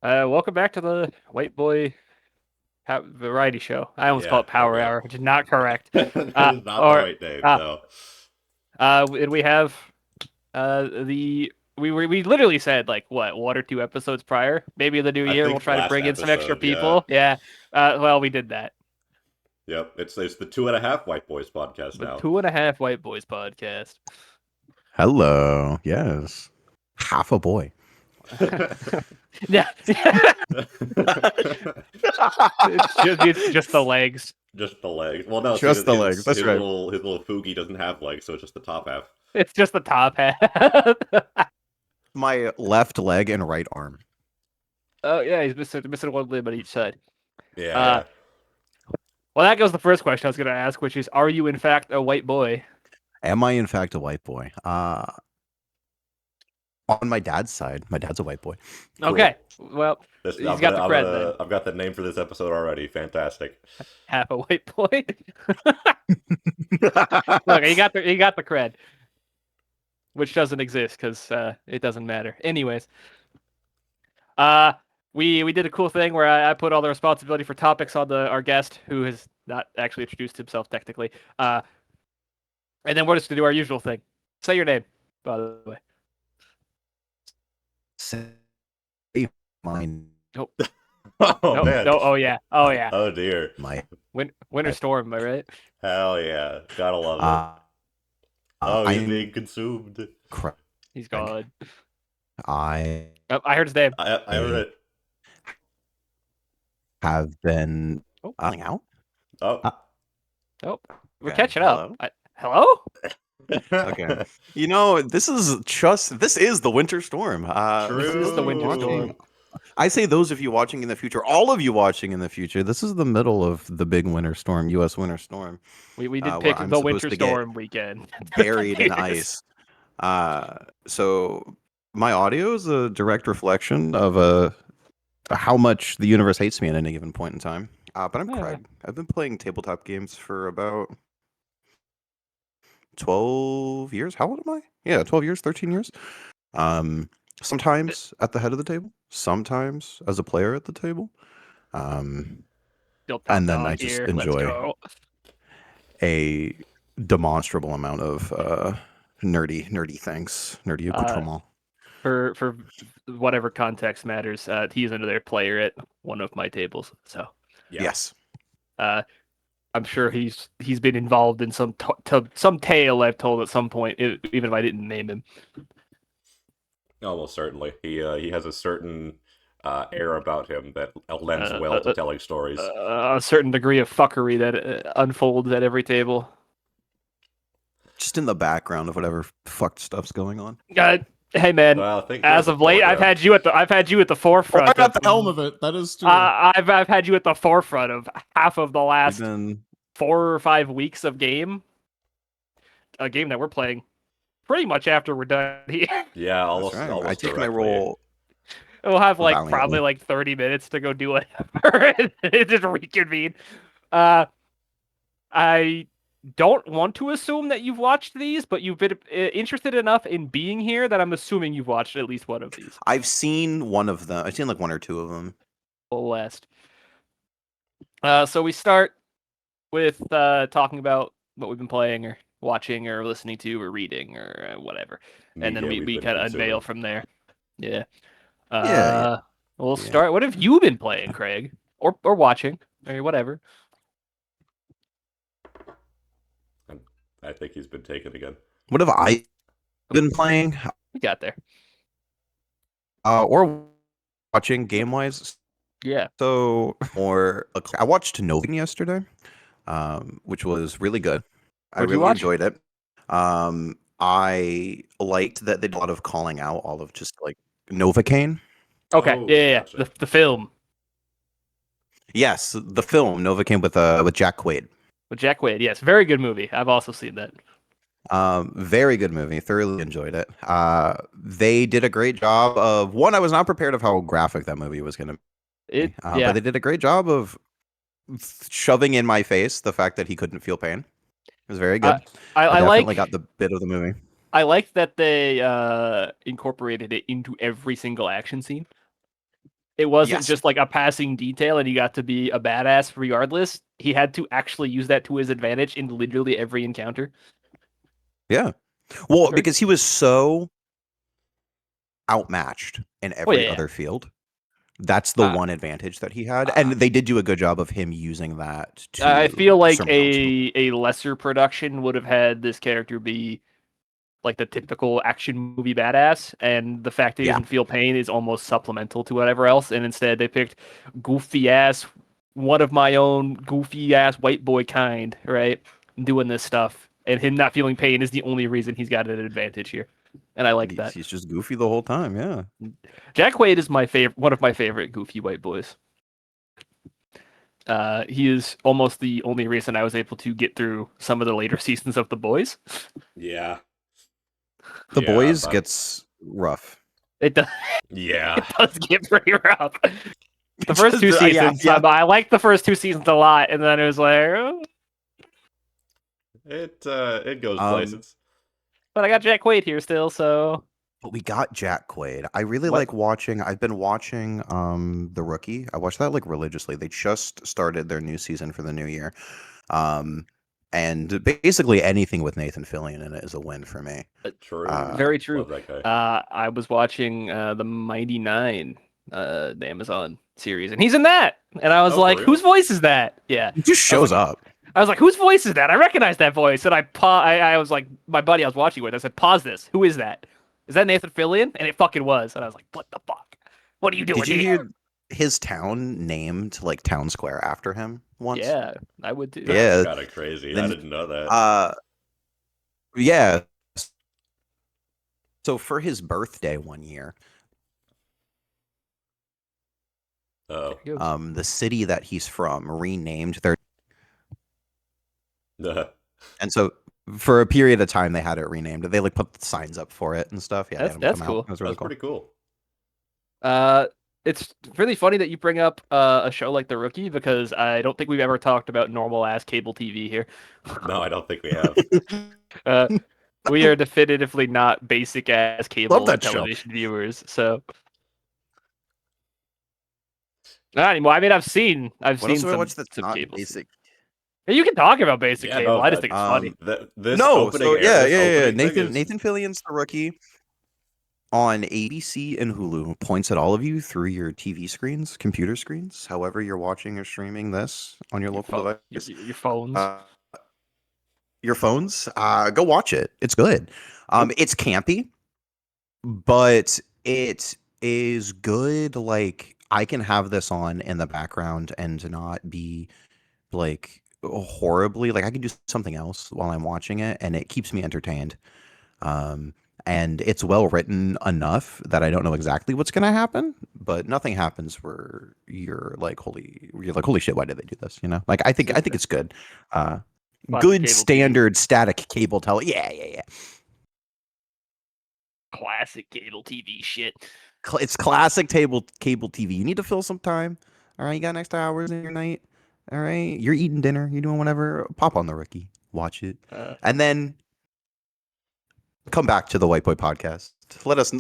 Welcome back to the White Boy Variety Show. I almost call Yeah, it Power okay. Hour, which is not correct. That is not the Or right name, uh, no. and we have the we literally said like what 1 or 2 episodes prior. Maybe in the new I year we'll think try to last bring in some extra episode, yeah. people. Yeah. Well, we did that. Yep, it's the 2.5 White Boys podcast The now. 2.5 White Boys podcast. Hello. Yes. Half a boy. Yeah. it's just the legs. Just the legs. Well, no, see, Just the legs. That's his right. little Foogie doesn't have legs, so it's just the top half. It's just the top half. My left leg and right arm. Oh yeah, he's missing one limb on each side. Yeah, Uh, yeah. well, that goes the first question I was going to ask, which is, are you in fact a white boy? Am I in fact a white boy? On my dad's side, my dad's a white boy. Cool. Okay, well, This, he's got the cred then. I've got the name for this episode already. Fantastic. Half a white boy. Look, he got the cred, which doesn't exist because it doesn't matter. Anyways, we did a cool thing where I put all the responsibility for topics on our guest, who has not actually introduced himself technically. And then we're just gonna do our usual thing. Say your name, by the way. Say mine. Nope. Oh, Nope. man. No. Oh yeah. Oh yeah. Oh, dear. My Winter Storm. Am I right? Hell yeah. Gotta love it. Oh, he's I'm being consumed. Kraig. He's gone. I Oh, I heard his name. I heard it. have been Oh. out. Oh. Oh, we're Okay, catching up. hello? Hello? Okay. You know, this is the winter storm. This is the winter True. storm. I say those of you watching in the future, all of you watching in the future, this is the middle of the big winter storm, U.S. winter storm, We did where pick I'm the supposed winter to get storm weekend. buried in Yes. ice. So my audio is a direct reflection of how much the universe hates me at any given point in time. But I'm Yeah. Kraig. I've been playing tabletop games for about 12 years. How old am I? Yeah, 12 years, 13 years. Sometimes at the head of the table, sometimes as a player at the table. Still top And then dog I just here. Let's enjoy go. a demonstrable amount of nerdy things, nerdy accoutrement. For whatever context matters, he's another player at one of my tables. So Yeah. Yes. I'm sure he's been involved in some tale I've told at some point, even if I didn't name him. Almost certainly. He has a certain air about him that lends well to telling stories. A certain degree of fuckery that unfolds at every table. Just in the background of whatever fucked stuff's going on. Hey man, Well, I think as of late, I've had you at the forefront. Right at the helm of it. That is true. I've had you at the forefront of half of the last Even 4 or 5 weeks of game. A game that we're playing pretty much after we're done here. Yeah, almost. right. almost I take my directly. role. We'll have Valiantly. probably 30 minutes to go do whatever and just reconvene. I don't want to assume that you've watched these, but you've been interested enough in being here that I'm assuming you've watched at least one of these. I've seen one of them. I've seen like one or two of them. Last. So we start with talking about what we've been playing or watching or listening to or reading or whatever. And then Media we we've kind been of unveil consuming. from there. Yeah. Yeah. We'll Yeah. start. What have you been playing, Kraig? Or watching or whatever? I think he's been taken again. What have I been playing? We got there. Or watching game wise? Yeah. So, I watched Novin yesterday, which was really good. I What'd you really watch? enjoyed it. I liked that they did a lot of calling out all of just like Novocaine. Okay. Oh, yeah. gotcha. The film Yes, the film Novocaine with Jack Quaid. with Jack Quaid. Yes, very good movie. I've also seen that. Very good movie. Thoroughly enjoyed it. They did a great job of one. I was not prepared of how graphic that movie was going to be. Yeah. But they did a great job of shoving in my face the fact that he couldn't feel pain. It was very good. I definitely like got the bit of the movie. I like that they incorporated it into every single action scene. it wasn't Yes. just like a passing detail and he got to be a badass regardless. He had to actually use that to his advantage in literally every encounter. Yeah. Well, Very- because he was so outmatched in Oh every yeah. other field. That's the one advantage that he had, and they did do a good job of him using that to I feel like surmount. a lesser production would have had this character be like the typical action movie badass, and the fact that he Yeah. doesn't feel pain is almost supplemental to whatever else. And instead, they picked goofy ass, one of my own goofy ass white boy kind, right, doing this stuff, and him not feeling pain is the only reason he's got an advantage here, and I like that. He's just goofy the whole time. Yeah. Jack Quaid is my favorite, one of my favorite goofy white boys. He is almost the only reason I was able to get through some of the later seasons of The Boys. Yeah. The Yeah, Boys but- gets rough. It does. Yeah. It does get pretty rough. The first two Just, seasons, yeah. I liked the first two seasons a lot, and then it was like, oh. It goes places. But I got Jack Quaid here still, so But we got Jack Quaid. I really What- like watching. I've been watching The Rookie. I watch that like religiously. They just started their new season for the new year. And basically anything with Nathan Fillion in it is a win for me. True. very true. Love that guy. I was watching the Mighty Nine, the Amazon series, and he's in that, and I was Oh, for like, real? whose voice is that? Yeah, He just shows like- up. I was like, whose voice is that? I recognize that voice, and I was like, my buddy I was watching with, I said, pause this. Who is that? Is that Nathan Fillion? And it fucking was, and I was like, what the fuck? What are you doing Did you here? hear his town named like Town Square after him once? Yeah, I would too. Yeah. That's kind of crazy. Then- I didn't know that. Yeah. So for his birthday one year, Oh. the city that he's from renamed their, and so for a period of time they had it renamed. They like put the signs up for it and stuff. Yeah, they had 'em That's come cool. out. It was really That's cool. pretty cool. It's really funny that you bring up a show like The Rookie because I don't think we've ever talked about normal ass cable TV here. No, I don't think we have. We are definitively not basic ass cable Love that show. television viewers. So, not anymore. I mean, I've seen What else do I some, watch that's some not cable. basic? You can talk about basic Yeah, cable. no, I just that- think it's funny. This No, opening so this yeah. opening thing Nathan is- Nathan Fillion's The Rookie on ABC and Hulu points at all of you through your TV screens, computer screens, however you're watching or streaming this on your local device. Your phones. Your phones, go watch it. It's good. It's campy, but it is good. Like I can have this on in the background and not be like horribly like I can do something else while I'm watching it, and it keeps me entertained. And it's well written enough that I don't know exactly what's gonna happen, but nothing happens where you're like holy shit, why did they do this? You know, like I think it's good. Good cable standard static cable tele. Yeah. Classic cable TV shit. It's classic cable TV. You need to fill some time. All right, you got an extra hours in your night. All right, you're eating dinner. You're doing whatever. Pop on The Rookie. Watch it, and then come back to the White Boy Podcast. Let us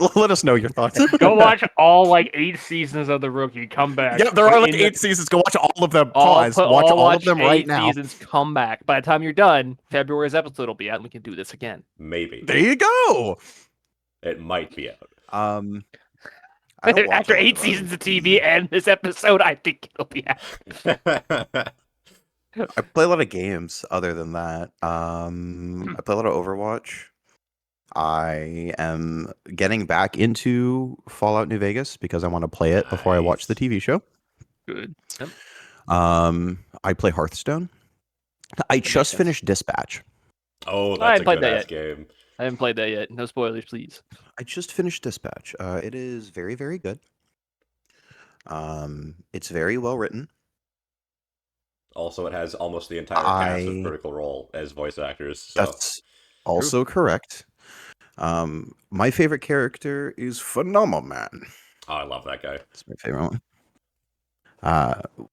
know your thoughts. Go watch all like 8 seasons of The Rookie. Come back. Yeah, there are like In the- 8 seasons. Go watch all of them. all Pause. put- Watch all all of them right 8 now. Seasons. Come back. By the time you're done, February's episode will be out, and we can do this again. Maybe. There you go. It might be out. I don't watch After a lot 8 of seasons of other TV and this episode, I think it'll be out. I play a lot of games other than that. I play a lot of Overwatch. I am getting back into Fallout New Vegas because I want to play it before I watch the Nice. TV show. Good. Yep. I play Hearthstone. I makes just sense. finished Dispatch. Oh, I that's a haven't played good that ass game. I haven't played that yet. No spoilers, please. I just finished Dispatch. It is very, very good. It's very well written. Also, it has almost the entire cast of I- Critical Role as voice actors. So. That's also correct. My favorite character is Phenomenon. Oh, I love that guy. That's my favorite one.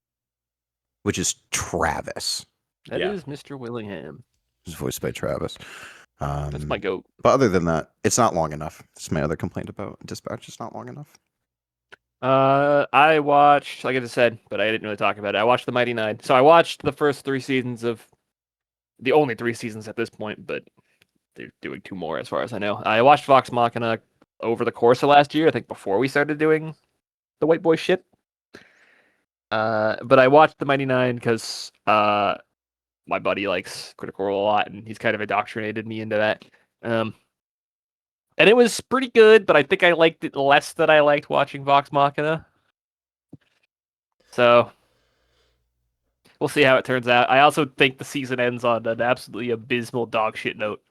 Which is Travis. That Yeah. is Mr. Willingham. It's voiced by Travis. That's my goat. But other than that, it's not long enough. That's my other complaint about Dispatch. It's not long enough. I watched, like I just said, but I didn't really talk about it. I watched the Mighty Nine. So I watched the first 3 seasons of the only 3 seasons at this point, but they're doing 2 more as far as I know. I watched Vox Machina over the course of last year, I think before we started doing the white boy shit. But I watched the Mighty Nine because my buddy likes Critical Role a lot, and he's kind of indoctrinated me into that. And it was pretty good, but I think I liked it less than I liked watching Vox Machina. So we'll see how it turns out. I also think the season ends on an absolutely abysmal dog shit note.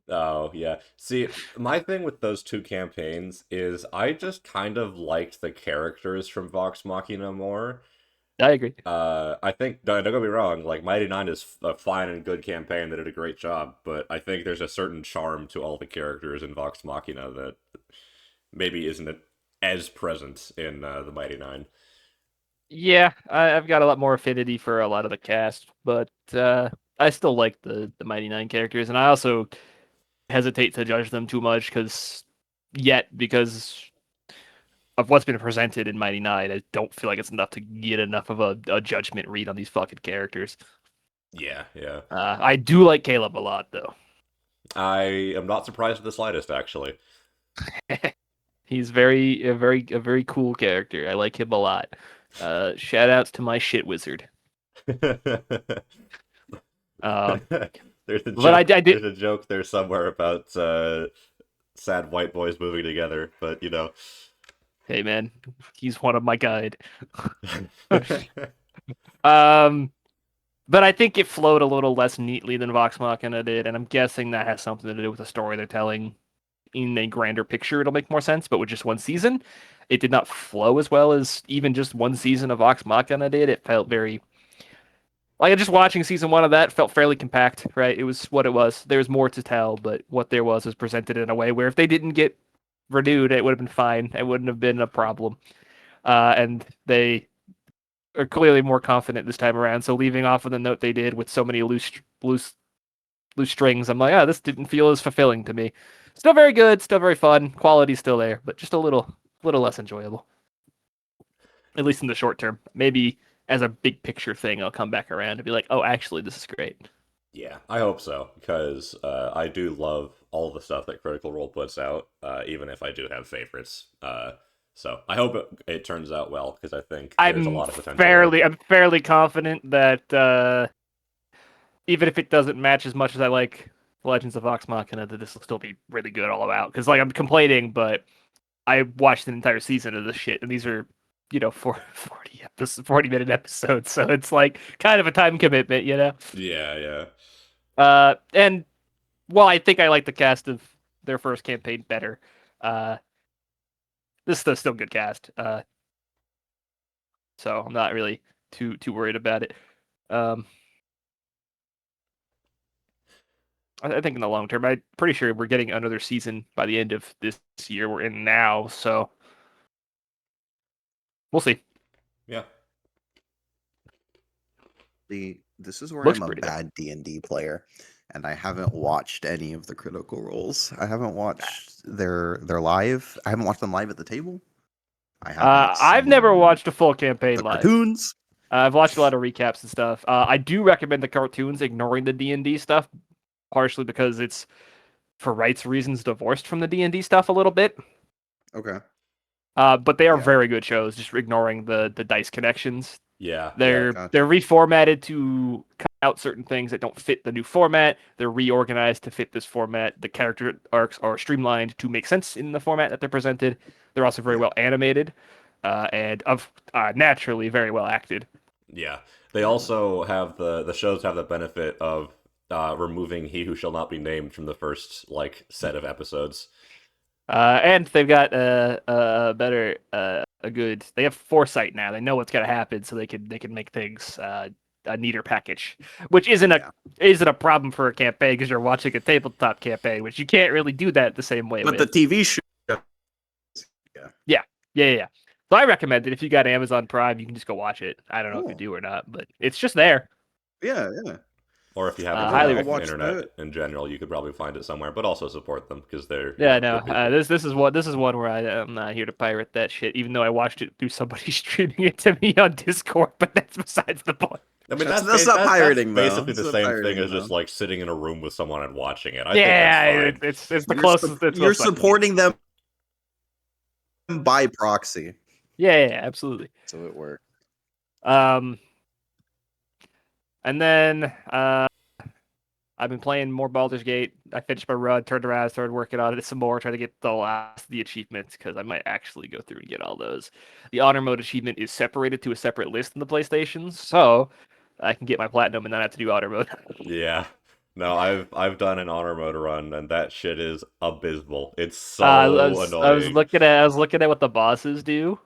Oh, yeah. See, my thing with those two campaigns is I just kind of liked the characters from Vox Machina more. I agree. I think, don't get me wrong, like, Mighty Nine is a fine and good campaign. They did a great job, but I think there's a certain charm to all the characters in Vox Machina that maybe isn't as present in the Mighty Nine. Yeah, I've got a lot more affinity for a lot of the cast, but I still like the Mighty Nine characters, and I also hesitate to judge them too much because of what's been presented in Mighty Nine. I don't feel like it's enough to get enough of a judgment read on these fucking characters. Yeah, yeah. I do like Caleb a lot, though. I am not surprised in the slightest, actually. He's a very cool character. I like him a lot. Shout outs to my shit wizard. Uh, There's a but I joke. did. There's a joke there somewhere about sad white boys moving together, but you know. Hey man, he's one of my kind. Um, but I think it flowed a little less neatly than Vox Machina did, and I'm guessing that has something to do with the story they're telling. In a grander picture, it'll make more sense, but with just one season, it did not flow as well as even just one season of Vox Machina did. It felt very like just watching season one of that felt fairly compact, right? It was what it was. There was more to tell, but what there was presented in a way where if they didn't get renewed, it would have been fine. It wouldn't have been a problem. And they are clearly more confident this time around. So leaving off of the note they did with so many loose strings, I'm like, this didn't feel as fulfilling to me. Still very good, still very fun. Quality's still there, but just a little less enjoyable. At least in the short term. Maybe as a big picture thing, I'll come back around and be like, oh, actually, this is great. Yeah, I hope so, because I do love all the stuff that Critical Role puts out, even if I do have favorites. So I hope it turns out well, because I think there's a lot of potential there. I'm fairly confident that even if it doesn't match as much as I like Legends of Vox Machina, that this will still be really good all about. Because like I'm complaining, but I watched an entire season of this shit, and these are 40-minute episodes, so it's like kind of a time commitment, Yeah, yeah. And while I think I like the cast of their first campaign better, this is still good cast. So I'm not really too worried about it. I think in the long term, I'm pretty sure we're getting another season by the end of this year we're in now, so we'll see. Yeah. This is where Looks I'm a pretty good. bad D&D player, and I haven't watched any of the Critical Roles. I haven't watched their live. I haven't watched them live at the table. I haven't I've never seen watched a full campaign the live. cartoons. I've watched a lot of recaps and stuff. I do recommend the cartoons, ignoring the D&D stuff, partially because it's for rights reasons divorced from the D&D stuff a little bit. Okay. But they are Yeah. very good shows, just ignoring the dice connections. Yeah. They're Gotcha. reformatted to cut out certain things that don't fit the new format. They're reorganized to fit this format. The character arcs are streamlined to make sense in the format that they're presented. They're also very well animated, and naturally very well acted. Yeah. They also have the shows have the benefit of removing He Who Shall Not Be Named from the first set of episodes. And they've got a better a good. They have foresight now. They know what's gonna happen, so they can make things a neater package, which isn't a problem for a campaign because you're watching a tabletop campaign, which you can't really do that the same way. But the TV show. Yeah. So I recommend it. If you got Amazon Prime, you can just go watch it. I don't know if you do or not, but it's just there. Yeah. Or if you have a Yeah, Highly I'll decent watch recommend. internet that. in general, you could probably find it somewhere. But also support them because they're Yeah, no. good people. This is one where I'm not here to pirate that shit, even though I watched it through somebody streaming it to me on Discord. But that's besides the point. I mean, That's not that's pirating though. basically It's the not same thing pirating as just though. like sitting in a room with someone and watching it. I think that's Yeah, fine. it's the closest. It's You're close I can get. supporting them by proxy, Yeah, absolutely. so it works. Um, and then I've been playing more Baldur's Gate. I finished my run, turned around, started working on it some more, trying to get the last of the achievements because I might actually go through and get all those. The honor mode achievement is separated to a separate list in the PlayStation, so I can get my platinum and not have to do honor mode. Yeah. No, I've done an honor mode run and that shit is abysmal. It's I so was I was annoying. looking at what the bosses do,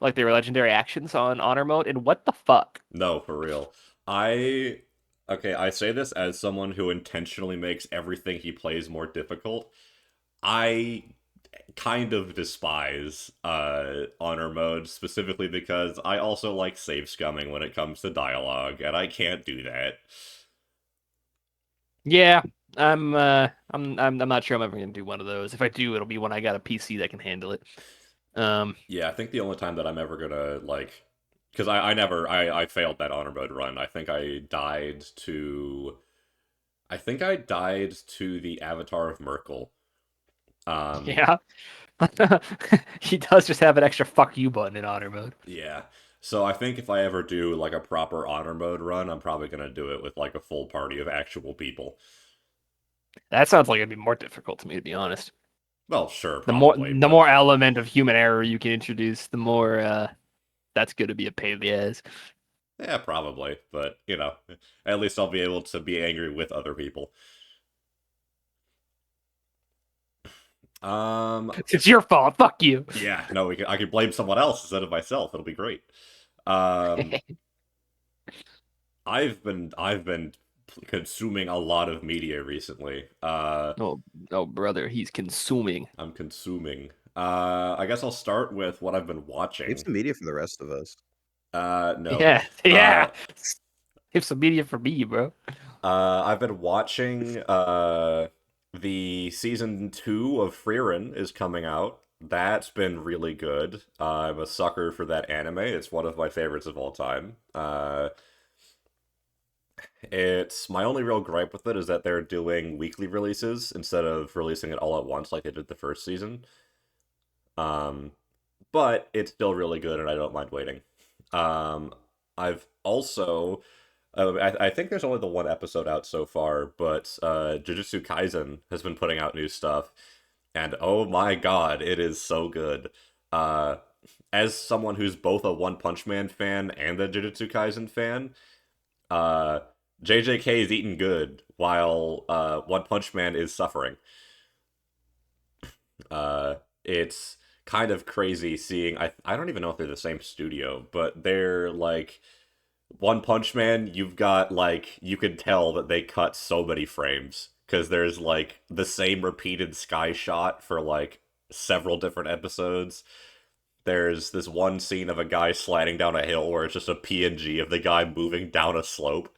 like their legendary actions on honor mode, and what the fuck? No, for real. I okay, I say this as someone who intentionally makes everything he plays more difficult. I kind of despise honor mode specifically because I also like save scumming when it comes to dialogue and I can't do that. Yeah, I'm not sure I'm ever gonna do one of those. If I do, it'll be when I got a PC that can handle it. Yeah, I think the only time that I'm ever gonna like, because I never I failed that honor mode run. I think I died to the Avatar of Merkel. Um, Yeah. He does just have an extra fuck you button in honor mode. yeah. So I think if I ever do like a proper honor mode run, I'm probably gonna do it with like a full party of actual people. That sounds like it'd be more difficult to me, to be honest. Well, sure, The more probably, the but more element of human error you can introduce, the more that's gonna be a pain in the ass. yeah, probably. But you know, at least I'll be able to be angry with other people. Um, It's your fault. Fuck you. yeah, no, I can blame someone else instead of myself. It'll be great. Um, I've been consuming a lot of media recently. Oh, oh, brother, he's consuming. I'm consuming. I guess I'll start with what I've been Save watching. some media for the rest of us. No. Yeah, Uh, yeah. Have some media for me, bro. I've been watching. The season 2 of Frieren is coming out. That's been really good. I'm a sucker for that anime. It's one of my favorites of all time. It's my only real gripe with it is that they're doing weekly releases instead of releasing it all at once like they did the first season. Um, but it's still really good and I don't mind waiting. I've also I think there's only the one episode out so far, but Jujutsu Kaisen has been putting out new stuff, and oh my god, it is so good. Uh, as someone who's both a One Punch Man fan and a Jujutsu Kaisen fan, uh, JJK is eating good while One Punch Man is suffering. It's kind of crazy seeing. I don't even know if they're the same studio, but they're like One Punch Man. You've got like you can tell that they cut so many frames because there's like the same repeated sky shot for like several different episodes. There's this one scene of a guy sliding down a hill where it's just a PNG of the guy moving down a slope.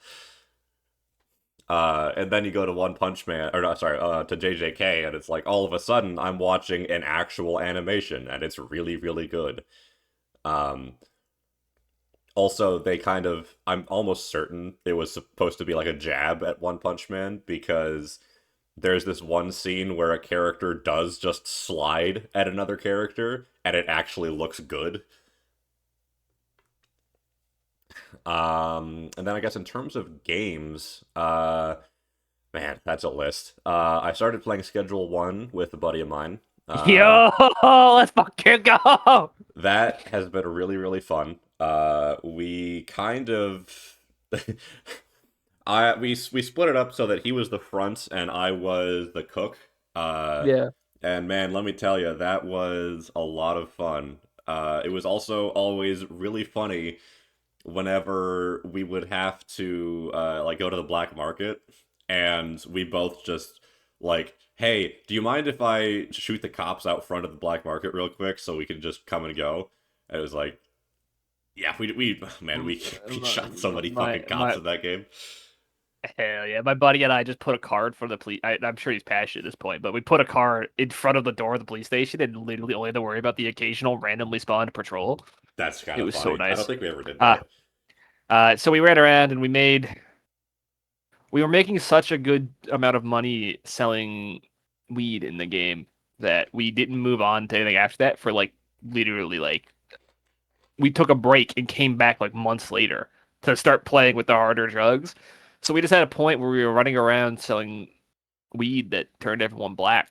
And then you go to One Punch Man, or not, sorry, to JJK, and it's like all of a sudden I'm watching an actual animation, and it's really, really good. Um, Also, they kind of, I'm almost certain it was supposed to be like a jab at One Punch Man because there's this one scene where a character does just slide at another character, and it actually looks good. And then I guess in terms of games, man, that's a list. I started playing Schedule 1 with a buddy of mine. Yo, let's fucking go. That has been really, really fun. We kind of we split it up so that he was the front and I was the cook. Uh, Yeah. and man, let me tell you, that was a lot of fun. It was also always really funny whenever we would have to like go to the black market and we both just like, hey, do you mind if I shoot the cops out front of the black market real quick so we can just come and go? And it was like, yeah, we man, we shot so many My fucking cops my in that game. Hell yeah. My buddy and I just put a card for the police. I'm sure he's passionate at this point, but we put a card in front of the door of the police station and literally only had to worry about the occasional randomly spawned patrol. That's kind It of was so funny. I don't nice. think we ever did Uh, that. so we ran around and we were making such a good amount of money selling weed in the game that we didn't move on to anything after that for like literally like we took a break and came back like months later to start playing with the harder drugs. So we just had a point where we were running around selling weed that turned everyone black,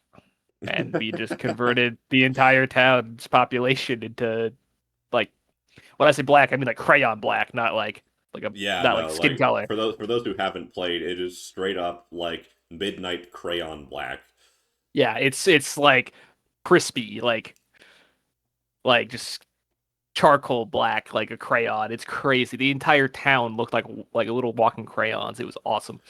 and we just converted the entire town's population into like when I say black, I mean like crayon black, Yeah, not like no, skin like color. for those who haven't played, it is straight up like midnight crayon black. Yeah, it's like crispy, like just charcoal black, like a crayon. It's crazy. The entire town looked like a little walking crayons. It was awesome.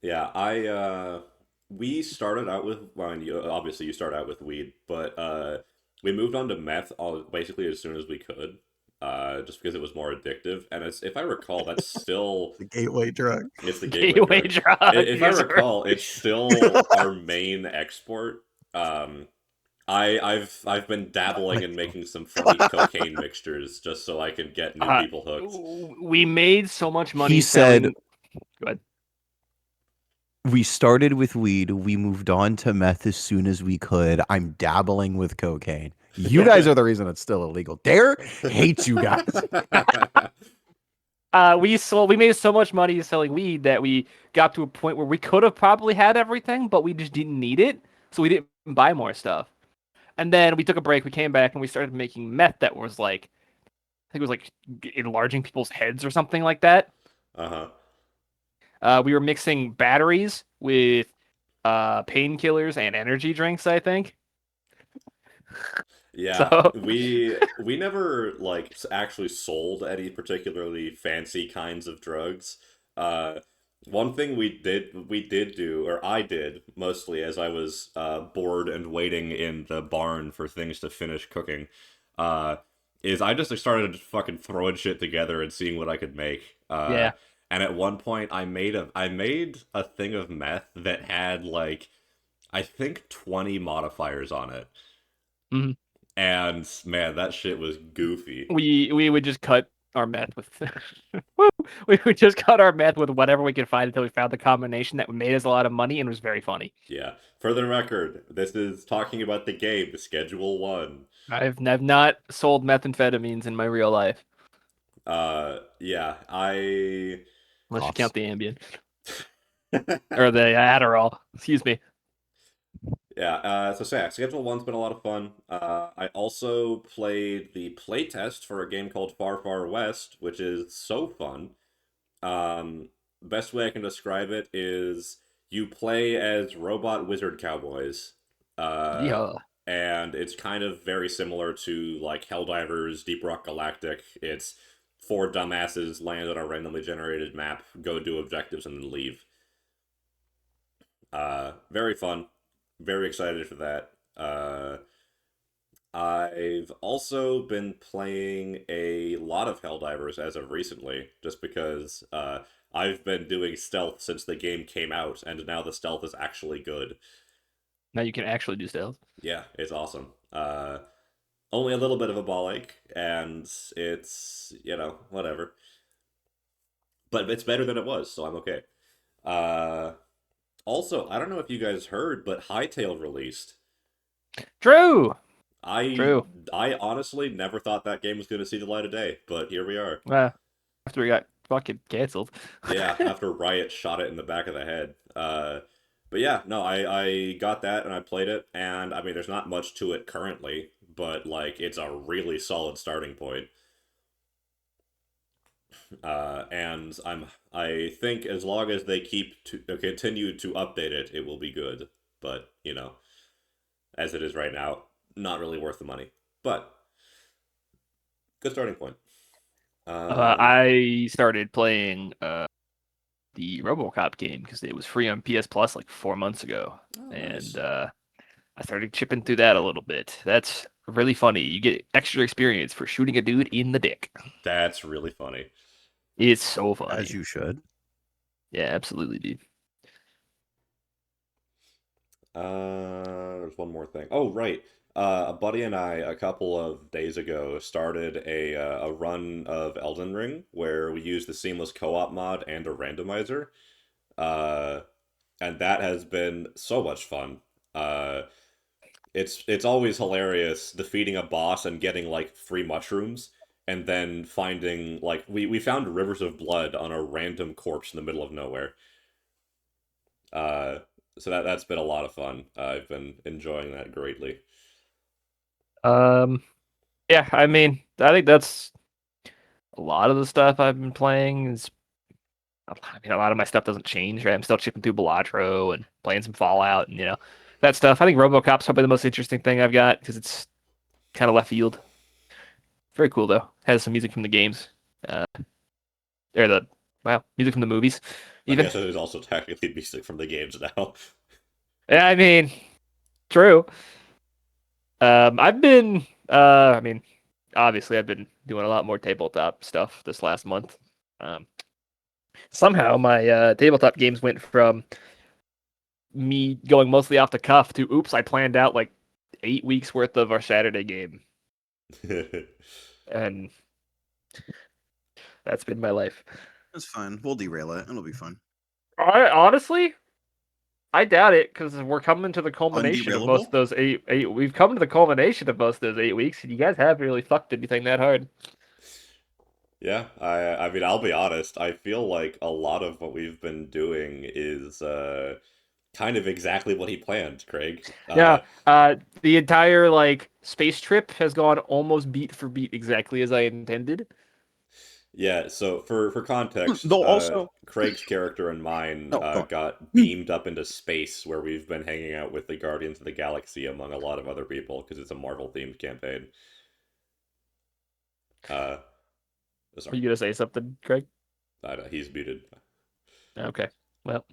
Yeah, I we started out with well, obviously you start out with weed, but we moved on to meth basically as soon as we could, just because it was more addictive. And if I recall, that's still The gateway drug. it's the gateway Gateway drug. drug. If I Yes, sir. recall, it's still our main export. I've been dabbling What in the- making some funny cocaine mixtures just so I can get new Uh, people hooked. we made so much He money said selling. Go ahead. we started with weed, we moved on to meth as soon as we could. I'm dabbling with cocaine. You guys are the reason it's still illegal. Dare hates you guys. We made so much money selling weed that we got to a point where we could have probably had everything, but we just didn't need it, so we didn't buy more stuff. And then we took a break. We came back and we started making meth that was like, I think it was like enlarging people's heads or something like that. Uh-huh. We were mixing batteries with painkillers and energy drinks, I think. Yeah, So we never like actually sold any particularly fancy kinds of drugs. Uh, one thing we did do, or I did mostly as I was bored and waiting in the barn for things to finish cooking, uh, is I just started fucking throwing shit together and seeing what I could make. yeah. And at one point I made a thing of meth that had like I think 20 modifiers on it. Mhm. And man, that shit was goofy. We would just cut our meth with Woo! We would just cut our meth with whatever we could find until we found the combination that made us a lot of money and was very funny. Yeah. For the record, this is talking about the game, the Schedule 1. I've not sold methamphetamines in my real life, Yeah, I unless you Coughs. count the Ambien or the Adderall. Excuse me. Yeah, so yeah, Schedule 1's been a lot of fun. I also played the playtest for a game called Far Far West, which is so fun. Best way I can describe it is you play as robot wizard cowboys. Uh, Yeah. and it's kind of very similar to like Helldivers, Deep Rock Galactic. It's four dumbasses land on a randomly generated map, go do objectives, and then leave. Very fun. Very excited for that. I've also been playing a lot of Helldivers as of recently, just because I've been doing stealth since the game came out, and now the stealth is actually good. Now you can actually do stealth. Yeah, it's awesome. Only a little bit of a ball ache, and it's, whatever. But it's better than it was, so I'm okay. Uh, Also, I don't know if you guys heard, but Hightail released. True. I True. I honestly never thought that game was going to see the light of day, but here we are. After we got fucking canceled. Yeah, after Riot shot it in the back of the head. But yeah, no, I got that and I played it, and I mean, there's not much to it currently, but like it's a really solid starting point. And I think as long as they continue to update it, it will be good. But as it is right now, not really worth the money. But good starting point. I started playing the RoboCop game because it was free on PS Plus like 4 months ago, Oh, nice. and I started chipping through that a little bit. That's really funny. You get extra experience for shooting a dude in the dick. That's really funny. It's so As funny. you should. Yeah, absolutely, dude. There's one more thing. Oh, right. A buddy and I, a couple of days ago, started a run of Elden Ring where we used the seamless co-op mod and a randomizer. Uh, and that has been so much fun. Uh, it's always hilarious defeating a boss and getting like free mushrooms, and then finding like we found rivers of blood on a random corpse in the middle of nowhere. Uh, so that's been a lot of fun. I've been enjoying that greatly. Um, yeah, I mean, I think that's a lot of the stuff I've been playing is. I mean, a lot of my stuff doesn't change, right? I'm still chipping through Balatro and playing some Fallout and that stuff. I think RoboCop's probably the most interesting thing I've got because it's kind of left field. Very cool though. Has some music from the games, uh, or the wow, music from the movies, I even. guess it is also technically music from the games now. Yeah, I mean, true. I've been, I mean, obviously, I've been doing a lot more tabletop stuff this last month. Um, somehow my tabletop games went from me going mostly off the cuff to oops, I planned out like 8 weeks worth of our Saturday game, and that's been my life. It's fine. We'll derail it. It'll be fun. I honestly, I doubt it because we're coming to the culmination of most Underailable? of those eight. We've come to the culmination of most of those 8 weeks, and you guys haven't really fucked anything that hard. Yeah, I mean I'll be honest, I feel like a lot of what we've been doing is kind of exactly what he planned, Craig. Yeah, the entire like space trip has gone almost beat for beat exactly as I intended. Yeah, so for context, They'll also Craig's character and mine no, go on. got beamed up into space where we've been hanging out with the Guardians of the Galaxy among a lot of other people because it's a Marvel themed campaign. Uh, Are sorry, you gonna say something, Craig? I know, he's muted. Okay. Well,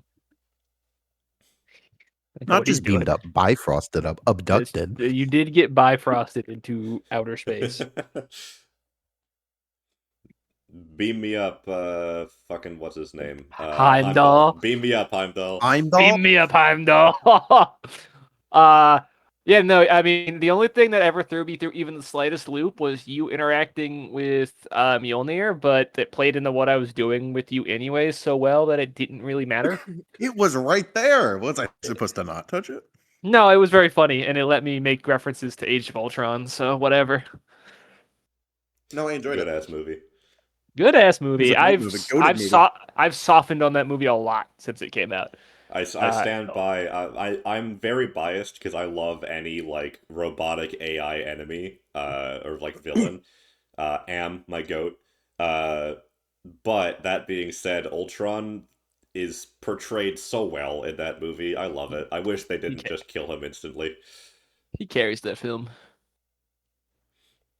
I know Not what he's just beamed doing. up, bifrosted up, abducted. You did get bifrosted into outer space. Beam me up, fucking what's his name? Heimdall. Heimdall. Beam me up, Heimdall. Heimdall? Beam me up, Heimdall. uh yeah, no, I mean the only thing that ever threw me through even the slightest loop was you interacting with Mjolnir, but it played into what I was doing with you anyways so well that it didn't really matter. It was right there. Was I supposed to not touch it? No, it was very funny and it let me make references to Age of Ultron, so whatever. No, I enjoyed Good it. ass movie. Good ass It was a movie. great movie. Goated movie. I've softened on that movie a lot since it came out. I Uh, stand by. I'm very biased because I love any like robotic AI enemy or like villain. Am my goat. Uh, but that being said, Ultron is portrayed so well in that movie. I love it. I wish they he didn't just kill him instantly. he carries that film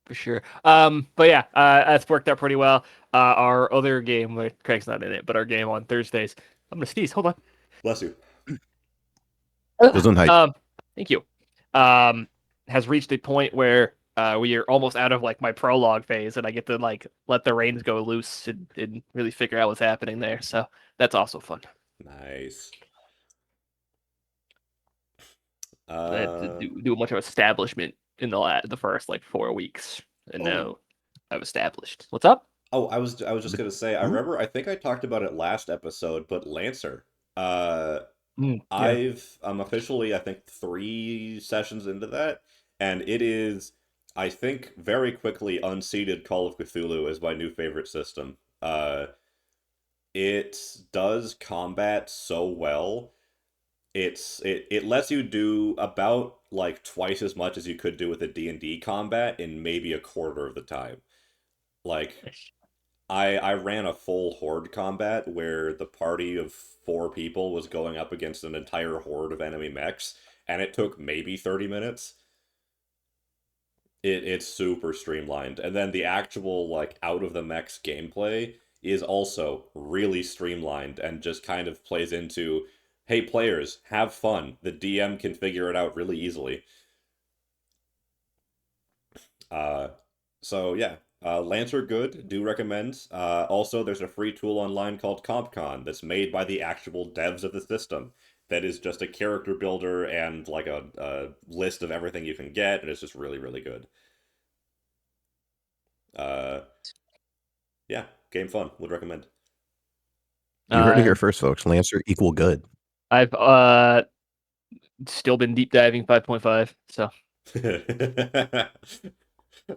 for sure. But yeah, that's worked out pretty well. Our other game, where Craig's not in it, but our game on Thursdays. I'm gonna sneeze. Hold Bless you. on. Gesundheit. Thank you. Um, has reached a point where we are almost out of like my prologue phase, and I get to like let the reins go loose and really figure out what's happening there. So that's also fun. Nice. I had to Uh do a bunch of establishment in the first like 4 weeks, and oh now I've established. What's up? oh I was just But, gonna say I remember I think I talked about it last episode, but Lancer. Uh Yeah. I'm officially I think 3 sessions into that, and it is I think very quickly unseated Call of Cthulhu as my new favorite system. It does combat so well. It lets you do about like twice as much as you could do with a D&D combat in maybe a quarter of the time. Like I ran a full horde combat where the party of 4 people was going up against an entire horde of enemy mechs, and it took maybe 30 minutes. It's super streamlined. And then the actual like out of the mechs gameplay is also really streamlined and just kind of plays into, hey players, have fun. The DM can figure it out really easily. Uh so yeah, Lancer good, do recommend. Also, there's a free tool online called CompCon that's made by the actual devs of the system. That is just a character builder and like a list of everything you can get, and it's just really, really good. Uh, yeah, game fun. Would recommend. You heard it here Uh, first, folks. Lancer equal good. I've still been deep diving 5.5, so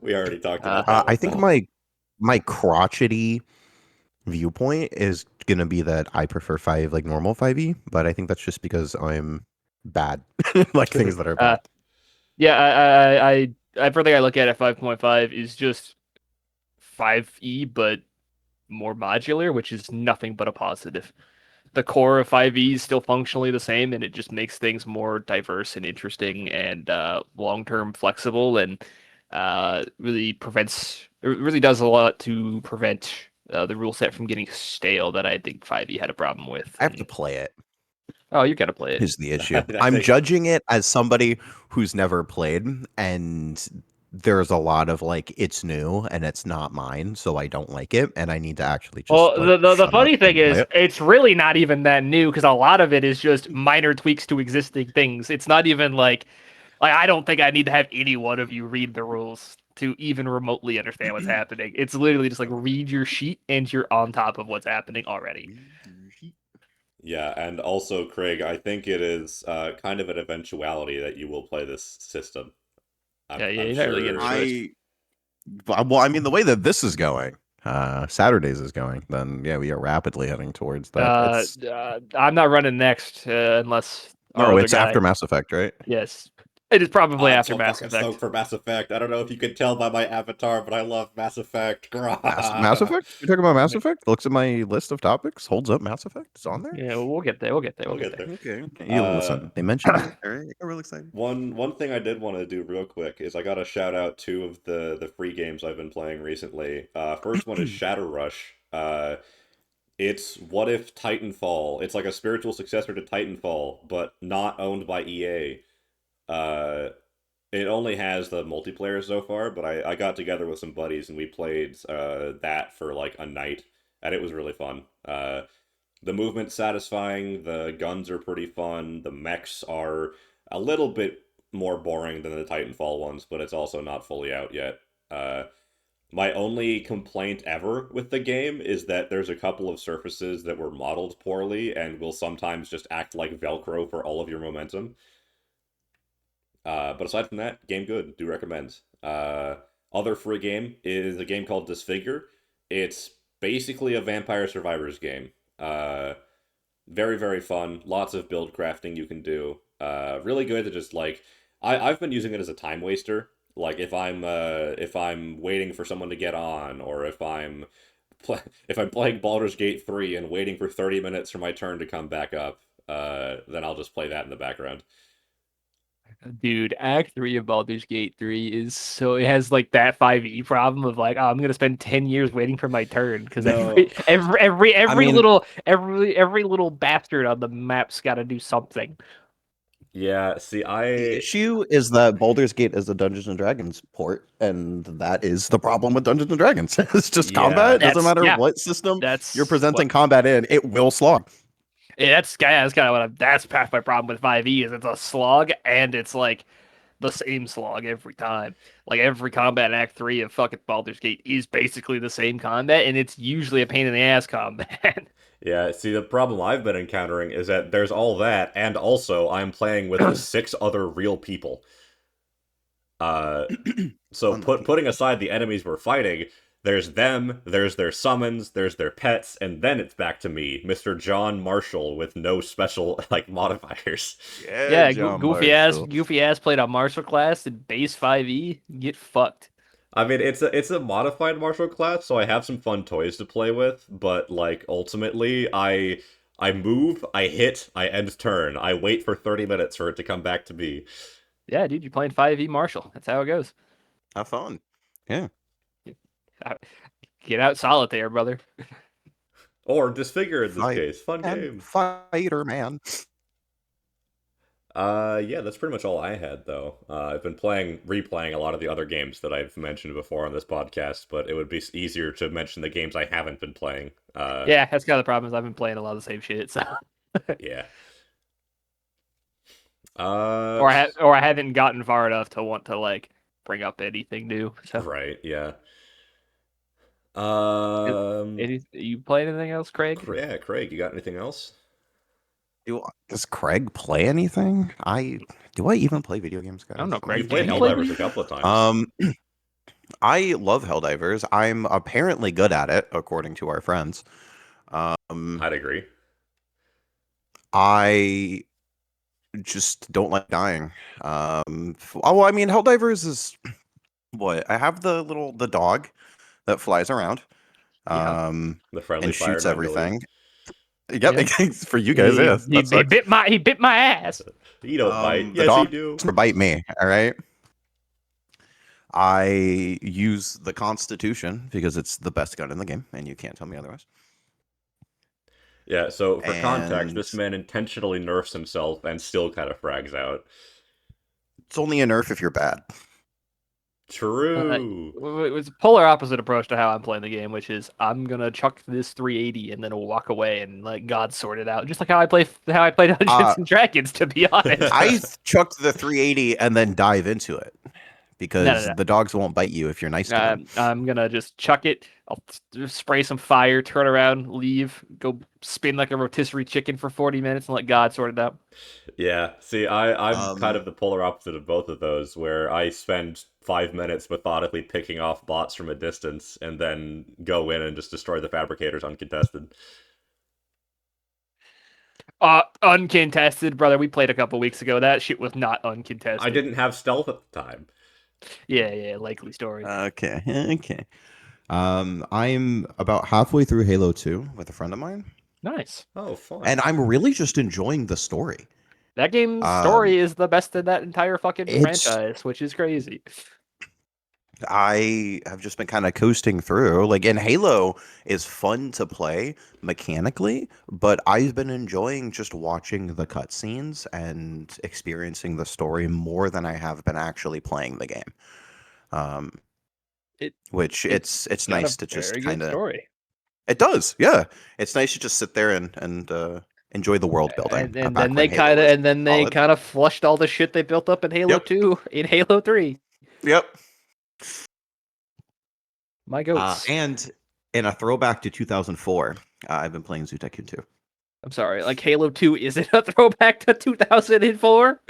We already talked about that I one. think my crotchety viewpoint is gonna be that I prefer like normal 5e, but I think that's just because I'm bad. Like things that are uh, bad. yeah, everything I look at 5.5 is just 5e, but more modular, which is nothing but a positive. The core of 5e is still functionally the same, and it just makes things more diverse and interesting and long-term flexible, and it really does a lot to prevent the rule set from getting stale that I think 5e had a problem with. I have to And play it. oh, you gotta play it. Is the issue. I I'm think judging it as somebody who's never played, and there's a lot of like it's new and it's not mine, so I don't like it, and I need to actually just Well, like the shut up funny thing and play is, it. it's really not even that new because a lot of it is just minor tweaks to existing things. It's not even like I don't think I need to have any one of you read the rules to even remotely understand what's happening. It's literally just like read your sheet and you're on top of what's happening already. yeah, and also Craig, I think it is kind of an eventuality that you will play this system. Yeah, yeah, I'm you're not really getting a sure. choice. Well, I mean, the way that this is going, Saturdays is going, then yeah, we are rapidly heading towards that. It's I'm not running next unless our no, other it's after guy. Mass Effect, right? Yes, it is probably I'm after so Mass fucking stoked Effect. for Mass Effect. I don't know if you can tell by my avatar, but I love Mass Effect. Mass Effect? You're talking about Mass Effect? Looks at my list of topics, holds up Mass Effect. It's on there. Yeah, we'll get there. We'll get there. We'll We'll get get there. there. Okay, okay. You Uh, listen, they mentioned it. All right, I got real excited. one thing I did want to do real quick is I got to shout out two of the free games I've been playing recently. First one is Shadow Rush. It's what if Titanfall? It's like a spiritual successor to Titanfall, but not owned by EA. Uh, it only has the multiplayer so far, but I got together with some buddies and we played that for like a night, and it was really fun. The movement's satisfying, the guns are pretty fun, the mechs are a little bit more boring than the Titanfall ones, but it's also not fully out yet. My only complaint ever with the game is that there's a couple of surfaces that were modeled poorly and will sometimes just act like Velcro for all of your momentum. But aside from that, game good. Do recommend. Other free game is a game called Disfigure. It's basically a Vampire Survivors game. Very, very fun. Lots of build crafting you can do. Really good to just like. I've been using it as a time waster. Like if I'm waiting for someone to get on, or if I'm playing Baldur's Gate 3 and waiting for 30 minutes for my turn to come back up, then I'll just play that in the background. Dude, Act 3 of Baldur's Gate 3 is so it has like that 5e problem of like, oh, I'm gonna spend 10 years waiting for my turn because No, I mean, every little bastard on the map's gotta do something. yeah, see, the issue is that Baldur's Gate is a Dungeons and Dragons port, and that is the problem with Dungeons and Dragons. It's just yeah, combat. Doesn't That's matter yeah, what system you're that's presenting what combat in, it will slog. that's kind of what that's half my problem with 5e is it's a slog and it's like the same slog every time. Like every combat in Act 3 of fucking Baldur's Gate is basically the same combat, and it's usually a pain in the ass combat. yeah. See, the problem I've been encountering is that there's all that, and also I'm playing with six other real people. Uh, so Unlucky. putting aside the enemies we're fighting, there's them, there's their summons, there's their pets, and then it's back to me, Mr. John Marshall, with no special like modifiers. Yeah, Yeah, John Marshall. goofy ass played on martial class in base 5e. Get fucked. I mean, it's a modified martial class, so I have some fun toys to play with, but like ultimately, I move, I hit, I end turn. I wait for 30 minutes for it to come back to me. Yeah, dude, you're playing 5e martial. That's how it goes. Have fun. Yeah. Get out solitaire, brother. Or Disfigure in this Fight case. Fun and game. Fighter Man. Yeah, that's pretty much all I had though. I've been replaying a lot of the other games that I've mentioned before on this podcast, but it would be easier to mention the games I haven't been playing. Yeah, that's kind of the problem is I've been playing a lot of the same shit. So. Yeah. Or I haven't gotten far enough to want to like bring up anything new. So, Right, yeah. you play anything else, Craig? Yeah, Kraig, you got anything else? Does Craig play anything? Do I even play video games, I don't guys? know, You Craig. Do played you play Helldivers video a games? couple of times. I love Helldivers. I'm apparently good at it, according to our friends. I'd agree. I just don't like dying. I mean, Helldivers is what I have the dog that flies around, Yeah. The friendly and fire shoots non-dealer. everything. Yep, Yeah. for you guys, yes, that He sucks. bit my ass. You don't bite. The Yes, you dog do. doesn't bite me. All right. I use the Constitution because it's the best gun in the game, and you can't tell me otherwise. Yeah, so for context, And this man intentionally nerfs himself and still kind of frags out. it's only a nerf if you're bad. True. It was a polar opposite approach to how I'm playing the game, which is I'm gonna chuck this 380 and then walk away and let God sort it out, just like how I play Dungeons and Dragons. To be honest, I chucked the 380 and then dive into it because no. the dogs won't bite you if you're nice to them. I'm gonna just chuck it. I'll spray some fire, turn around, leave, go spin like a rotisserie chicken for 40 minutes, and let God sort it out. Yeah, see, I'm kind Um, of the polar opposite of both of those, where I spend 5 minutes methodically picking off bots from a distance and then go in and just destroy the fabricators uncontested. Uncontested, brother. We played a couple weeks ago. That shit was not I uncontested. didn't have stealth at the time. Yeah, likely story. okay. I'm about halfway through Halo 2 with a friend of mine, Nice. Oh, fun. and I'm really just enjoying the story. That game's Um, story is the best in that entire fucking it's franchise, which is crazy. I have just been kind of coasting through. Like, and Halo is fun to play mechanically, but I've been enjoying just watching the cutscenes and experiencing the story more than I have been actually playing the game. It Which it's it's got a nice to just very good kind of. story. It does, yeah. It's nice to just sit there and enjoy the world building. And then Back they when Halo was solid. kind of flushed all the shit they built up in Halo Yep. 2 in Halo 3. Yep. My goats. And in a throwback to 2004, I've been playing Zoo Tycoon 2. I'm sorry, like Halo 2 isn't a throwback to 2004?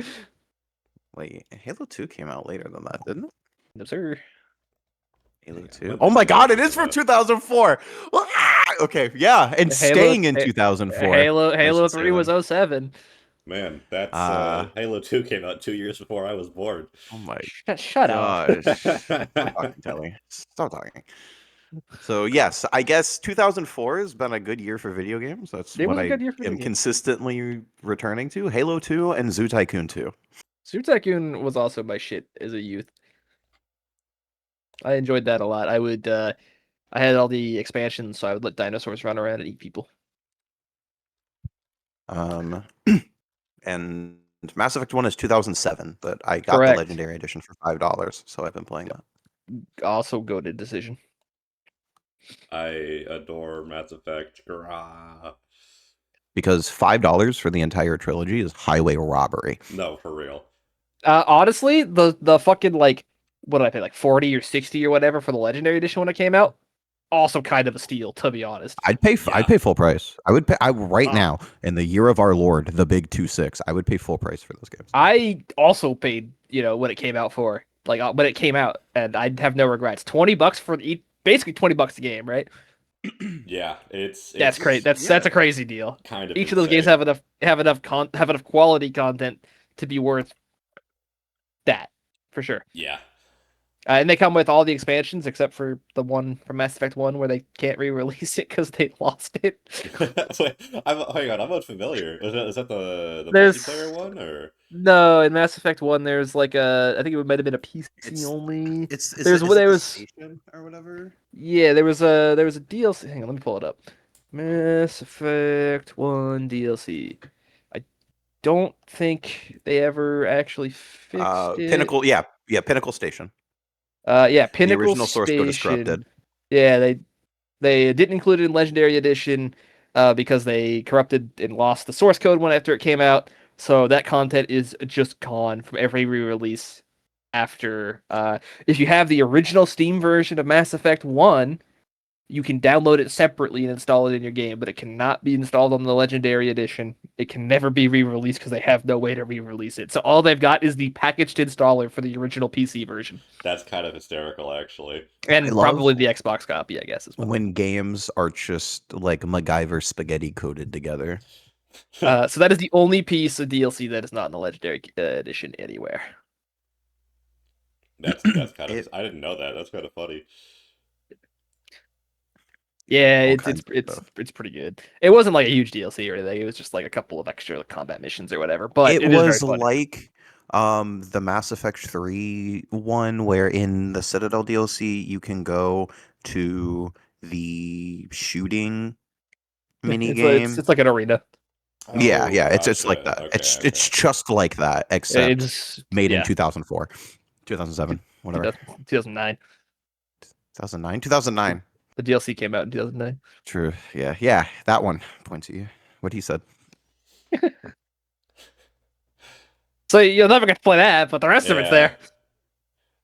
Wait, Halo 2 came out later than that, didn't it? No, sir. Halo Yeah, 2. when Oh did my Halo god, it 2 is come from out? 2004. Okay, yeah, and staying in 2004. Halo I should say 3 was then. 07. Man, that's Uh, Halo 2 came out 2 years before I was born. oh my Shut up. gosh. Stop talking, Telly. Stop talking. So yes, I guess 2004 has been a good year for video games. That's It what was a I good year for am video games. consistently returning to. Halo 2 and Zoo Tycoon 2. Zoo Tycoon was also my shit as a youth. I enjoyed that a lot. I had all the expansions, so I would let dinosaurs run around and eat people. Um, and Mass Effect 1 is 2007, but I got the Correct. Legendary Edition for $5, so I've been playing that. Also goated decision. I adore Mass Effect. Grah. Because $5 for the entire trilogy is highway robbery. No, for real. Honestly, the fucking like what did I pay, like 40 or 60 or whatever for the Legendary Edition when it came out? Also kind of a steal, to be honest. I'd pay full price. I would pay right Oh. now in the year of our Lord, the big 2.6. I would pay full price for those games. I also paid, when it came out for when it came out, and I'd have no regrets. $20 for basically $20 a game, right? Yeah, That's crazy. That's a crazy deal. kind of Each of those games insane. have enough quality content to be worth that for sure. Yeah. And they come with all the expansions except for the one from Mass Effect 1 where they can't re-release it because they lost it. Wait, hang on, I'm unfamiliar. Is that the There's- multiplayer one or? No, in Mass Effect 1 there's I think it might have been a PC only. There was station or whatever. Yeah, there was a DLC. Hang on, let me pull it up. Mass Effect 1 DLC. I don't think they ever actually fixed it. Pinnacle, yeah, Pinnacle Station. Yeah, The Pinnacle original source code is Station. corrupted. Yeah, they didn't include it in Legendary Edition because they corrupted and lost the source code one after it came out. So that content is just gone from every re-release after. If you have the original Steam version of Mass Effect 1, you can download it separately and install it in your game, but it cannot be installed on the Legendary Edition. It can never be re-released because they have no way to re-release it. So all they've got is the packaged installer for the original PC version. That's kind of hysterical, actually. I And love probably the Xbox copy, I guess, as well. when games are just like MacGyver spaghetti coated together. So that is the only piece of DLC that is not in the Legendary Edition anywhere. That's kind of. I didn't know that. That's kind of funny. Yeah, All it's kinds of stuff. it's pretty good. It wasn't like a huge DLC or anything. It was just like a couple of extra like, combat missions or whatever. But It it is very was fun. like the Mass Effect 3 one where in the Citadel DLC you can go to the shooting mini game. It's like an arena. Yeah, Oh, it's like gotcha. that. Okay, It's just like that, except It's made in yeah, 2004, 2007, whatever. 2009. 2009, 2009. The DLC came out in 2009. True. Yeah, that one. Point to you. What he said. So you'll never get to play that, but the rest of it's there.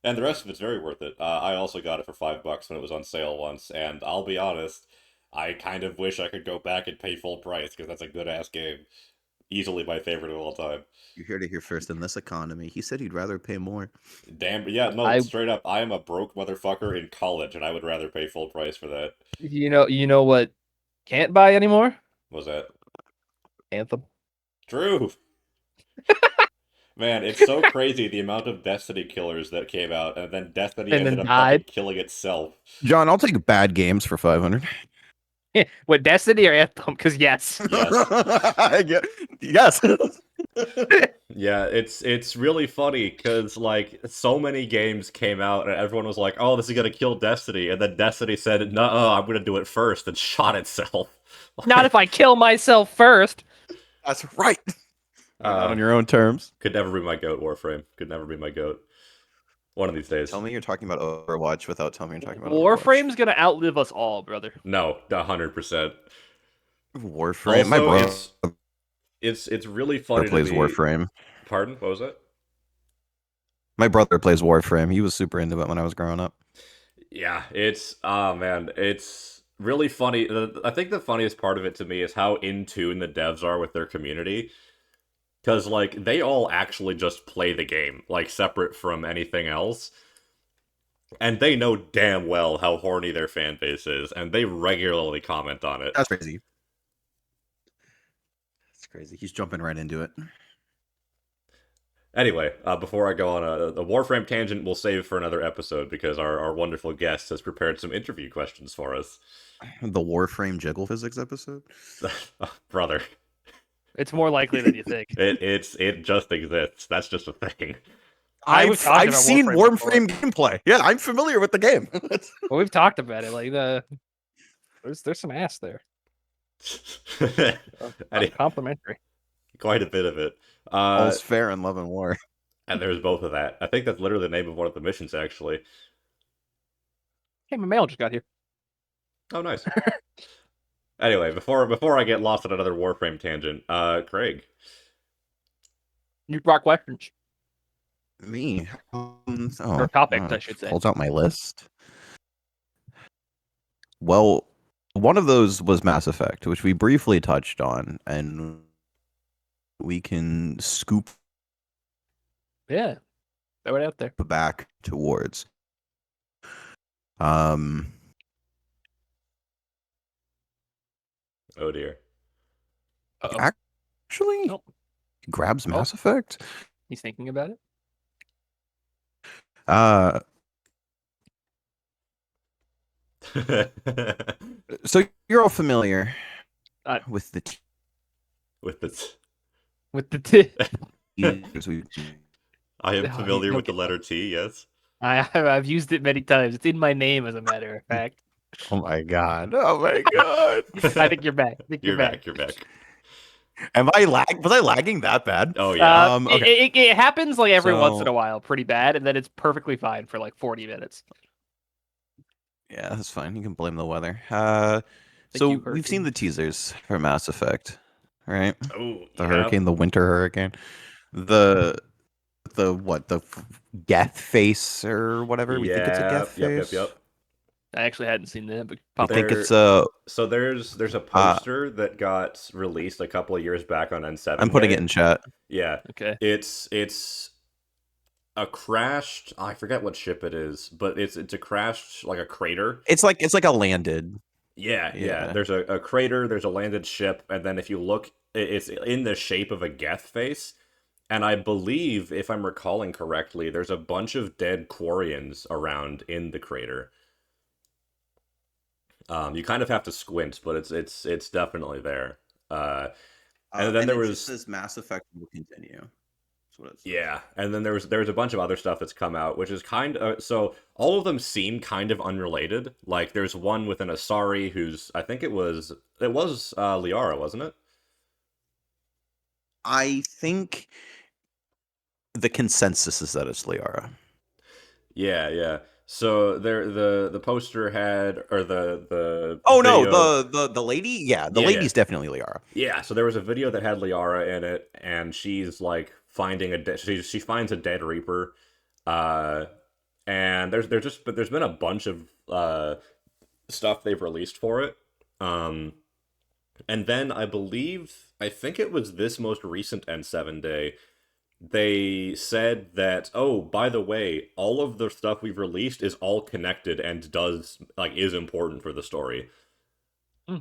And the rest of it's very worth it. I also got it for $5 when it was on sale once, and I'll be honest, I kind of wish I could go back and pay full price because that's a good ass game. Easily my favorite of all time. You heard it here first. In this economy, he said he'd rather pay more. Damn, yeah, no, I straight up, I am a broke motherfucker in college, and I would rather pay full price for that. you know what can't buy anymore? Was that Anthem. true? Man, it's so crazy the amount of Destiny killers that came out, and then Destiny And ended then up died. fucking killing itself. John, I'll take bad games for 500. What, Destiny or Anthem? Because yes. Yes. Yes. Yeah, it's really funny because like so many games came out and everyone was like, "Oh, this is gonna kill Destiny," and then Destiny said, "No, I'm gonna do it first," and shot itself. Not if I kill myself first. That's right. Not on your own terms. Could never be my goat, Warframe. Could never be my goat. One of these days. Tell me you're talking about Overwatch without telling me you're talking about Overwatch. Warframe's gonna outlive us all, brother. No, 100%. Warframe. Also, My brother it's really funny plays to me. Warframe. Pardon? What was that? My brother plays Warframe. He was super into it when I was growing up. Yeah, man, it's really funny. I think the funniest part of it to me is how in tune the devs are with their community. Because, like, they all actually just play the game, like, separate from anything else. And they know damn well how horny their fan base is, and they regularly comment on it. That's crazy. That's crazy. He's jumping right into it. Anyway, before I go on a Warframe tangent, we'll save for another episode because our wonderful guest has prepared some interview questions for us. The Warframe jiggle physics episode? Brother. It's more likely than you think. It just exists. That's just a thing. I've seen Warframe gameplay. Yeah, I'm familiar with the game. Well, we've talked about it. Like there's some ass there. Complimentary. Quite a bit of it. All's fair in love and war. And there's both of that. I think that's literally the name of one of the missions, actually. Hey, my mail just got here. Oh, nice. Anyway, before I get lost on another Warframe tangent, Kraig. You brought questions. Me? Or topics, I should say. Pulls out my list. Well, one of those was Mass Effect, which we briefly touched on, and we can scoop Yeah. Throw it out there. back towards. Oh dear. Uh-oh. Actually, Nope. he grabs Mass Effect. He's thinking about it. So you're all familiar with the with the I am familiar with the letter T, yes. I've used it many times. It's in my name, as a matter of fact. Oh my god! Oh my god! I think you're back. You're back. Was I lagging that bad? Oh yeah. Okay. It happens like every once in So a while, pretty bad, and then it's perfectly fine for like 40 minutes. yeah, that's fine. You can blame the weather. Thank So you, we've seen Hurricane. the teasers for Mass Effect, right? Oh, The yeah. hurricane, the winter hurricane, the the Geth face or whatever. We think it's a Yeah. Geth Yep. Yep. face. Yep. I actually hadn't seen that, but We pop think off. it's There. a. So there's a Uh, poster that got released a couple of years back on I'm N7 putting it Day. in chat. Yeah. Okay. It's a crashed. I forget what ship it is, but it's a crashed like a crater. It's like a landed. Yeah, yeah. Yeah. There's a crater, there's a landed ship, and then if you look, it's in the shape of a Geth face. And I believe, if I'm recalling correctly, there's a bunch of dead Quarians around in the crater. You kind of have to squint, but it's definitely there. Uh, and then And there it just was says Mass Effect will continue. That's what it says. yeah, and then there was a bunch of other stuff that's come out, which is kind of so all of them seem kind of unrelated. Like there's one with an Asari who's I think it was Liara, wasn't it? I think the consensus is that it's Liara. Yeah, yeah. So there the poster had or the Oh no, video. the lady, yeah, the Yeah, yeah. lady's definitely Liara. Yeah, so there was a video that had Liara in it, and she's like finding she finds a dead Reaper, uh, and there's been a bunch of stuff they've released for it, um, and then I think it was this most recent N7 day they said that oh by the way all of the stuff we've released is all connected and does like is important for the story, Hmm.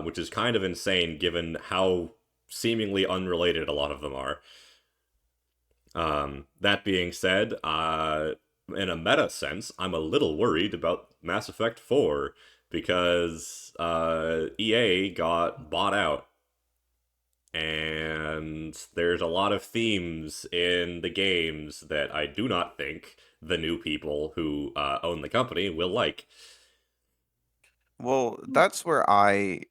which is kind of insane given how seemingly unrelated a lot of them are. That being said, in a meta sense, I'm a little worried about Mass Effect 4 because EA got bought out. And there's a lot of themes in the games that I do not think the new people who own the company will like. Well, that's where I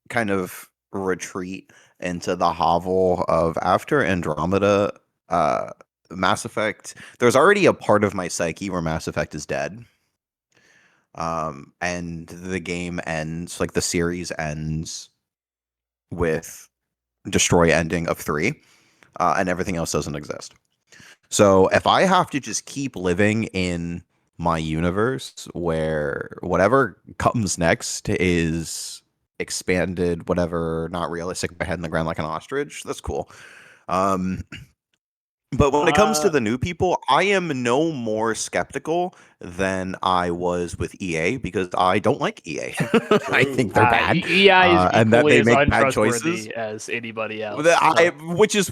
kind of retreat into the hovel of after Andromeda, uh, Mass Effect. There's already a part of my psyche where Mass Effect is dead. And the game ends, like the series ends with destroy ending of 3, and everything else doesn't exist. So if I have to just keep living in my universe where whatever comes next is expanded, whatever, not realistic, my head in the ground like an ostrich, that's cool. Um, but when it comes to the new people, I am no more skeptical than I was with EA because I don't like EA. I think they're bad, EI is and that equally they as make bad choices. untrustworthy as anybody else.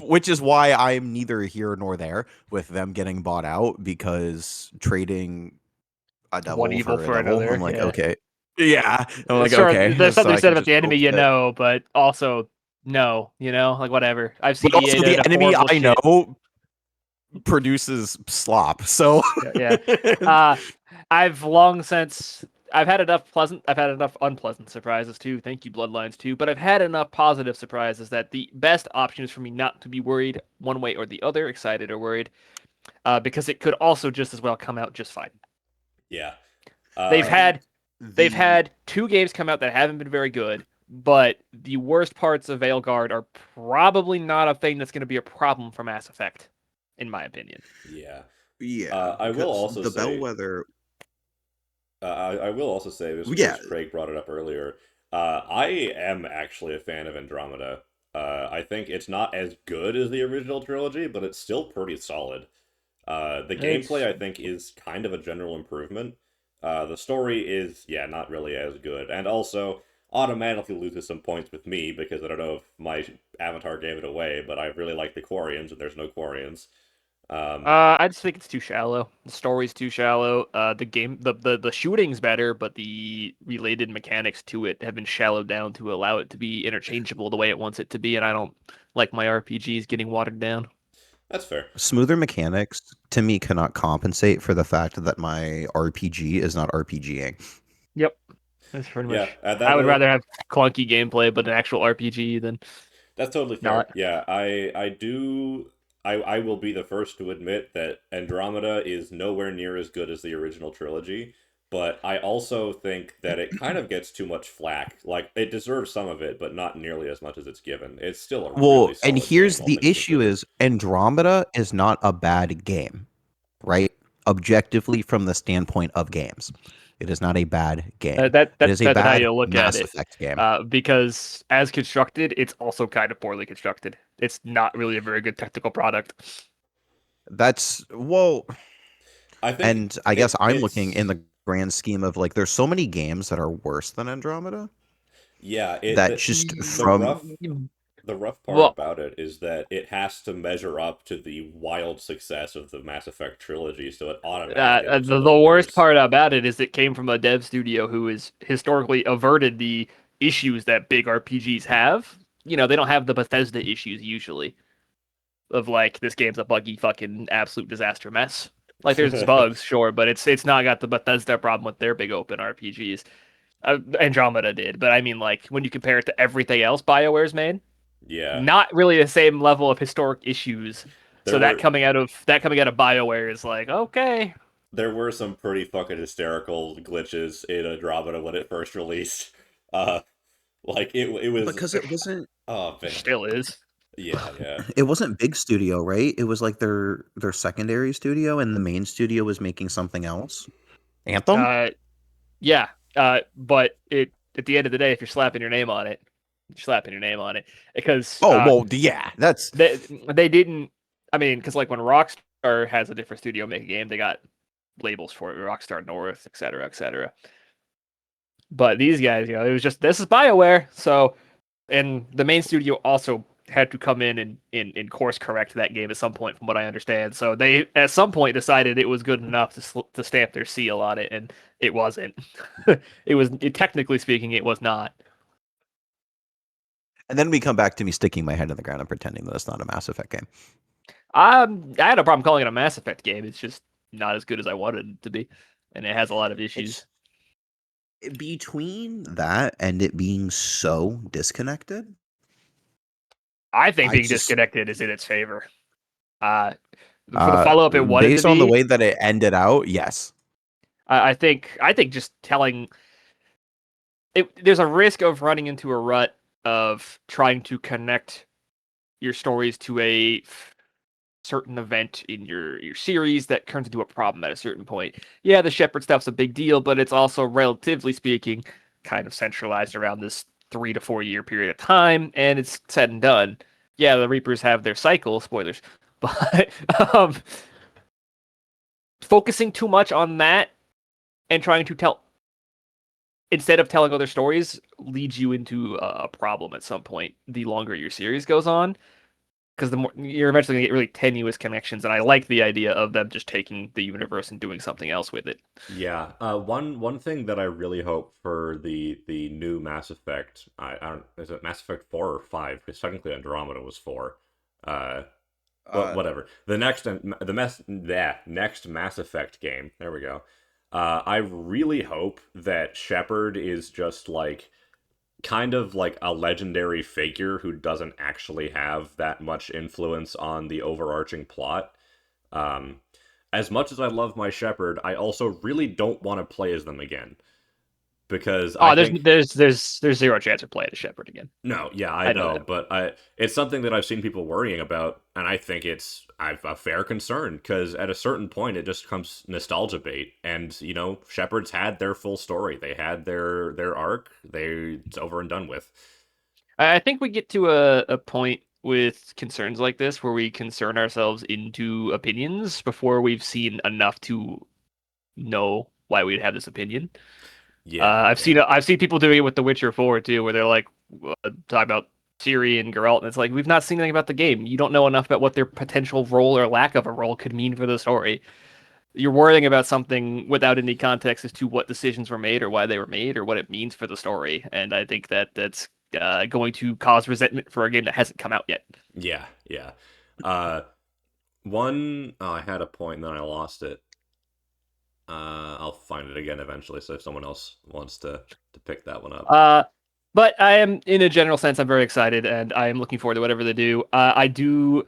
Which is why I'm neither here nor there with them getting bought out because trading a One devil evil for a for devil. another. I'm like, Yeah. okay, yeah. I'm like, Sure, okay, there's so something I said can about just the hope enemy you that. know, but also no, like whatever. I've But seen EA also, the did enemy horrible I shit. know produces slop. So Yeah. Uh, I've long since I've had enough I've had enough unpleasant surprises too. Thank you, Bloodlines too. But I've had enough positive surprises that the best option is for me not to be worried one way or the other, excited or worried, because it could also just as well come out just fine. Yeah. They've Uh, had they've the had 2 games come out that haven't been very good, but the worst parts of Veilguard are probably not a thing that's going to be a problem for Mass Effect, in my opinion. yeah. yeah, I will because also the say bellwether. I will also say this Yeah, because Craig brought it up earlier. I am actually a fan of Andromeda. I think it's not as good as the original trilogy, but it's still pretty solid. The gameplay It's I think is kind of a general improvement. The story is yeah not really as good, and also automatically loses some points with me because I don't know if my avatar gave it away, but I really like the Quarians and there's no Quarians. Um, I just think it's too shallow. The story's too shallow. The game, the shooting's better, but the related mechanics to it have been shallowed down to allow it to be interchangeable the way it wants it to be, and I don't like my RPGs getting watered down. that's fair. smoother mechanics to me cannot compensate for the fact that my RPG is not RPGing. Yep. That's pretty Yeah, much. that I would rather have clunky gameplay, but an actual RPG than that's totally fair. not. Yeah, I do. I will be the first to admit that Andromeda is nowhere near as good as the original trilogy, but I also think that it kind of gets too much flack. Like, it deserves some of it, but not nearly as much as it's given. It's still a really Well, and solid game, here's all the things issue considered. is Andromeda is not a bad game, right? Objectively from the standpoint of games. It is not a bad game. It That is a depends on how bad you look at Mass it. Effect game. Because as constructed, it's also kind of poorly constructed. It's not really a very good technical product. That's well, I think and I guess I'm looking in it's the grand scheme of like there's so many games that are worse than Andromeda yeah, that just the from rough the rough part Well, about it is that it has to measure up to the wild success of the Mass Effect trilogy, so it automatically looks a the little worst worse. part about it is it came from a dev studio who has historically averted the issues that big RPGs have. You know, they don't have the Bethesda issues usually of like this game's a buggy fucking absolute disaster mess. Like there's bugs, sure, but it's not got the Bethesda problem with their big open RPGs. Andromeda did, but I mean like when you compare it to everything else BioWare's made, Yeah, not really the same level of historic issues. there So were that coming out of BioWare is like, okay. there were some pretty fucking hysterical glitches in Andromeda when it first released. Uh, like it was. because it wasn't Oh It man, still is. yeah, yeah. it wasn't big studio, right? It was like their secondary studio and the main studio was making something else. Anthem? Uh yeah. But it at the end of the day, if you're slapping your name on it, you're slapping your name on it. Because Oh, well, yeah, that's they didn't I mean, because like when Rockstar has a different studio make a game, they got labels for it, Rockstar North, et cetera, et cetera. But these guys, you know, it was just this is BioWare, so and the main studio also had to come in and course correct that game at some point, from what I understand. So they at some point decided it was good enough to stamp their seal on it, and it wasn't. Technically speaking, it was not. and then we come back to me sticking my head in the ground and pretending that it's not a Mass Effect game. I had a problem calling it a Mass Effect game. It's just not as good as I wanted it to be, and it has a lot of issues. It's between that and it being so disconnected. I think I being just disconnected is in its favor. Uh, for the follow up it wanted to based on the be, way that it ended out, yes. I think just telling there's a risk of running into a rut of trying to connect your stories to a certain event in your series that turns into a problem at a certain point. Yeah, the Shepherd stuff's a big deal, but it's also relatively speaking kind of centralized around this 3 to 4 year period of time, and it's said and done. Yeah, the Reapers have their cycle, spoilers, but focusing too much on that and trying to tell instead of telling other stories leads you into a problem at some point the longer your series goes on because the more you're eventually gonna get really tenuous connections, and I like the idea of them just taking the universe and doing something else with it. Yeah, one thing that I really hope for the new Mass Effect, I don't, is it Mass Effect 4 or 5? Because technically Andromeda was 4. Uh, Uh, whatever. The next Mass Effect game. There we go. I really hope that Shepard is just like kind of like a legendary figure who doesn't actually have that much influence on the overarching plot. Um, as much as I love my Shepherd, I also really don't want to play as them again because I Oh, think there's zero chance of playing a Shepherd again. no, yeah, I I know know, that. but it's something that I've seen people worrying about, and I think I've a fair concern because at a certain point it just becomes nostalgia bait, and you know, Shepherds had their full story, they had their arc, it's over and done with. I think we get to a point with concerns like this where we concern ourselves into opinions before we've seen enough to know why we'd have this opinion. Yeah, yeah, I've seen people doing it with The Witcher 4 too, where they're like talking about Ciri and Geralt, and it's like we've not seen anything about the game. You don't know enough about what their potential role or lack of a role could mean for the story. You're worrying about something without any context as to what decisions were made or why they were made or what it means for the story. And I think that's going to cause resentment for a game that hasn't come out yet. yeah, yeah. I had a point and then I lost it. I'll find it again eventually. So if someone else wants to pick that one up. But I am, in a general sense, I'm very excited, and I am looking forward to whatever they do. I do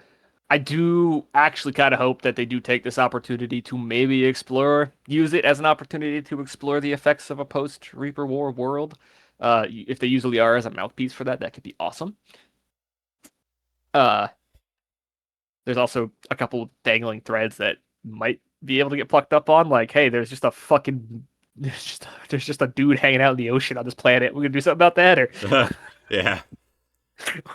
actually kind of hope that they do take this opportunity to maybe use it as an opportunity to explore the effects of a post Reaper War world. If they usually are as a mouthpiece for that, that could be awesome. Uh, there's also a couple dangling threads that might be able to get plucked up on, like, hey, there's just a fucking there's just a dude hanging out in the ocean on this planet. We're gonna do something about that, or Yeah.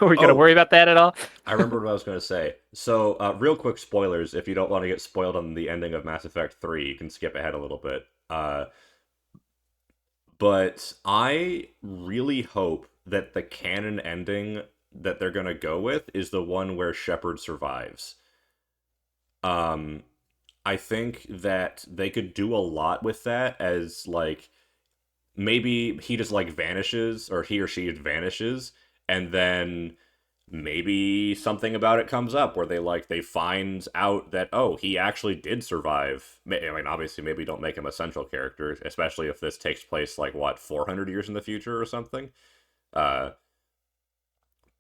are we gonna worry about that at all? I remember what I was going to say. So, real quick spoilers. If you don't want to get spoiled on the ending of Mass Effect 3, you can skip ahead a little bit. But I really hope that the canon ending that they're going to go with is the one where Shepard survives. I think that they could do a lot with that, as like maybe he just like vanishes, or he or she vanishes, and then maybe something about it comes up where they find out that, oh, he actually did survive. I mean, obviously maybe don't make him a central character, especially if this takes place like what, 400 years in the future or something.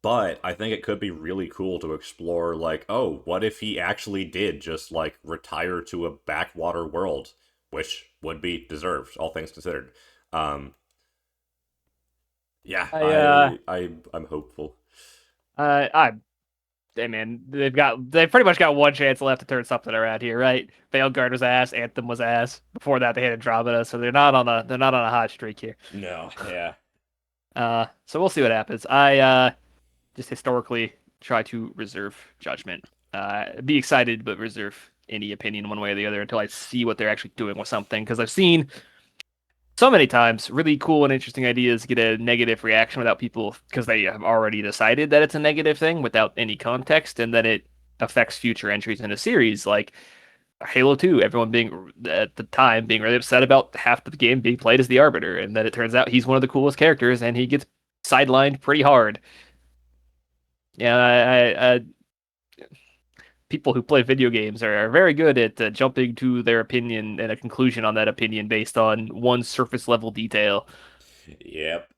But I think it could be really cool to explore, like, oh, what if he actually did just like retire to a backwater world, which would be deserved, all things considered. Yeah, I'm hopeful. I Hey man, they've pretty much got one chance left to turn something around here, right? Veilguard was ass, Anthem was ass. Before that, they had Andromeda, so they're not on a hot streak here. No, yeah. So we'll see what happens. I just historically try to reserve judgment. Be excited, but reserve any opinion one way or the other until I see what they're actually doing with something. Because I've seen so many times really cool and interesting ideas get a negative reaction without people, because they have already decided that it's a negative thing without any context, and then it affects future entries in a series like Halo 2. Everyone being at the time being really upset about half the game being played as the Arbiter, and then it turns out he's one of the coolest characters and he gets sidelined pretty hard. Yeah, people who play video games are very good at jumping to their opinion and a conclusion on that opinion based on one surface level detail, Yep.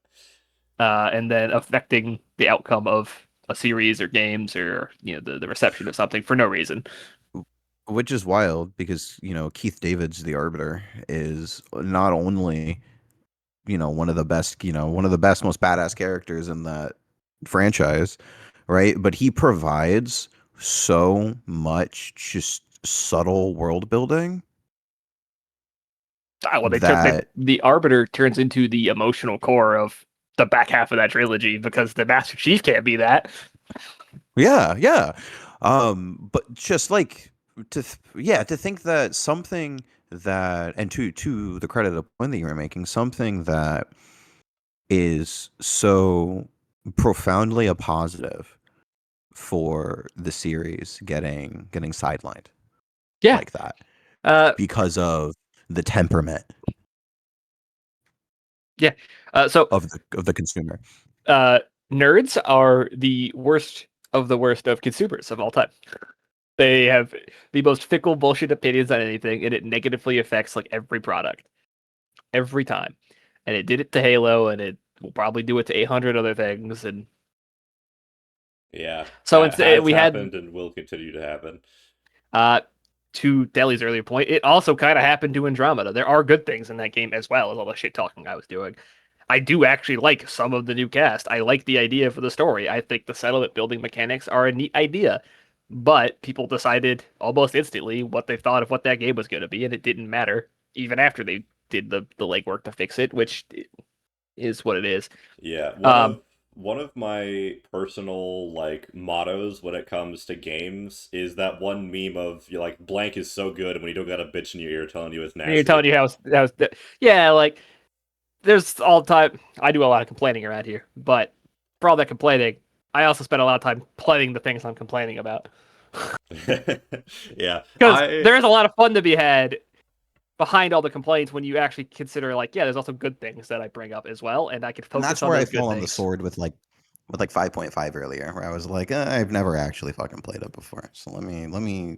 and then affecting the outcome of a series or games, or the reception of something for no reason. Which is wild because, Keith David's The Arbiter is not only, one of the best, most badass characters in that franchise, right? But he provides so much just subtle world building Well, that the Arbiter turns into the emotional core of the back half of that trilogy because the Master Chief can't be that. yeah. But just like to think that something that, and to the credit of the point that you were making, something that is so profoundly a positive for the series getting sidelined Yeah. like that Because because of the temperament so of the consumer. nerds are the worst of consumers of all time. They have the most fickle bullshit opinions on anything, and it negatively affects like every product, every time. And it did it to Halo, and it will probably do it to 800 other things. And Yeah. so Has we had happened and will continue to happen. to Deli's earlier point, it also kind of happened to Andromeda. There are good things in that game as well as all the shit talking I was doing. I do actually like some of the new cast. I like the idea for the story. I think the settlement building mechanics are a neat idea. But people decided almost instantly what they thought of what that game was going to be, and it didn't matter even after they did the legwork to fix it, which is what it is. Yeah, Um, one of my personal like mottos when it comes to games is that one meme of you like blank is so good, and when you don't got a bitch in your ear telling you it's and you're nasty. telling you yeah, like there's all the time. I do a lot of complaining around here, but for all that complaining, I also spend a lot of time playing the things I'm complaining about. Yeah, Because there's a lot of fun to be had behind all the complaints when you actually consider, like, yeah, there's also good things that I bring up as well, and I could And focus that's on where I those good fell on the things. sword with 5.5 earlier, where I was like, I've never actually fucking played it before. So let me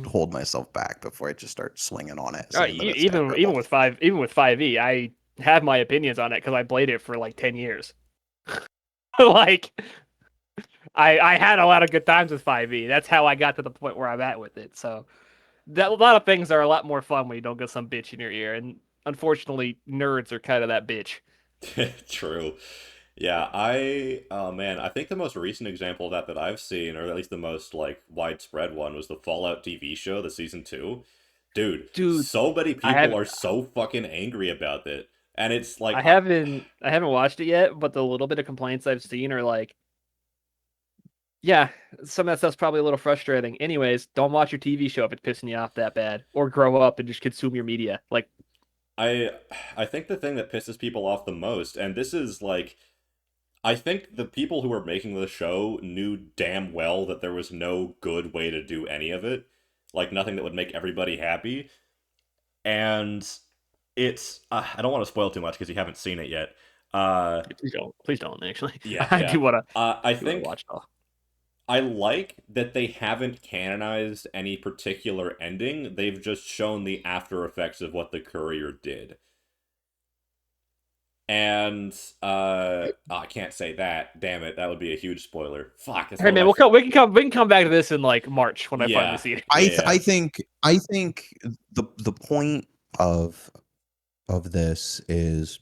hold myself back before I just start swinging on it, saying that it's Even terrible. with 5e, I have my opinions on it because I played it for like 10 years. Like I had a lot of good times with 5e. That's how I got to the point where I'm at with it. So a lot of things are a lot more fun when you don't get some bitch in your ear, and unfortunately, nerds are kind of that bitch. True. Yeah, I oh man, I think the most recent example of that I've seen, or at least the most like widespread one, was the Fallout TV show, the season 2. Dude, Dude, so many I people have are so fucking angry about it. And it's like I haven't watched it yet, but the little bit of complaints I've seen are like, yeah, some of that stuff's probably a little frustrating. Anyways, don't watch your TV show if it's pissing you off that bad, or grow up and just consume your media. Like, I I think the thing that pisses people off the most, and this is like I think the people who were making the show knew damn well that there was no good way to do any of it. Like nothing that would make everybody happy. And it's I don't want to spoil too much because you haven't seen it yet. Uh please don't. Actually, yeah, yeah. I do wanna think watch it all. I like that they haven't canonized any particular ending. They've just shown the after effects of what the courier did. And oh, I can't say that. Damn it, that would be a huge spoiler. Fuck, it's Hey one of man, my we can come back to this in like March when I finally yeah. see it. Yeah, yeah. I think the point of this is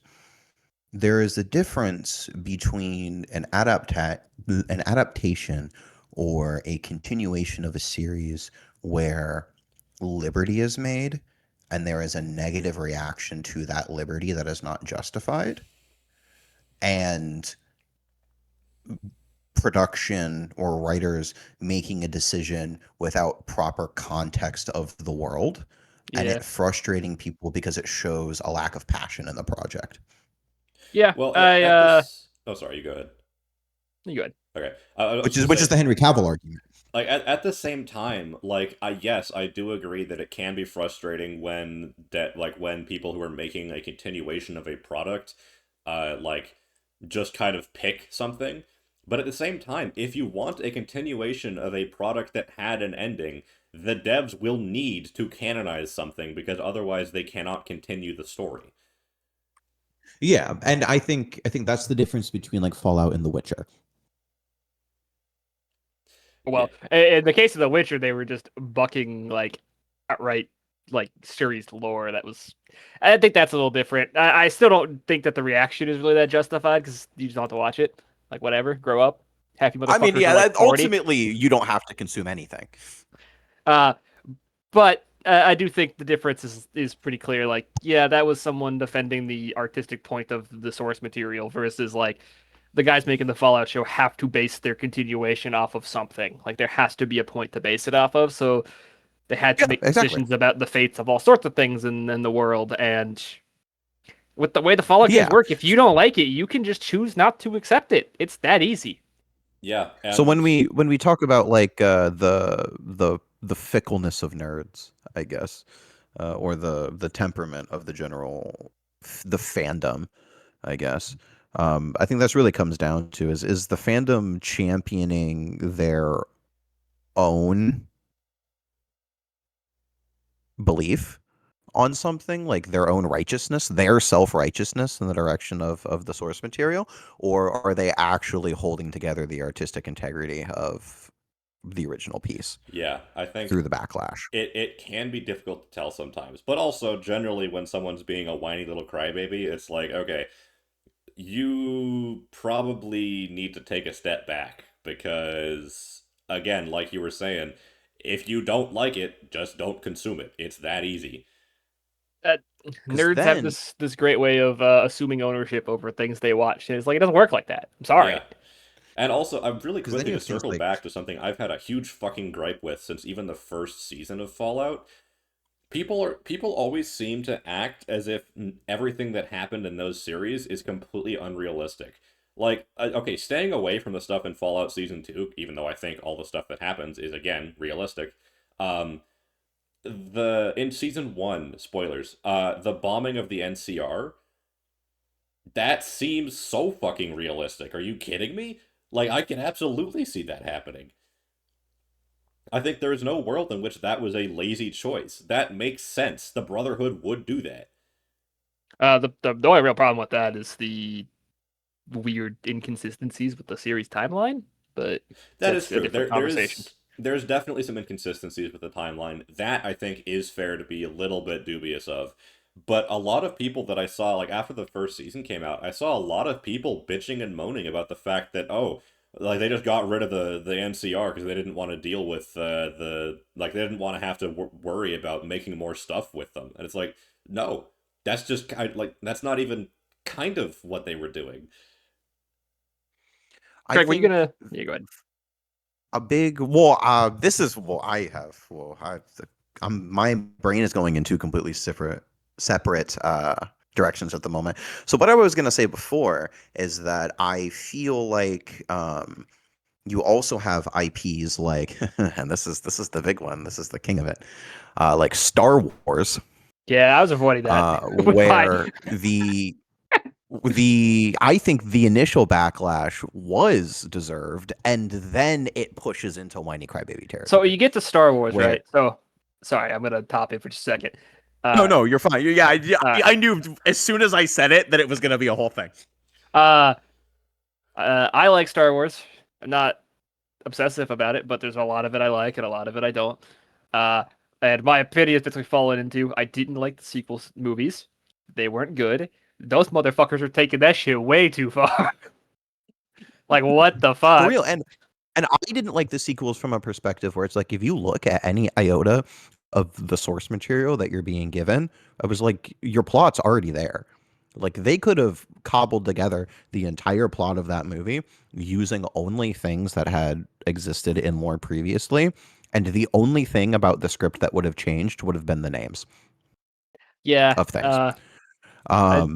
there is a difference between an adaptation or a continuation of a series where liberty is made and there is a negative reaction to that liberty that is not justified, and production or writers making a decision without proper context of the world, and Yeah, it frustrating people because it shows a lack of passion in the project. yeah. Well, I at this oh sorry, you go ahead. you good? Okay. I was Which gonna is say the Henry Cavill argument. like at the same time, like I yes, I do agree that it can be frustrating when that like when people who are making a continuation of a product like just kind of pick something. But at the same time, if you want a continuation of a product that had an ending, the devs will need to canonize something because otherwise they cannot continue the story. Yeah, and I think that's the difference between like Fallout and The Witcher. Yeah. Well, in the case of The Witcher, they were just bucking like outright like series lore. That was, I think that's a little different. I still don't think that the reaction is really that justified because you just don't have to watch it. Like whatever, grow up. Half you I mean, motherfuckers are yeah, like 40. ultimately you don't have to consume anything. Uh, but I do think the difference is pretty clear. Like, yeah, that was someone defending the artistic point of the source material versus like the guys making the Fallout show have to base their continuation off of something. Like, there has to be a point to base it off of. So they had to Yeah, make exactly. decisions about the fates of all sorts of things in the world. And with the way the Fallout games Yeah. work, if you don't like it, you can just choose not to accept it. It's that easy. Yeah, So and when we talk about like the fickleness of nerds, I guess, or the temperament of the general the fandom, I guess. I think that's really comes down to is the fandom championing their own belief on something, like their own righteousness, their self-righteousness in the direction of the source material, or are they actually holding together the artistic integrity of the original piece yeah, I think through the backlash? it can be difficult to tell sometimes, but also generally when someone's being a whiny little crybaby, it's like, okay, you probably need to take a step back because, again, like you were saying, if you don't like it, just don't consume it. It's that easy. Uh, Because Nerds have then, this great way of assuming ownership over things they watch. And it's like it doesn't work like that. I'm Yeah. sorry. And also, I'm really because then quickly to it's just circle like, back to something I've had a huge fucking gripe with since even the first season of Fallout. People always seem to act as if everything that happened in those series is completely unrealistic. Like, okay, staying away from the stuff in Fallout Season 2, even though I think all the stuff that happens is again realistic. Um, the in Season 1, spoilers, the bombing of the NCR, that seems so fucking realistic. Are you kidding me? Like, I can absolutely see that happening. I think there is no world in which that was a lazy choice. That makes sense. The Brotherhood would do that. The only real problem with that is the weird inconsistencies with the series timeline, but That is that's a true. different conversation. There's definitely some inconsistencies with the timeline. That I think is fair to be a little bit dubious of. But a lot of people that I saw, like after the first season came out, I saw a lot of people bitching and moaning about the fact that, oh, like they just got rid of the NCR because they didn't want to deal with they didn't want to have to worry about making more stuff with them. And it's like, no, that's just that's not even kind of what they were doing. I Craig, what are you think gonna? Yeah, go ahead. a big well this is well I have well my brain is going in two completely separate directions at the moment. So what I was going to say before is that I feel like you also have IPs like and this is the big one, this is the king of it, like Star Wars, Yeah, I was avoiding that with my. where the I think the initial backlash was deserved, and then it pushes into whiny crybaby So territory. you get to Star Wars, Where right? So, sorry, I'm gonna top it for just a second. no, Uh, no, you're fine. Yeah, uh, I knew as soon as I said it that it was gonna be a whole thing. uh, I like Star Wars. I'm not obsessive about it, but there's a lot of it I like and a lot of it I don't. Uh, and my opinion is basically fallen into I didn't like the sequels movies. They weren't good. Those motherfuckers are taking that shit way too far. Like, what the For fuck? real, and I didn't like the sequels from a perspective where it's like if you look at any iota of the source material that you're being given, I was like, your plot's already there. Like they could have cobbled together the entire plot of that movie using only things that had existed in lore previously, and the only thing about the script that would have changed would have been the names Yeah, of things.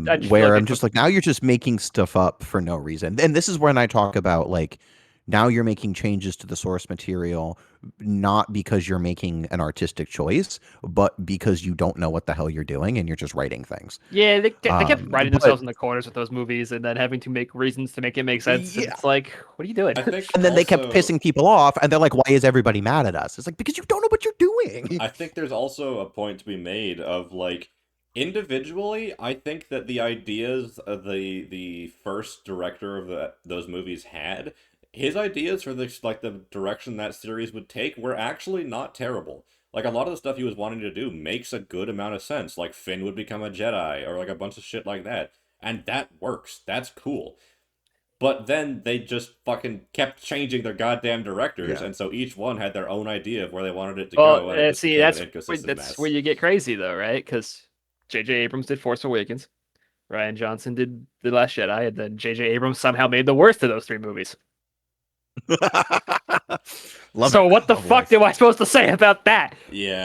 I just feel like Where they I'm took. just like, now you're just making stuff up for no reason. And this is when I talk about like, now you're making changes to the source material, not because you're making an artistic choice, but because you don't know what the hell you're doing and you're just writing things. Yeah, they kept writing But themselves in the corners with those movies, and then having to make reasons to make it make sense. And yeah, it's like, what are you doing? I think and then they kept also pissing people off, and they're like, "Why is everybody mad at us?" It's like because you don't know what you're doing. I think there's also a point to be made of like individually, I think that the ideas of the first director of those movies had, his ideas for the direction that series would take were actually not terrible. Like a lot of the stuff he was wanting to do makes a good amount of sense. Like Finn would become a Jedi or like a bunch of shit like that. And that works. That's cool. But then they just fucking kept changing their goddamn directors, Yeah. and so each one had their own idea of where they wanted it to Well, go, and it just see, became an inconsistent that's where mess. you get crazy, though, right? Because J.J. Abrams did Force Awakens, Ryan Johnson did The Last Jedi, and then J.J. Abrams somehow made the worst of those three movies. Love it. So what the Love fuck life. am I supposed to say about that?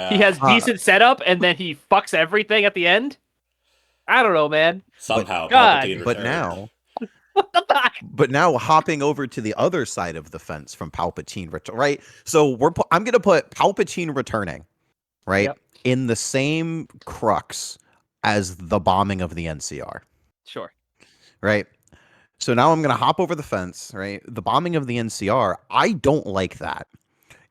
He Yeah, has decent setup, and then he fucks everything at the end. I don't know, man. but somehow Palpatine God, but returned. now what the fuck? But now hopping over to the other side of the fence from Palpatine, right? So I'm going to put Palpatine returning, right, Yep, in the same crux as the bombing of the NCR, sure. right? So now I'm going to hop over the fence, right? The bombing of the NCR, I don't like that.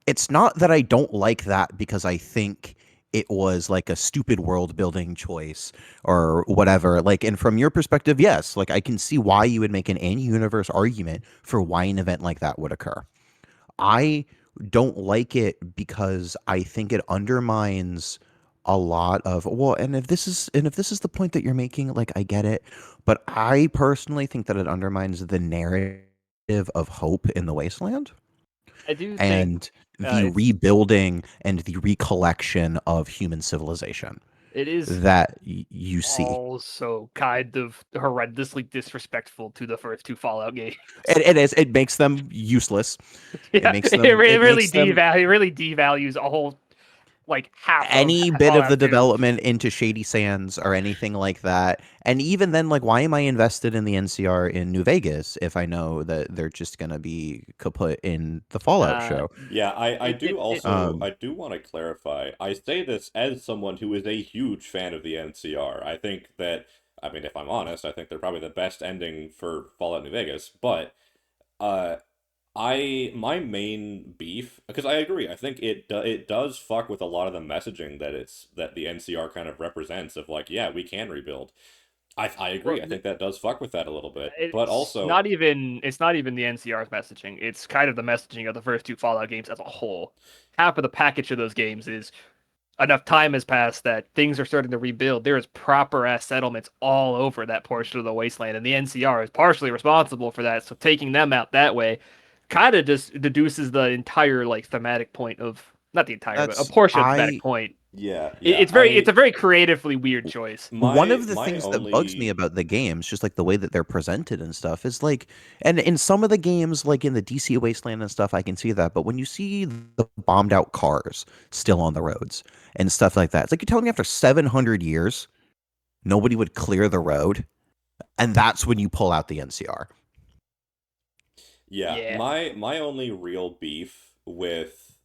It's not that I don't like that because I think it was like a stupid world building choice or whatever. Like, and from your perspective, yes, like I can see why you would make an in-universe argument for why an event like that would occur. I don't like it because I think it undermines a lot of well, and if this is the point that you're making, like I get it, but I personally think that it undermines the narrative of hope in the wasteland I do think and the it's rebuilding and the recollection of human civilization it is that you see. also kind of horrendously disrespectful to the first two Fallout games. It makes them useless. Yeah, it It really makes them devalues a whole like half of any bit of the Fallout 2. development into Shady Sands or anything like that. And even then, like, why am I invested in the NCR in New Vegas if I know that they're just gonna be kaput in the Fallout Uh, show? Yeah, it I do want to clarify. I say this as someone who is a huge fan of the NCR. I think that, I mean, if I'm honest, I think they're probably the best ending for Fallout New Vegas, but uh my main beef, because I agree, I think it does fuck with a lot of the messaging that the NCR kind of represents of like, yeah, we can rebuild. I Well, agree. I think that does fuck with that a little bit, but it's also not even the NCR's messaging. It's kind of the messaging of the first two Fallout games as a whole. Half of the package of those games is enough time has passed that things are starting to rebuild. There is proper ass settlements all over that portion of the wasteland, and the NCR is partially responsible for that. So taking them out that way kind of just deduces the entire like thematic point of not the entire, but a That's portion of the thematic I point. yeah, It's a very creatively weird choice. one of the my things that bugs me only about the games, just like the way that they're presented and stuff, is like, and in some of the games, like in the DC Wasteland and stuff, I can see that. But when you see the bombed out cars still on the roads and stuff like that, it's like you're telling me after 700 years, nobody would clear the road, and that's when you pull out the NCR. yeah, Yeah. my only real beef with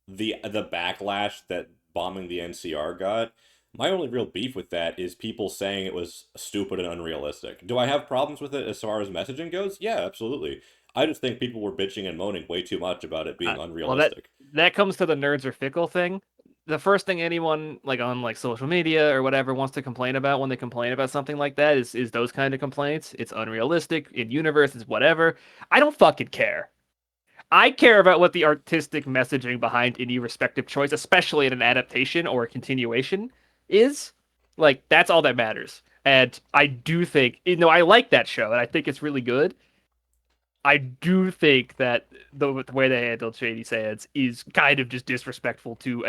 the backlash that bombing the NCR got, my only real beef with that is people saying it was stupid and unrealistic. Do I have problems with it as far as messaging goes? Yeah, absolutely. I just think people were bitching and moaning way too much about it being Well, that unrealistic. that comes to the nerds are fickle thing. The first thing anyone like on like social media or whatever wants to complain about when they complain about something like that is those kind of complaints. It's unrealistic in universe, it's whatever. I don't fucking care. I care about what the artistic messaging behind any respective choice, especially in an adaptation or a continuation, is. Like that's all that matters. And I do think, I like that show and I think it's really good. I do think that the way they handled Shady Sands is kind of just disrespectful to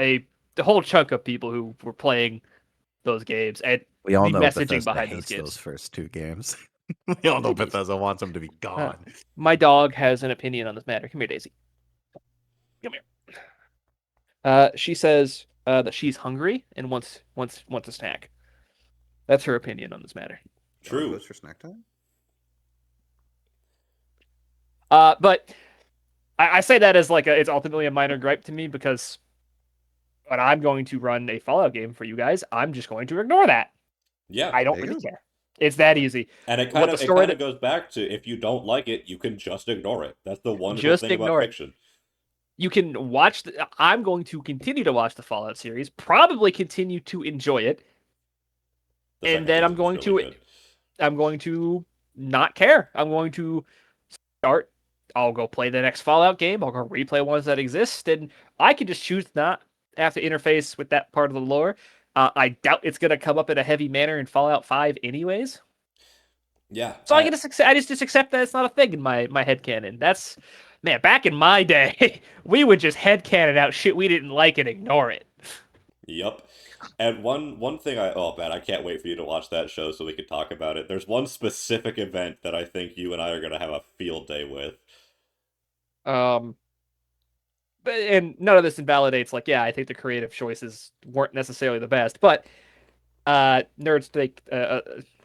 the whole chunk of people who were playing those games and We all the know messaging Bethesda behind those hates those games. first two games. We all know Hey, Daisy. Bethesda wants them to be Uh, gone. my dog has an opinion on this matter. Come here, Daisy. Come here. She says that she's hungry and wants a snack. That's her opinion on this matter. Dog True. goes for snack time. But I say that as like it's ultimately a minor gripe to me because when I'm going to run a Fallout game for you guys, I'm just going to ignore that. Yeah. I don't There you really go. care. It's that easy. And What the it story kind of that goes back to if you don't like it, you can just ignore it. That's the wonderful just thing about ignore it. fiction. You can watch. I'm going to continue to watch the Fallout series. Probably continue to enjoy it, The and second then season was really good. I'm going to not care. I'm going to start. I'll go play the next Fallout game. I'll go replay ones that exist, and I can just choose not have to interface with that part of the lore. I doubt it's going to come up in a heavy manner in Fallout 5 anyways. Yeah, So I just accept that it's not a thing in my headcanon. That's man, back in my day, we would just headcanon out shit we didn't like and ignore it. yep. And one thing oh man, I can't wait for you to watch that show so we can talk about it. There's one specific event that I think you and I are gonna have a field day with. Um and none of this invalidates like yeah, I think the creative choices weren't necessarily the best, but nerds think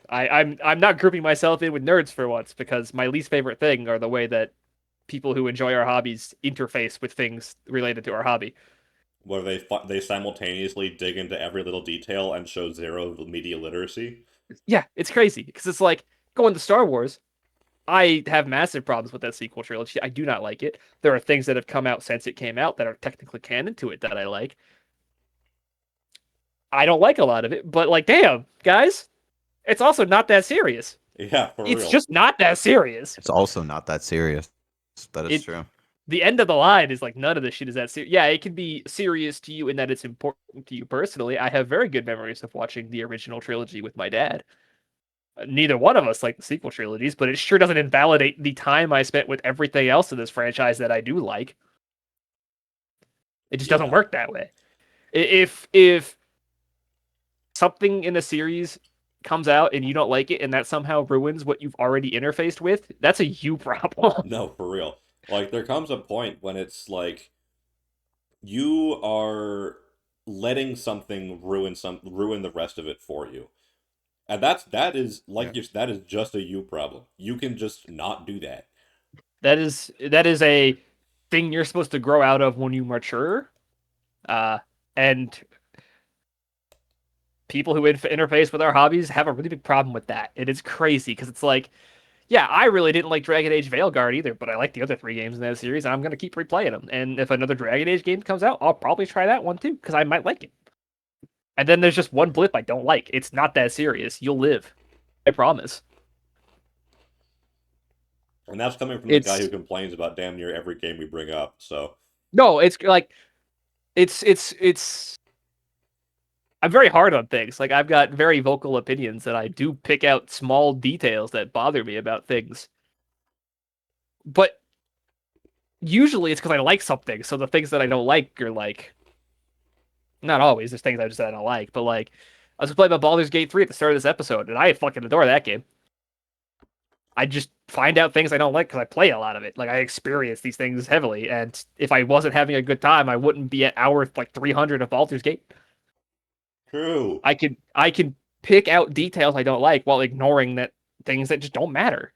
I'm not grouping myself in with nerds for once because my least favorite thing are the way that people who enjoy our hobbies interface with things related to our hobby. Where they simultaneously dig into every little detail and show zero media literacy. Yeah, it's crazy because it's like going to Star Wars. I have massive problems with that sequel trilogy. I do not like it. There are things that have come out since it came out that are technically canon to it that I like. I don't like a lot of it, but like, damn, guys, it's also not that serious. Yeah, for It's real. just not that serious. It's also not that serious. That is It true. the end of the line is like none of this shit is that serious. Yeah, it can be serious to you in that it's important to you personally. I have very good memories of watching the original trilogy with my dad. Neither one of us like the sequel trilogies, but it sure doesn't invalidate the time I spent with everything else in this franchise that I do like. It just doesn't Yeah. work that way. If something in a series comes out and you don't like it and that somehow ruins what you've already interfaced with, that's a you problem. No, for real. Like there comes a point when it's like you are letting something ruin the rest of it for you. And Yeah. that is just a you problem. You can just not do that. That is a thing you're supposed to grow out of when you mature. And people who interface with our hobbies have a really big problem with that. It is crazy because it's like yeah, I really didn't like Dragon Age Veilguard either, but I like the other 3 games in that series, and I'm gonna keep replaying them. And if another Dragon Age game comes out, I'll probably try that one too, because I might like it. And then there's just one blip I don't like. It's not that serious. You'll live. I promise. And that's coming from the guy who It's complains about damn near every game we bring up. So no, it's like it's I'm very hard on things. Like I've got very vocal opinions and I do pick out small details that bother me about things. But usually it's because I like something. So the things that I don't like are like not always. There's things I just I don't like, but like I was playing about Baldur's Gate 3 at the start of this episode, and I fucking adore that game. I just find out things I don't like because I play a lot of it. Like I experience these things heavily, and if I wasn't having a good time, I wouldn't be at hour like 300 of Baldur's Gate. true. I can pick out details I don't like while ignoring that things that just don't matter.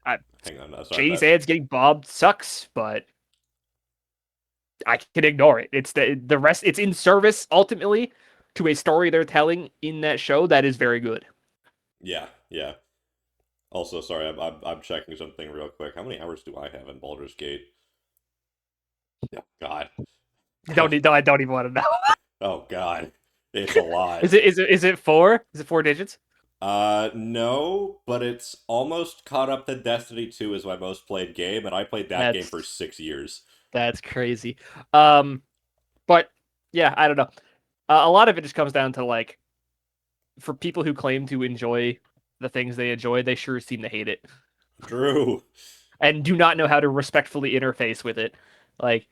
I, Hang on, no, sorry. Jay's ads getting bobbed sucks, but I can ignore it. It's the rest. It's in service ultimately to a story they're telling in that show that is very good. Yeah, yeah. Also, sorry, I'm checking something real quick. How many hours do I have in Baldur's Gate? Oh, God. Don't need. I don't even want to know. Oh, God. It's a lot. Is it 4? Is it 4 digits? No, but it's almost caught up to Destiny 2 as my most played game, and I played that game That's for 6 years. that's crazy. But yeah, I don't know. A lot of it just comes down to like, for people who claim to enjoy the things they enjoy, they sure seem to hate it True. and do not know how to respectfully interface with it. Like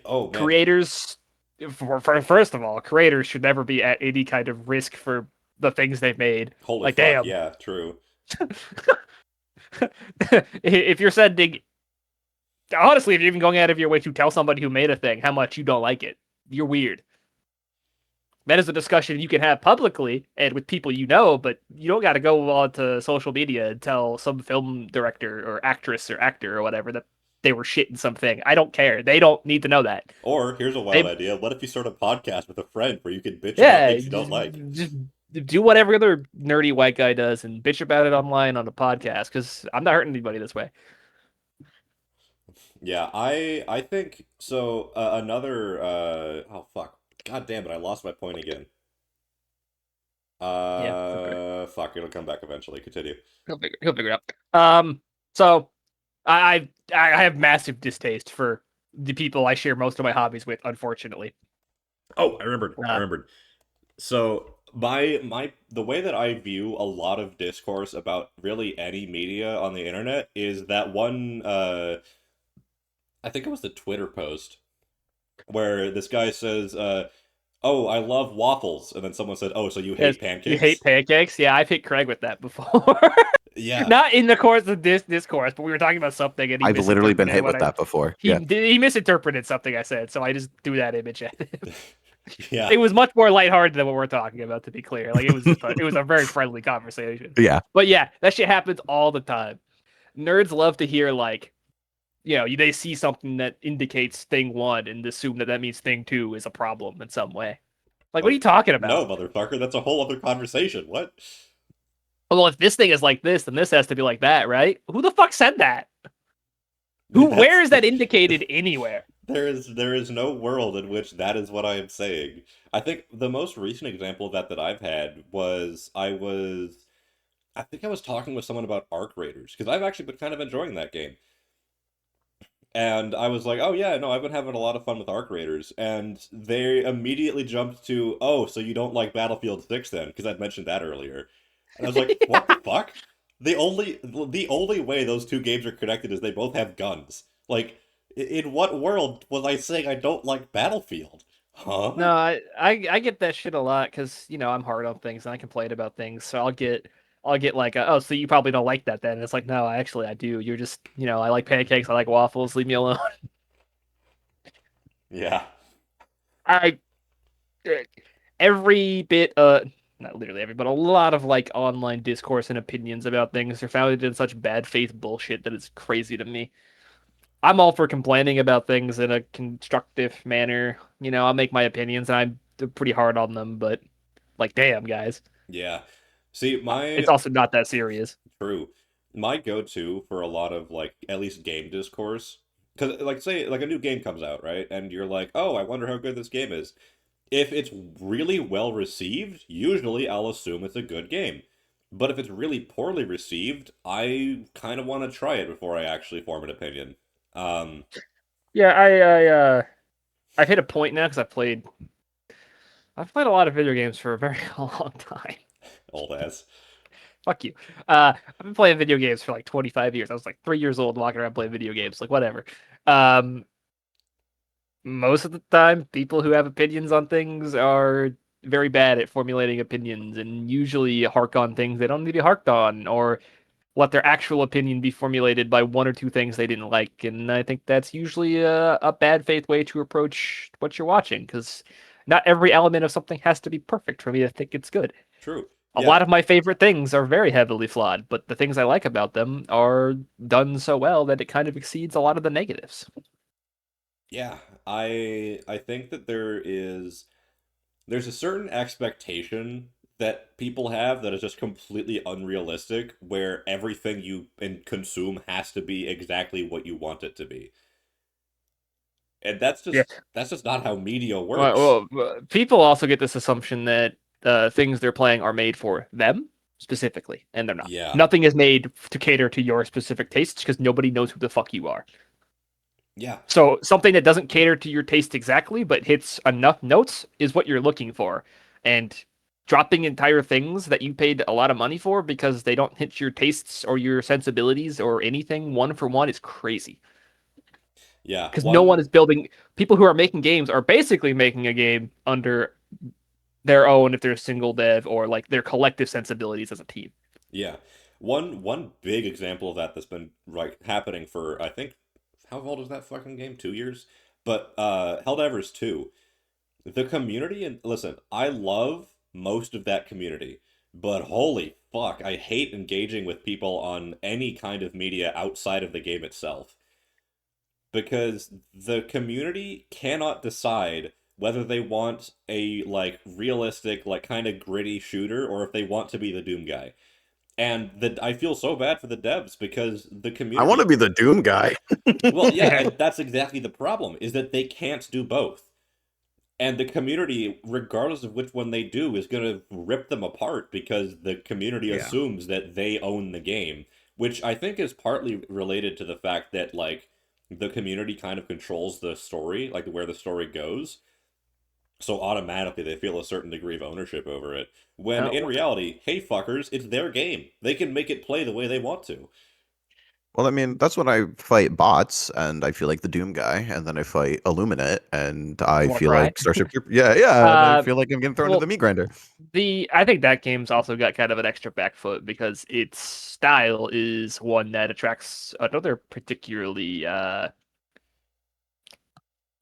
Oh, man. creators, first of all, creators should never be at any kind of risk for the things they've made. Holy Like, fuck, damn, yeah, true. if you're sending, honestly, if you're even going out of your way to tell somebody who made a thing how much you don't like it, you're weird. That is a discussion you can have publicly and with people you know, but you don't got to go onto social media and tell some film director or actress or actor or whatever that they were shit in something. I don't care. They don't need to know that. Or, here's a wild They, idea. What if you start a podcast with a friend where you can bitch about yeah, things you don't like? just do what every other nerdy white guy does and bitch about it online on a podcast because I'm not hurting anybody this way. Yeah, I think so. Another oh fuck, god damn it, I lost my point again. Yeah, okay. Fuck, it'll come back eventually. Continue. He'll figure it out. So I have massive distaste for the people I share most of my hobbies with, unfortunately. Oh, I remembered. I Uh, remembered. So the way that I view a lot of discourse about really any media on the internet is that one I think it was the Twitter post where this guy says oh, I love waffles, and then someone said, "Oh, so you yes, hate you hate pancakes?" pancakes? Yeah, I've hit Kraig with that before. Yeah. Not in the course of this discourse, but we were talking about something and he I've literally been misinterpreted hit what with that before. he Yeah. he misinterpreted something I said, so I just threw that image at him. Yeah. It was much more lighthearted than what we're talking about, to be clear. Like it was a very friendly conversation. Yeah. But yeah, that shit happens all the time. Nerds love to hear like, they see something that indicates thing 1 and assume that means thing 2 is a problem in some way. Like, what are you Like, talking no, about? motherfucker, that's a whole other conversation. What? Well, if this thing is like this, then this has to be like that, right? Who the fuck said that? Where That's is that indicated anywhere? there is no world in which that is what I am saying. I think the most recent example of that I've had was I think I was talking with someone about Arc Raiders because I've actually been kind of enjoying that game. And I was like, "Oh yeah, no, I've been having a lot of fun with Arc Raiders." And they immediately jumped to, "Oh, so you don't like Battlefield 6 then?" Because I'd mentioned that earlier. And I was like, "What the fuck?" The only way those two games are connected is they both have guns. Like, in what world was I saying I don't like Battlefield? No, Huh? I get that shit a lot because I'm hard on things and I complain about things. So I'll get like, oh, so you probably don't like that then. And it's like, no, actually I do. You're just, I like pancakes, I like waffles. Leave me alone. Yeah. I every bit, not literally every, but a lot of like online discourse and opinions about things are founded in such bad faith bullshit that it's crazy to me. I'm all for complaining about things in a constructive manner. I'll make my opinions and I'm pretty hard on them, but like, damn, guys. Yeah. See, It's my also not that serious. true. My go-to for a lot of like at least game discourse, because like say like a new game comes out, right? And you're like, oh, I wonder how good this game is. If it's really well received, usually I'll assume it's a good game. But if it's really poorly received, I kind of want to try it before I actually form an opinion. Um, Yeah, I've hit a point now because I've played a lot of video games for a very long time. old ass. Fuck you. I've been playing video games for like 25 years. I was like 3 years old walking around playing video games, like whatever. Um, Most of the time, people who have opinions on things are very bad at formulating opinions and usually hark on things they don't need to be harked on, or let their actual opinion be formulated by one or two things they didn't like. And I think that's usually a bad faith way to approach what you're watching, because not every element of something has to be perfect for me to think it's good. True. A Yeah. lot of my favorite things are very heavily flawed, but the things I like about them are done so well that it kind of exceeds a lot of the negatives. Yeah. I think that there's a certain expectation that people have that is just completely unrealistic, where everything you consume has to be exactly what you want it to be. And Yeah. that's just not how media works. People also get this assumption that things they're playing are made for them specifically, and they're not. Yeah. Nothing is made to cater to your specific tastes because nobody knows who the fuck you are. Yeah. So something that doesn't cater to your taste exactly, but hits enough notes is what you're looking for. And dropping entire things that you paid a lot of money for because they don't hit your tastes or your sensibilities or anything one for one is crazy. Yeah. Because no one One is building. People who are making games are basically making a game under their own if they're a single dev or like their collective sensibilities as a team. Yeah. One big example of that that's been like happening for I think how old is that fucking game? 2 years? But Helldivers 2. The community and listen, I love most of that community, but holy fuck, I hate engaging with people on any kind of media outside of the game itself. Because the community cannot decide whether they want a like realistic, like kind of gritty shooter or if they want to be the Doom guy. And I feel so bad for the devs because the I want to community, be the Doom guy. well, yeah, and that's exactly the problem is that they can't do both. And the community, regardless of which one they do, is going to rip them apart because the community Yeah. assumes that they own the game, which I think is partly related to the fact that like the community kind of controls the story, like where the story goes. So automatically they feel a certain degree of ownership over it. When in Oh, reality, hey fuckers, it's their game. They can make it play the way they want to. Well, I mean, that's when I fight bots, and I feel like the Doom guy, and then I fight Illuminate, and I feel Warcry. like Starship Trooper. Yeah, yeah, and I Uh, feel like I'm getting thrown into the well, meat grinder. the I think that game's also got kind of an extra back foot because its style is one that attracts another particularly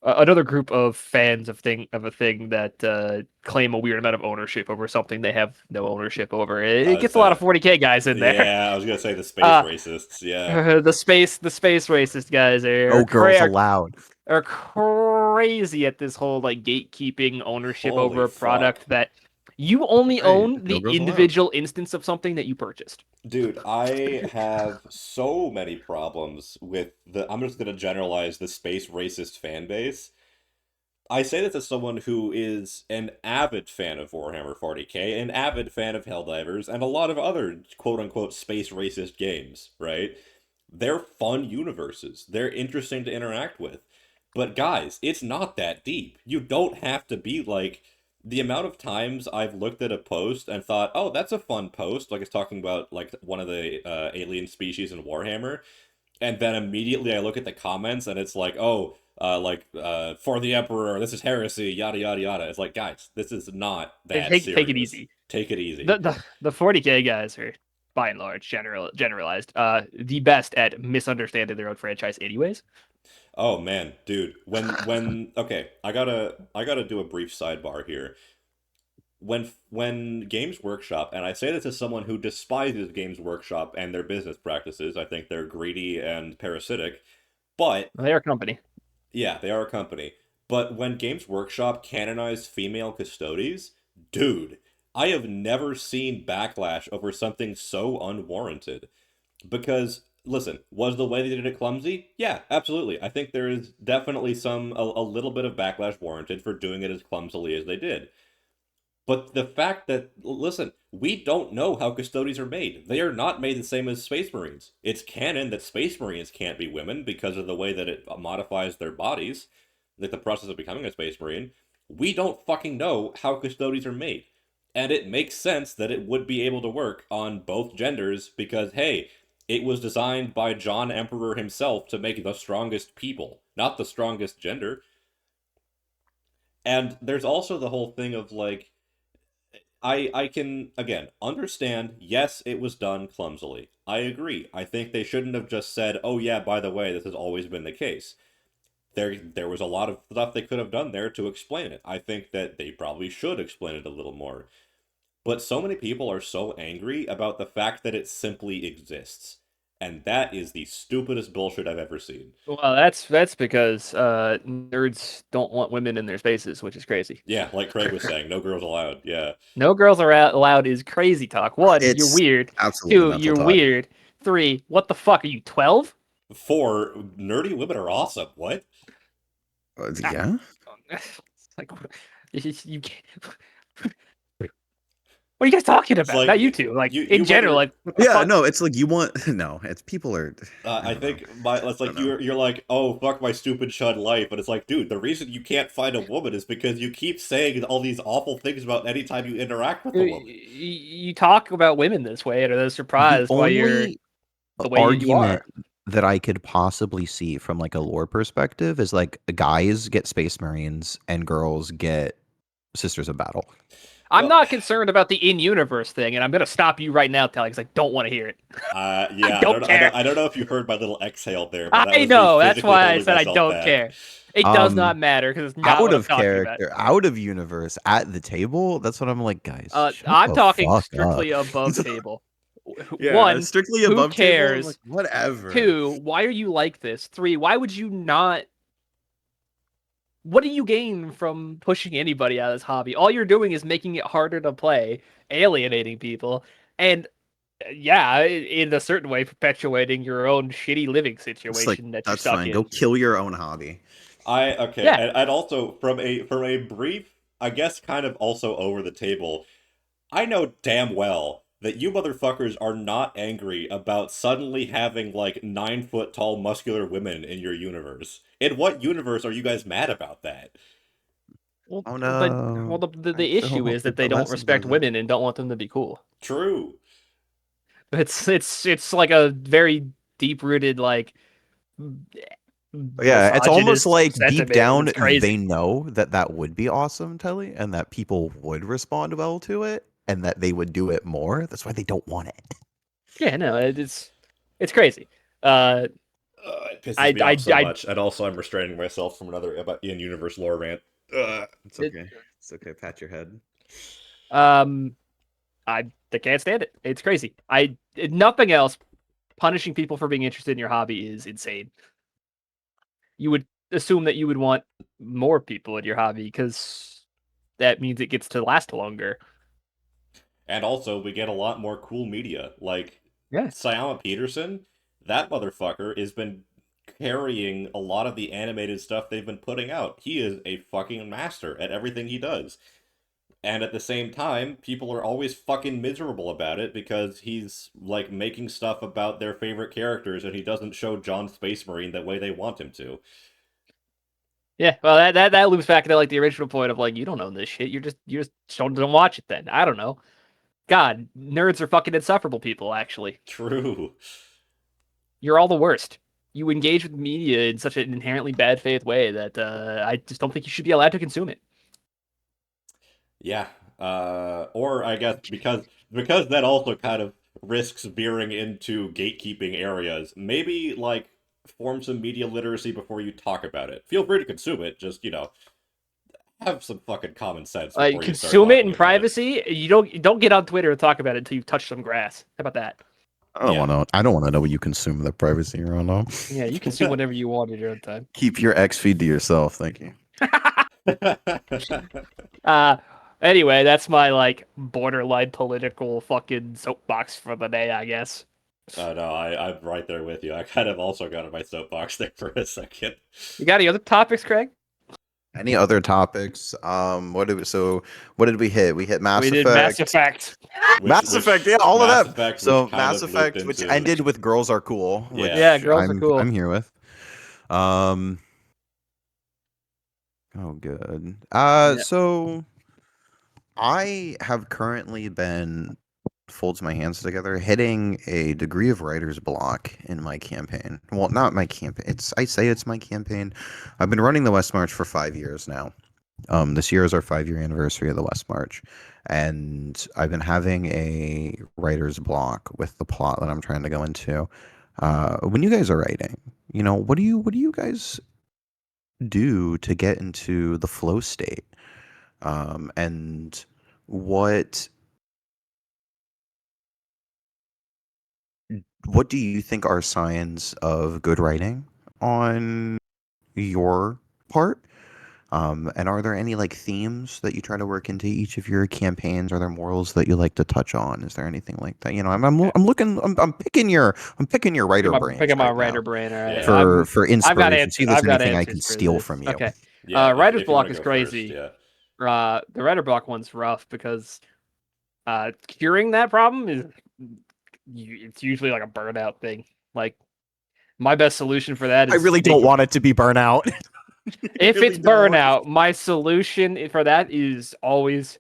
another group of fans of a thing that claim a weird amount of ownership over something they have no ownership over. It It's gets a lot of 40K guys in there. yeah, I was gonna say the space racists. Yeah, The space racist guys No girls allowed. are crazy at this whole like gatekeeping ownership over holy a fuck. product that you only Right, own no the girls allowed. individual instance of something that you purchased. Dude, I have so many problems with the. I'm just gonna generalize the space racist fan base. I say this as someone who is an avid fan of Warhammer 40K, an avid fan of Helldivers, and a lot of other quote unquote space racist games, right? They're fun universes. They're interesting to interact with. But guys, it's not that deep. You don't have to be like the amount of times I've looked at a post and thought, "Oh, that's a fun post." Like it's talking about like one of the alien species in Warhammer, and then immediately I look at the comments and it's like, "Oh, for the Emperor, this is heresy, yada yada yada." It's like, guys, this is not that Take it serious. easy. Take it easy. The 40K guys are by and large generalized the best at misunderstanding their own franchise anyways. Oh man, dude. When okay, I gotta do a brief sidebar here. When Games Workshop, and I say this as someone who despises Games Workshop and their business practices, I think they're greedy and parasitic. But They are a company. yeah, they are a company. But when Games Workshop canonized female custodes, dude, I have never seen backlash over something so unwarranted. Because, listen, was the way they did it clumsy? Yeah, absolutely. I think there is definitely a little bit of backlash warranted for doing it as clumsily as they did. But the fact that, listen, we don't know how custodians are made. They are not made the same as Space Marines. It's canon that Space Marines can't be women because of the way that it modifies their bodies, like the process of becoming a Space Marine. We don't fucking know how custodians are made. And it makes sense that it would be able to work on both genders because, hey, it was designed by John Emperor himself to make the strongest people, not the strongest gender. And there's also the whole thing of like, I can again understand, yes, it was done clumsily. I agree. I think they shouldn't have just said, "Oh yeah, by the way, this has always been the case." There was a lot of stuff they could have done there to explain it. I think that they probably should explain it a little more. But so many people are so angry about the fact that it simply exists. And that is the stupidest bullshit I've ever seen. Well, that's because nerds don't want women in their spaces, which is crazy. Yeah, like Kraig was saying, no girls allowed. Yeah. No girls are allowed is crazy talk. One, you're It's weird. absolutely Two, mental you're talk. weird. Three, what the fuck are you 12? 4, nerdy women are awesome. What? Yeah. It's like you can't. What are you guys talking It's about? like Not you two. Like you in general, whether like what the Yeah, fuck? no, it's like you want no, it's people are I don't know. think my it's I like don't know. you're like, oh fuck my stupid chud life, but it's like, dude, the reason you can't find a woman is because you keep saying all these awful things about anytime you interact with a woman. You talk about women this way, and are The surprised why you're only the way you argument are. that I could possibly see from like a lore perspective is like guys get Space Marines and girls get Sisters of Battle. I'm Well, not concerned about the in-universe thing, and I'm gonna stop you right now, Telly, because I don't want to hear it. I yeah, don't care. I don't know if you heard my little exhale there, but that I was me know. That's physically why I holding said I myself don't back. care. It does not matter because it's not Out what I'm of talking about. character, out of universe, at the table, that's what I'm like, guys. Shut I'm the talking fuck up. strictly above table. Yeah, One, strictly who above table. I'm like, cares? whatever. Two, why are you like this? Three, why would you not? What do you gain from pushing anybody out of this hobby? All you're doing is making it harder to play, alienating people, and yeah, in a certain way, perpetuating your own shitty living It's like situation that you're that's stuck fine. in. Go kill your own hobby. Okay, Yeah, and also from a brief, I guess kind of also over the table, I know damn well that you motherfuckers are not angry about suddenly having like 9 foot tall muscular women in your universe. In what universe are you guys mad about that? well, Oh well, no. I the issue don't is that think they the don't lessons are respect there. women and don't want them to be cool. True. It's like a very deep rooted like Yeah, it's almost misogynist like deep sentiment, and down it's crazy. they know that that would be awesome, Telly, and that people would respond well to it, and that they would do it more. That's why they don't want it. Yeah, no, it's crazy. Uh, It pisses me off so I much, and also I'm restraining myself from another about in-universe lore rant. It's it, okay. It's okay. Pat your head. um I can't stand it. It's crazy. Nothing else. Punishing people for being interested in your hobby is insane. You would assume that you would want more people in your hobby because that means it gets to last longer. And also, we get a lot more cool media. Like, Yeah. Sayama Peterson, that motherfucker has been carrying a lot of the animated stuff they've been putting out. He is a fucking master at everything he does. And at the same time, people are always fucking miserable about it because he's, like, making stuff about their favorite characters and he doesn't show John Space Marine the way they want him to. Yeah, well, that loops back to like the original point of like you don't own this shit. You just don't watch it then. I don't know. God, nerds are fucking insufferable people. Actually, True. you're all the worst. You engage with media in such an inherently bad faith way that I just don't think you should be allowed to consume it. Yeah. Or I guess because that also kind of risks veering into gatekeeping areas. Maybe like form some media literacy before you talk about it. Feel free to consume it. Just have some fucking common sense before you start Consume it talking in about it. privacy. You don't get on Twitter and talk about it until you've touched some grass. How about that? I don't Yeah. want to. I don't want to know what you consume the privacy around. No. Yeah, you consume whatever you want at your own time. Keep your X feed to yourself. Thank you. Uh, Anyway, that's my like borderline political fucking soapbox for the day, I guess. No, I'm right there with you. I kind of also got on my soapbox there for a second. You got any other topics, Craig? Any other topics? What did we hit? We hit Mass We did Mass Effect. Effect. Mass Effect, yeah, all of Mass that. Effect, So which kind Mass of looped Effect, which into ended with "Girls Are Cool," which Yeah. Yeah, girls are cool. I'm here with. Um, oh, good. Yeah. So I have currently been folds my hands together, hitting a degree of writer's block in my campaign. Well, not my campaign. I say it's my campaign. I've been running the West March for 5 years now. This year is our 5 year anniversary of the West March, and I've been having a writer's block with the plot that I'm trying to go into. When you guys are writing, what do you guys do to get into the flow state? And what what do you think are signs of good writing on your part? And are there any like themes that you try to work into each of your campaigns? Are there morals that you like to touch on? Is there anything like that? I'm picking your writer brains Picking my right now writer brain. All right. Yeah. for I've got inspiration. See answers. if there's I've got anything I can answers for steal this. from you. Okay. Yeah, Writer's if you want block to is go first, crazy. yeah. The writer block one's rough because curing that problem is it's usually like a burnout thing. Like my best solution for that I is really don't want it to be burnout. if really it's don't. burnout, my solution for that is always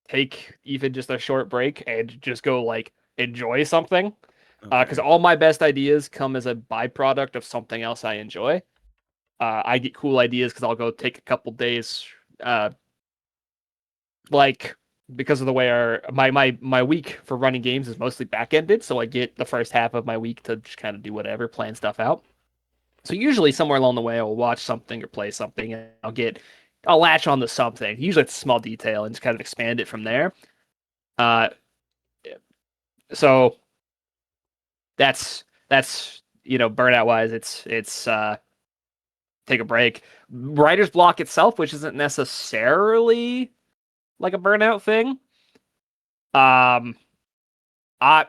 take even just a short break and just go like enjoy something. Because Okay. all my best ideas come as a byproduct of something else I enjoy. I get cool ideas because I'll go take a couple days, uh, like because of the way my week for running games is mostly back ended, so I get the first half of my week to just kind of do whatever, plan stuff out. So usually somewhere along the way, I'll watch something or play something, and I'll latch on to something. Usually it's a small detail and just kind of expand it from there. Uh, so that's burnout wise, it's take a break. Writer's block itself, which isn't necessarily like a burnout thing. Um,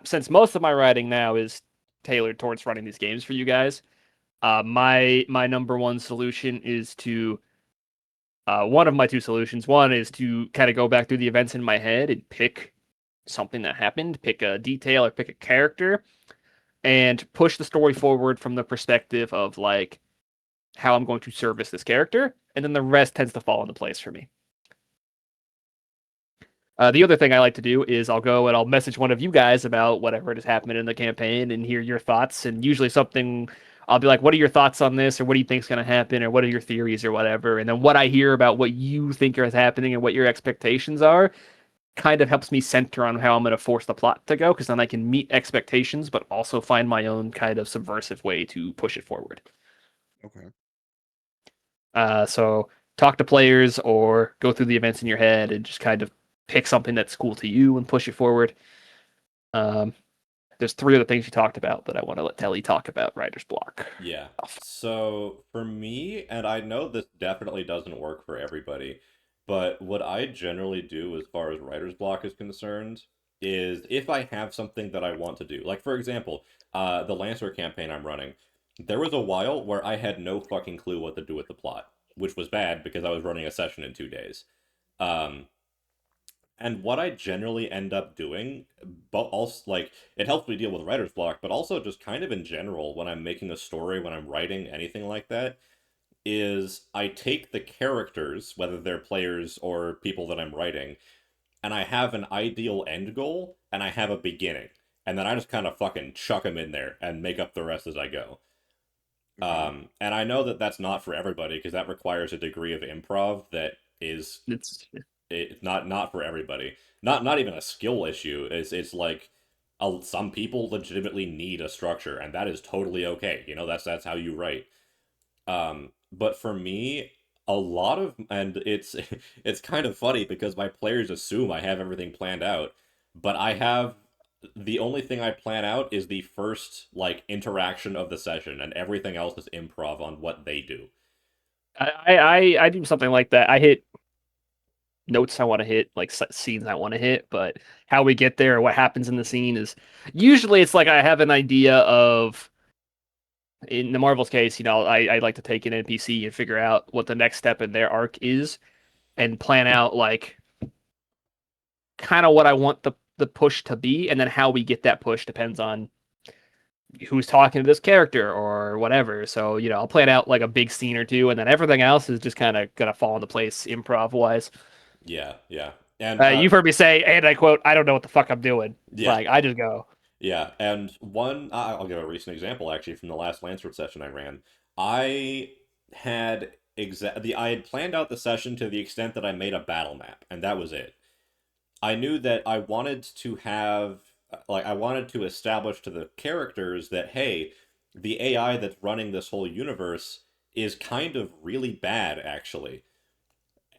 since most of my writing now is tailored towards running these games for you guys, my number one solution is to one of my two solutions. One is to kind of go back through the events in my head and pick something that happened, pick a detail or pick a character, and push the story forward from the perspective of like how I'm going to service this character, and then the rest tends to fall into place for me. The other thing I like to do is I'll go and I'll message one of you guys about whatever has happened in the campaign and hear your thoughts. And usually something I'll be like, "What are your thoughts on this?" or "What do you think is going to happen?" or "What are your theories?" or whatever. And then what I hear about what you think is happening and what your expectations are kind of helps me center on how I'm going to force the plot to go, because then I can meet expectations, but also find my own kind of subversive way to push it forward. Okay. So talk to players or go through the events in your head and just kind of pick something that's cool to you and push it forward. Um, there's three other things you talked about that I want to let Tele talk about. Writer's block. Yeah. So for me, and I know this definitely doesn't work for everybody, but what I generally do as far as writer's block is concerned is if I have something that I want to do. Like for example, the Lancer campaign I'm running, there was a while where I had no fucking clue what to do with the plot, which was bad because I was running a session in 2 days. Um, and what I generally end up doing, but also like it helps me deal with writer's block, but also just kind of in general when I'm making a story, when I'm writing anything like that, is I take the characters, whether they're players or people that I'm writing, and I have an ideal end goal and I have a beginning, and then I just kind of fucking chuck them in there and make up the rest as I go. Okay. And I know that that's not for everybody because that requires a degree of improv that is It's not for everybody. Not even a skill issue. It's like some people legitimately need a structure, and that is totally okay. You know, that's how you write. But for me, a lot of and it's kind of funny because my players assume I have everything planned out, but I have the only thing I plan out is the first like interaction of the session, and everything else is improv on what they do. I do something like that. I hit notes I want to hit, like scenes I want to hit, but how we get there or what happens in the scene is usually it's like I have an idea of. In the Marvel's case, I like to take an NPC and figure out what the next step in their arc is and plan out like kind of what I want the push to be, and then how we get that push depends on who's talking to this character or whatever. So, I'll plan out like a big scene or two, and then everything else is just kind of gonna fall into place improv wise. Yeah, yeah. And You've heard me say, and I quote, "I don't know what the fuck I'm doing." yeah, Like I just go. yeah. And I'll give a recent example actually from the last Lanceford session I ran. I I had planned out the session to the extent that I made a battle map, and that was it. I knew that I wanted to have I wanted to establish to the characters that hey, the AI that's running this whole universe is kind of really bad actually.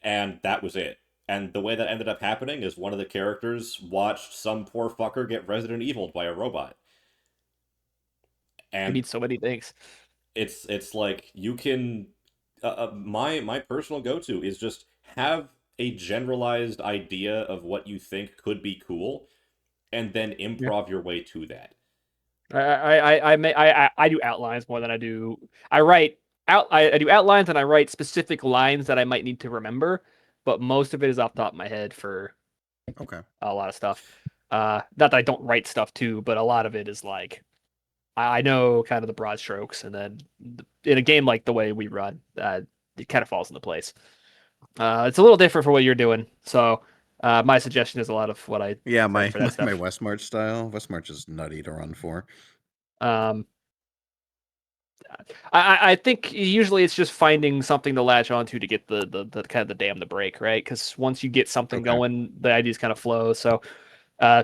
And that was it. And the way that ended up happening is one of the characters watched some poor fucker get Resident Eviled by a robot. I And need so many things. it's like you can my personal go-to is just have a generalized idea of what you think could be cool and then Yeah. improv your way to that. I do outlines more than I do. I write I do outlines and I write specific lines that I might need to remember, but most of it is off the top of my head for Okay. a lot of stuff. Not that I don't write stuff too, but a lot of it is like I know kind of the broad strokes, and then in a game like the way we run, it kind of falls into place. It's a little different for what you're doing, so my suggestion is a lot of what I Yeah, said my for that my stuff. West March style. West March is nutty to run for. Um, I think usually it's just finding something to latch onto to get the kind of the dam to break, right? Because once you get something Okay. going, the ideas kind of flow. So, uh,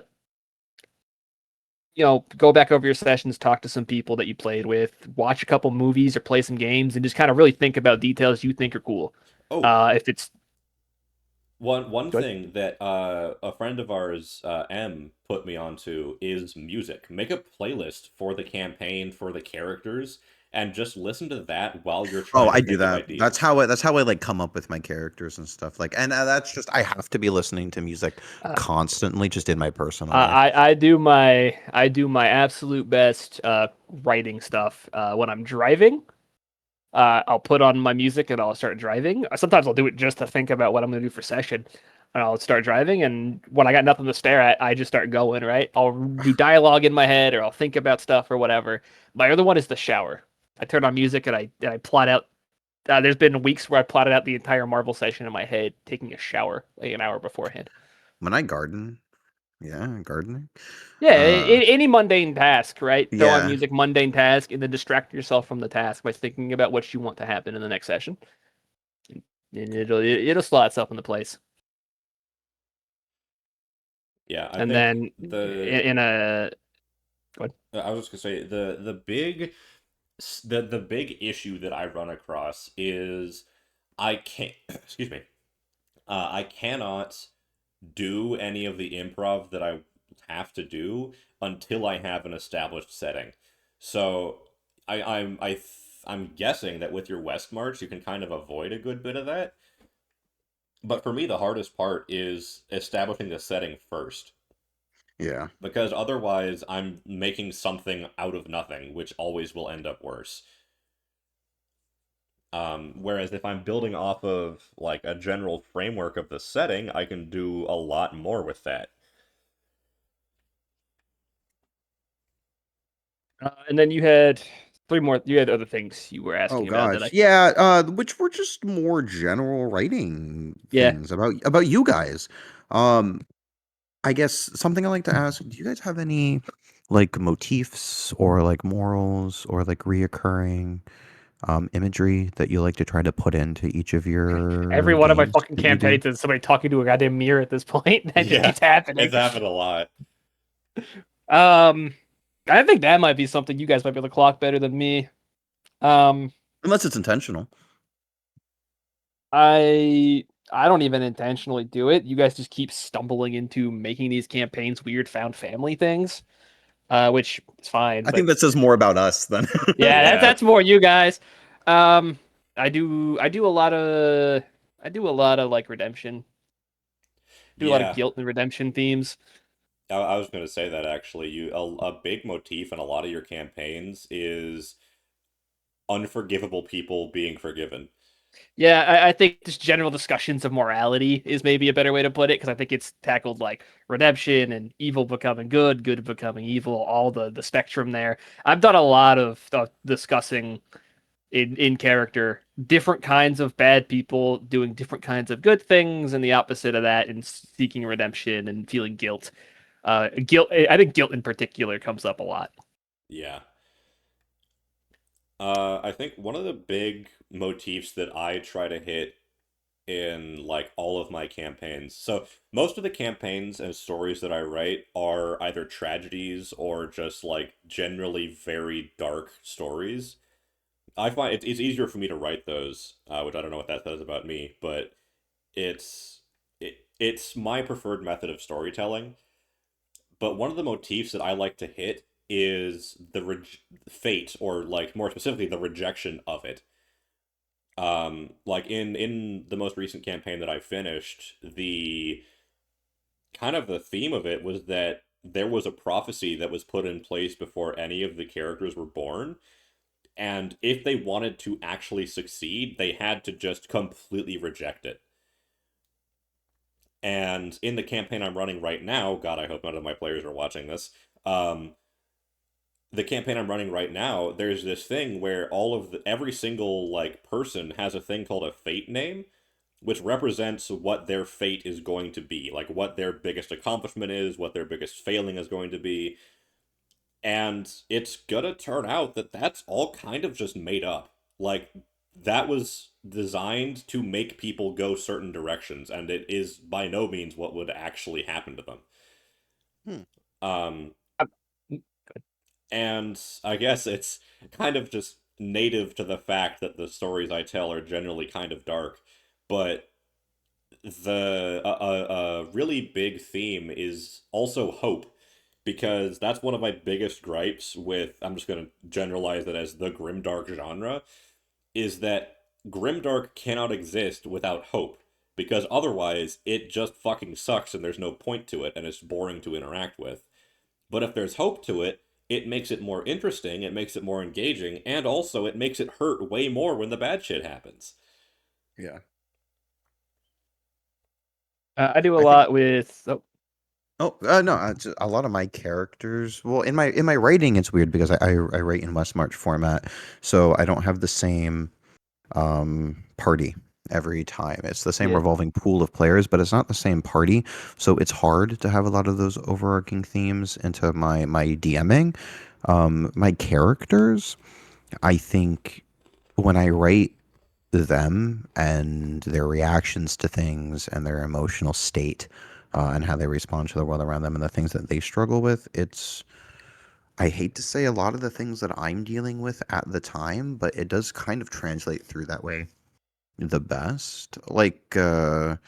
go back over your sessions, talk to some people that you played with, watch a couple movies or play some games, and just kind of really think about details you think are cool. Oh, If it's one good, thing that a friend of ours, M, put me onto is music. Make a playlist for the campaign, for the characters, and just listen to that while you're Oh, trying to I do think of that. That's ideas. how I like come up with my characters and stuff. Like, and that's just I have to be listening to music uh, constantly, just in my personal life. I do my absolute best writing stuff when I'm driving. I'll put on my music and I'll start driving. Sometimes I'll do it just to think about what I'm going to do for session. And I'll start driving, and when I got nothing to stare at, I just start going, right? I'll do dialogue in my head, or I'll think about stuff or whatever. My other one is the shower. I turn on music and I plot out. There's been weeks where I plotted out the entire Marvel session in my head, taking a shower like an hour beforehand. When I garden, yeah, gardening. Yeah, Uh, any mundane task, right? Throw on yeah. music, mundane task, and then distract yourself from the task by thinking about what you want to happen in the next session, and it'll slot itself into place. Yeah, I And think then the in a go ahead. I was just gonna say the big issue that I run across is I can't excuse me I cannot do any of the improv that I have to do until I have an established setting. So I'm guessing that with your West March you can kind of avoid a good bit of that. But for me, the hardest part is establishing the setting first. Yeah. Because otherwise, I'm making something out of nothing, which always will end up worse. Whereas if I'm building off of like a general framework of the setting, I can do a lot more with that. And then you had three more. You had other things you were Oh asking about that gosh. I. Yeah, which were just more general writing Yeah. things about you guys. Um, I guess something I like to ask, do you guys have any like motifs or like morals or like reoccurring imagery that you like to try to put into each of Every your one of my games fucking that you do? campaigns is somebody talking to a goddamn mirror at this point. That just Yeah, keeps happening. it's happened a lot. Um, I think that might be something you guys might be able to clock better than me. Um, Unless it's intentional. I don't even intentionally do it. You guys just keep stumbling into making these campaigns weird found family things, which is fine. I think But that says more about us than yeah, that's Yeah. that's more you guys. I do a lot of like redemption. Do a lot of Yeah, guilt and redemption themes. I was going to say that actually. A big motif in a lot of your campaigns is unforgivable people being forgiven. Yeah, I think just general discussions of morality is maybe a better way to put it, because I think it's tackled like redemption and evil becoming good, good becoming evil, all the spectrum there. I've done a lot of discussing in character different kinds of bad people doing different kinds of good things, and the opposite of that, and seeking redemption and feeling guilt. Guilt. I think guilt in particular comes up a lot. Yeah. I think one of the big motifs that I try to hit in like all of my campaigns. So most of the campaigns and stories that I write are either tragedies or just like generally very dark stories. I find it's easier for me to write those, which I don't know what that says about me, but it's my preferred method of storytelling. But one of the motifs that I like to hit is the fate, or like more specifically, the rejection of it. Like in the most recent campaign that I finished, the kind of the theme of it was that there was a prophecy that was put in place before any of the characters were born, and if they wanted to actually succeed, they had to just completely reject it. And in the campaign I'm running right now, God, I hope none of my players are watching this. Um, the campaign I'm running right now, there's this thing where every single like person has a thing called a fate name, which represents what their fate is going to be, like what their biggest accomplishment is, what their biggest failing is going to be. And it's gonna turn out that that's all kind of just made up. Like, that was designed to make people go certain directions, and it is by no means what would actually happen to them. Hmm. Um, Uh, and I guess it's kind of just native to the fact that the stories I tell are generally kind of dark, but a really big theme is also hope, because that's one of my biggest gripes with, I'm just going to generalize it as the grimdark genre, is that grimdark cannot exist without hope, because otherwise it just fucking sucks and there's no point to it and it's boring to interact with. But if there's hope to it, it makes it more interesting, it makes it more engaging, and also it makes it hurt way more when the bad shit happens. Yeah. I do a I think lot with. Oh, Oh no! A lot of my characters. Well, in my writing, it's weird because I write in West March format, so I don't have the same party every time. It's the same yeah. revolving pool of players, but it's not the same party. So it's hard to have a lot of those overarching themes into my DMing. My characters, I think, when I write them and their reactions to things and their emotional state, and how they respond to the world around them and the things that they struggle with. I hate to say a lot of the things that I'm dealing with at the time, but it does kind of translate through that way the best. Like in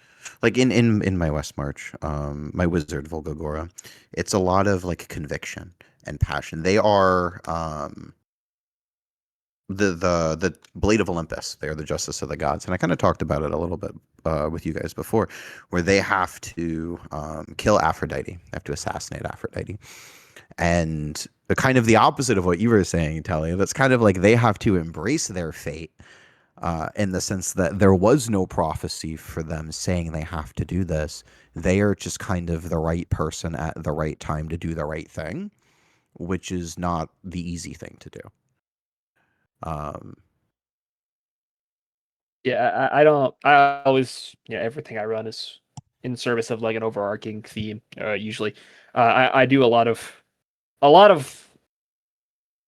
my West March, my wizard Volgagora, it's a lot of like conviction and passion. They are the blade of Olympus. They're the justice of the gods, and I kind of talked about it a little bit with you guys before, where they have to kill Aphrodite, they have to assassinate Aphrodite, and kind of the opposite of what you were saying, Telly. That's kind of like they have to embrace their fate. In the sense that there was no prophecy for them saying they have to do this. They are just kind of the right person at the right time to do the right thing, which is not the easy thing to do. Um, Yeah, I don't. I always, everything I run is in service of like an overarching theme. Usually, I do a lot of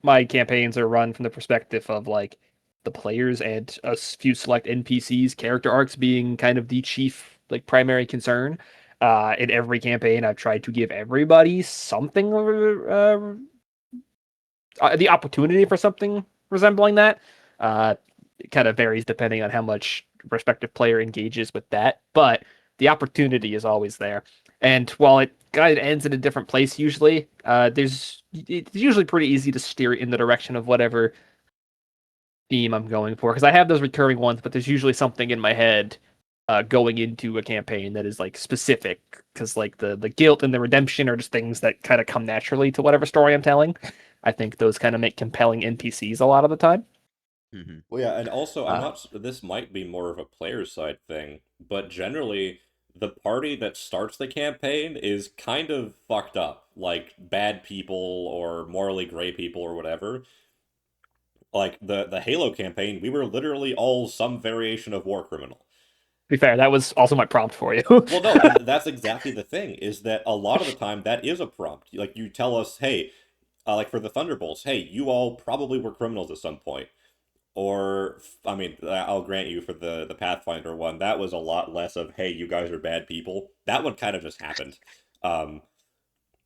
my campaigns are run from the perspective of like the players and a few select NPCs, character arcs being kind of the chief like primary concern. In every campaign, I've tried to give everybody something, the opportunity for something resembling that. It kind of varies depending on how much respective player engages with that, but the opportunity is always there. And while it kind of ends in a different place usually, it's usually pretty easy to steer it in the direction of whatever theme I'm going for, because I have those recurring ones, but there's usually something in my head going into a campaign that is like specific, because like the guilt and the redemption are just things that kind of come naturally to whatever story I'm telling. I think those kind of make compelling NPCs a lot of the time. Mhm. Well, yeah, and also I'm Uh, not. This might be more of a player side thing, but generally, the party that starts the campaign is kind of fucked up, like bad people or morally gray people or whatever. Like the Halo campaign, we were literally all some variation of war criminal. to be fair, that was also my prompt for you. Well, no, and that's exactly the thing, is that a lot of the time that is a prompt. Like you tell us, hey, like for the Thunderbolts, hey, you all probably were criminals at some point. Or, I mean, I'll grant you for the Pathfinder one, that was a lot less of, hey, you guys are bad people. That one kind of just happened. Um,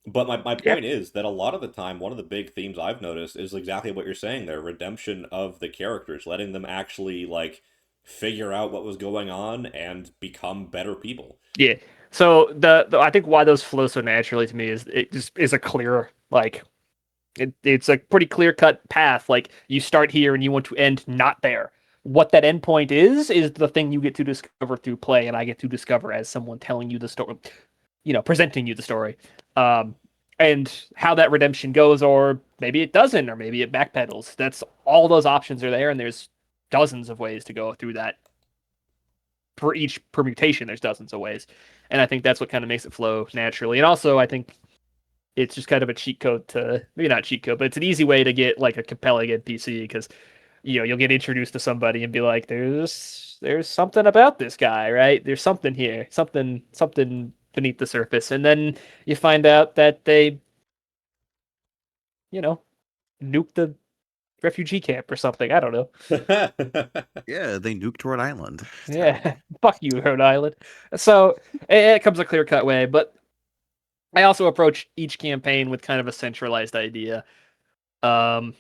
but my Yeah, point is that a lot of the time, one of the big themes I've noticed is exactly what you're saying there, redemption of the characters, letting them actually, like, figure out what was going on and become better people. yeah. So the I think why those flow so naturally to me is it just is a clear like it's a pretty clear cut path. Like you start here and you want to end not there. What that endpoint is the thing you get to discover through play, and I get to discover as someone telling you the story, presenting you the story. Um, and how that redemption goes, or maybe it doesn't, or maybe it backpedals. That's all those options are there, and there's dozens of ways to go through that. For each permutation, there's dozens of ways, and I think that's what kind of makes it flow naturally. And also, I think it's just kind of a cheat code to maybe not cheat code, but it's an easy way to get like a compelling NPC because you'll get introduced to somebody and be like, there's something about this guy, right? There's something here, something beneath the surface, and then you find out that they you know nuke the refugee camp or something. I don't know. Yeah, they nuked Rhode Island. Yeah, fuck you, Rhode Island. So it comes a clear cut way, but I also approach each campaign with kind of a centralized idea. Um,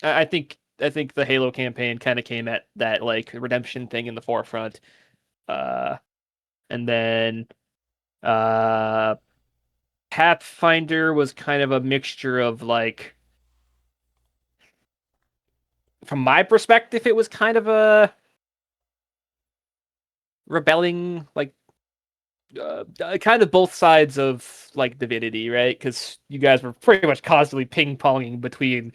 I think the Halo campaign kind of came at that like redemption thing in the forefront. Uh, and then uh, Pathfinder was kind of a mixture of like, from my perspective, it was kind of a rebelling, like kind of both sides of like divinity, right? Because you guys were pretty much constantly ping ponging between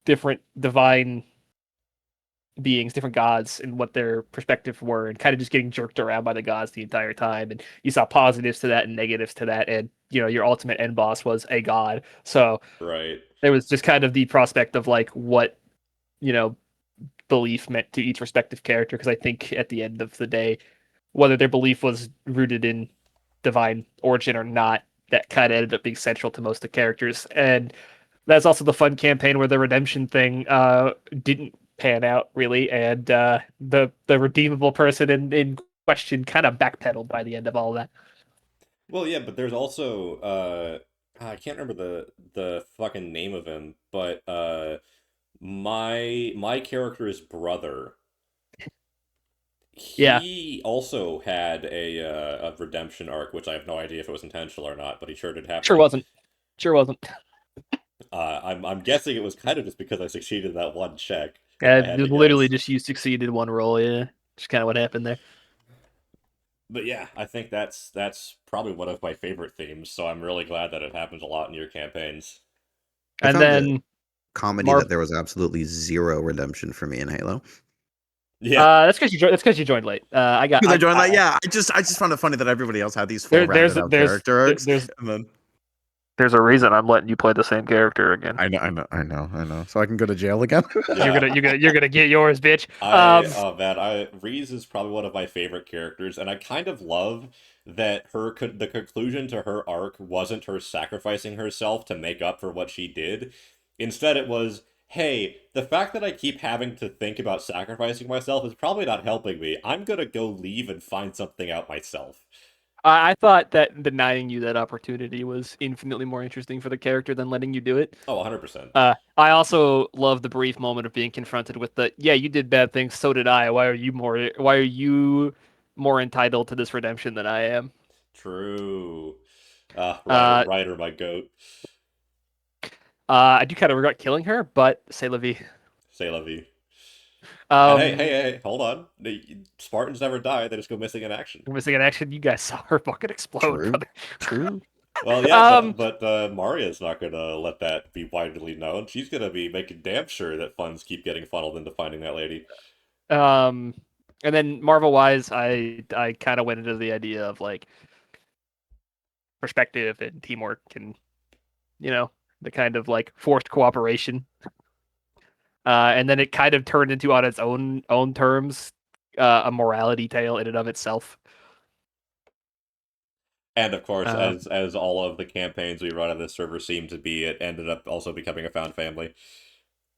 different divine beings, different gods, and what their perspectives were, and kind of just getting jerked around by the gods the entire time. And you saw positives to that and negatives to that, and your ultimate end boss was a god. So Right. there was just kind of the prospect of like what you know belief meant to each respective character. Because I think at the end of the day, whether their belief was rooted in divine origin or not, that kind of ended up being central to most of the characters. And that's also the fun campaign where the redemption thing didn't pan out really, and the redeemable person in question kind of backpedaled by the end of all that. Well, yeah, but there's also I can't remember the fucking name of him, but my character's brother, Yeah, he also had a redemption arc, which I have no idea if it was intentional or not, but he sure did have sure one. wasn't. Sure wasn't. I'm guessing it was kind of just because I succeeded that one check, if I had to Literally guess. just you succeeded one roll. Yeah, just kind of what happened there. But yeah, I think that's probably one of my favorite themes, so I'm really glad that it happens a lot in your campaigns. I And found it then comedy Marv. that there was absolutely zero redemption for me in Halo. Yeah. That's because you joined late. I got Because I joined like, yeah, I just found it funny that everybody else had these full there. rounded out character arcs, There's and then there's a reason I'm letting you play the same character again. I know. So I can go to jail again. You're Yeah. gonna you're gonna get yours, bitch. Oh man, I Reese is probably one of my favorite characters, and I kind of love that the conclusion to her arc wasn't her sacrificing herself to make up for what she did. Instead, it was, hey, the fact that I keep having to think about sacrificing myself is probably not helping me. I'm gonna go leave and find something out myself. I thought that denying you that opportunity was infinitely more interesting for the character than letting you do it. Oh, 100%. I also love the brief moment of being confronted with the, yeah, you did bad things, so did I. Why are you more entitled to this redemption than I am? True. Uh, Ryder, my goat. I do kind of regret killing her, but say la vie. Say la vie. And hey, hey, Um, hey, hold on. The Spartans never die; they just go missing in action. we're missing an action. You guys saw her fucking explode, True. brother. True. Well, yeah, Um, but Maria's not gonna let that be widely known. She's gonna be making damn sure that funds keep getting funneled into finding that lady. um, and then Marvel wise, I kind of went into the idea of like perspective and teamwork and you know the kind of like forced cooperation. And then it kind of turned into on its own terms a morality tale in and of itself. And of course, Uh, as all of the campaigns we run on this server seem to be, it ended up also becoming a found family.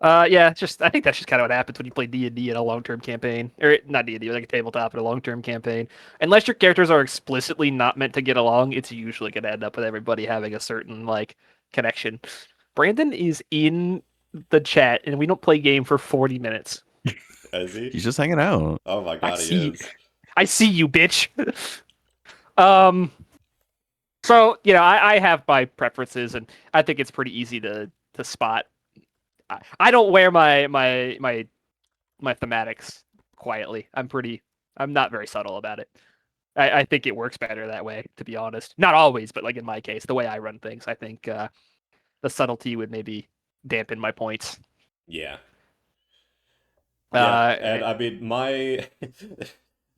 yeah, just I think that's just kind of what happens when you play D&D in a long-term campaign, or not D&D, like a tabletop in a long-term campaign. Unless your characters are explicitly not meant to get along, it's usually going to end up with everybody having a certain like connection. Brandon is in the chat, and we don't play game for 40 minutes. Is he? He's just hanging out. Oh my I god, he see, is. I see you, bitch. um, so I have my preferences, and I think it's pretty easy to spot. I don't wear my thematics quietly. I'm not very subtle about it. I think it works better that way, to be honest. Not always, but like in my case, the way I run things, I think the subtlety would maybe dampen my points. Yeah. Yeah, and Uh, I mean my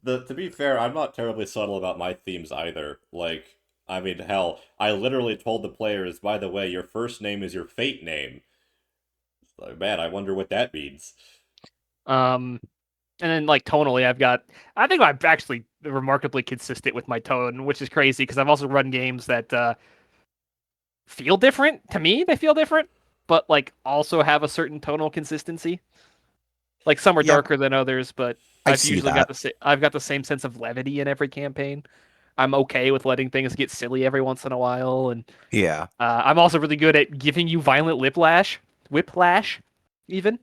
the to be fair, I'm not terribly subtle about my themes either. Like, I mean, hell, I literally told the players, by the way, your first name is your fate name. Like, man, I wonder what that means. um, and then like tonally, I think I'm actually remarkably consistent with my tone, which is crazy because I've also run games that feel different to me. They feel different, but like also have a certain tonal consistency. Like some are Yeah, darker than others, but I I've see usually got that. I've got the same sense of levity in every campaign. I'm okay with letting things get silly every once in a while, and Yeah. I'm also really good at giving you violent whiplash, even.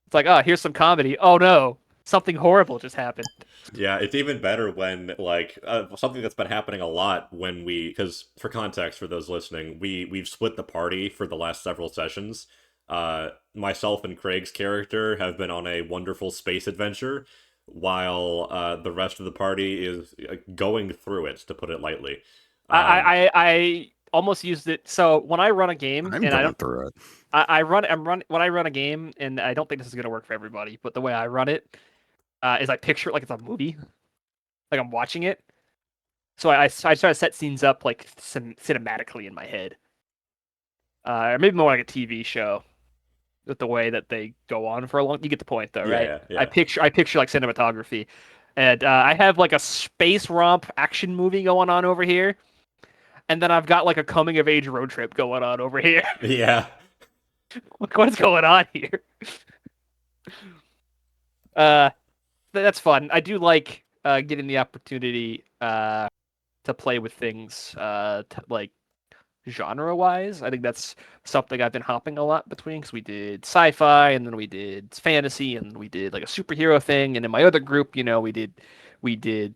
It's like, oh, here's some comedy. Oh no, something horrible just happened. Yeah, it's even better when like something that's been happening a lot when we because for context for those listening, we've split the party for the last several sessions. Myself and Craig's character have been on a wonderful space adventure, while the rest of the party is going through it, to put it lightly. Um, I almost used it. So when I run a game, I'm and I going don't, through it. I'm run when I run a game, and I don't think this is gonna work for everybody, but the way I run it is I picture it like it's a movie, like I'm watching it. So I try to set scenes up like cinematically in my head, or maybe more like a TV show with the way that they go on for a long. You get the point, though, right? yeah, yeah. I picture like cinematography, and I have like a space romp action movie going on over here, and then I've got like a coming of age road trip going on over here. Yeah. Like, what is going on here? Uh, that's fun. I do like getting the opportunity to play with things like genre wise. I think that's something I've been hopping a lot between because we did sci-fi and then we did fantasy and we did like a superhero thing. And in my other group, we did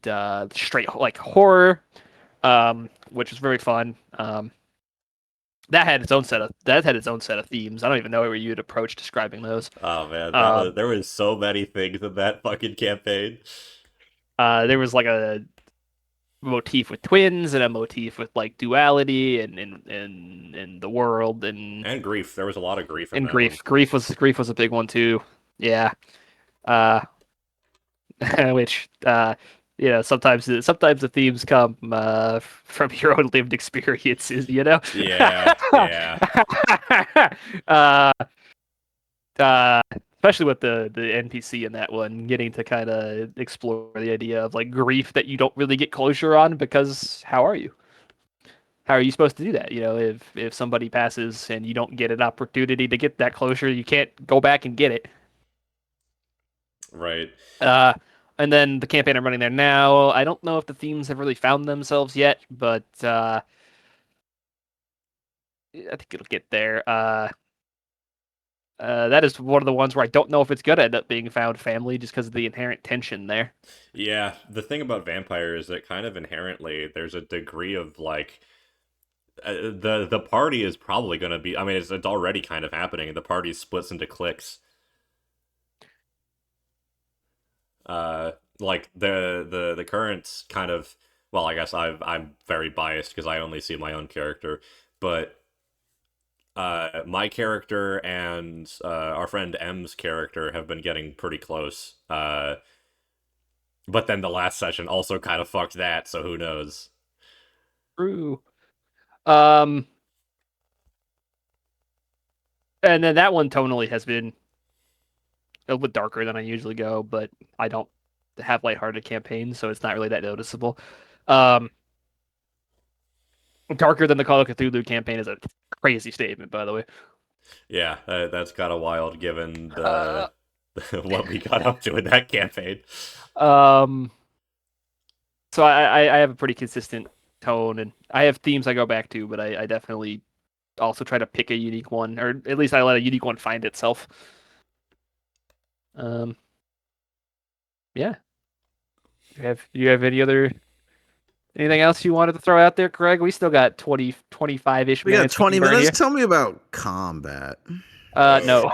straight like horror, which was very fun. That had its own set of themes. I don't even know where you'd approach describing those. Oh man, that was Um, there was so many things in that fucking campaign. there was like a motif with twins and a motif with like duality and the world And grief. There was a lot of grief in and that one. grief was a big one too. Yeah. Uh which sometimes the themes come from your own lived experiences, you know. Yeah, yeah. uh especially with the NPC in that one, getting to kind of explore the idea of like grief that you don't really get closure on because how are you? How are you supposed to do that? If somebody passes and you don't get an opportunity to get that closure, you can't go back and get it. Right. Uh, and then the campaign I'm running there now, I don't know if the themes have really found themselves yet, but I think it'll get there. That is one of the ones where I don't know if it's gonna end up being found family just because of the inherent tension there. Yeah, the thing about vampire is that kind of inherently there's a degree of like the party is probably going to be. I mean, it's already kind of happening. The party splits into cliques. Like the current kind of, well, I guess I'm very biased because I only see my own character, but my character and our friend M's character have been getting pretty close. But then the last session also kind of fucked that, so who knows? True. And then that one tonally has been a little bit darker than I usually go, but I don't have lighthearted campaigns, so it's not really that noticeable. Um, Darker than the Call of Cthulhu campaign is a crazy statement, by the way. Yeah, that's kind of wild given Uh, the what we got up to in that campaign. um, so I have a pretty consistent tone, and I have themes I go back to, but I definitely also try to pick a unique one, or at least I let a unique one find itself. Um, yeah. Do you have anything else you wanted to throw out there, Craig? We still got 20, 25-ish We got minutes. 20 burn minutes. here. Tell me about combat. No.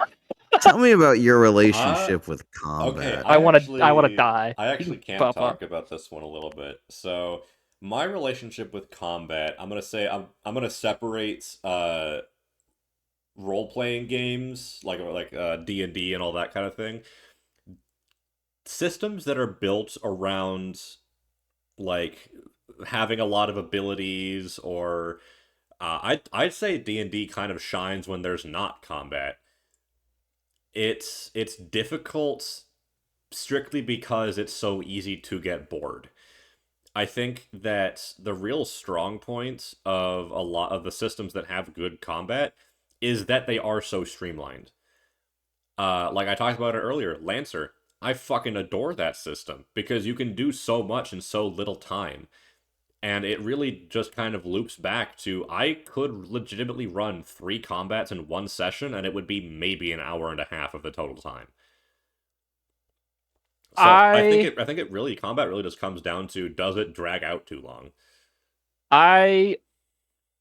Tell me about your relationship with Okay, combat. I want to die. I You actually can can't pop talk up. about this one a little bit. So, my relationship with combat, I'm gonna say I'm gonna separate role playing games like D&D and all that kind of thing. Systems that are built around like having a lot of abilities or I'd say D&D kind of shines when there's not combat. It's difficult strictly because it's so easy to get bored. I think that the real strong point of a lot of the systems that have good combat is that they are so streamlined. Like I talked about it earlier, Lancer. I fucking adore that system because you can do so much in so little time. And it really just kind of loops back to I could legitimately run 3 combats in one session and it would be maybe an hour and a half of the total time. So I I think it really combat really just comes down to does it drag out too long? I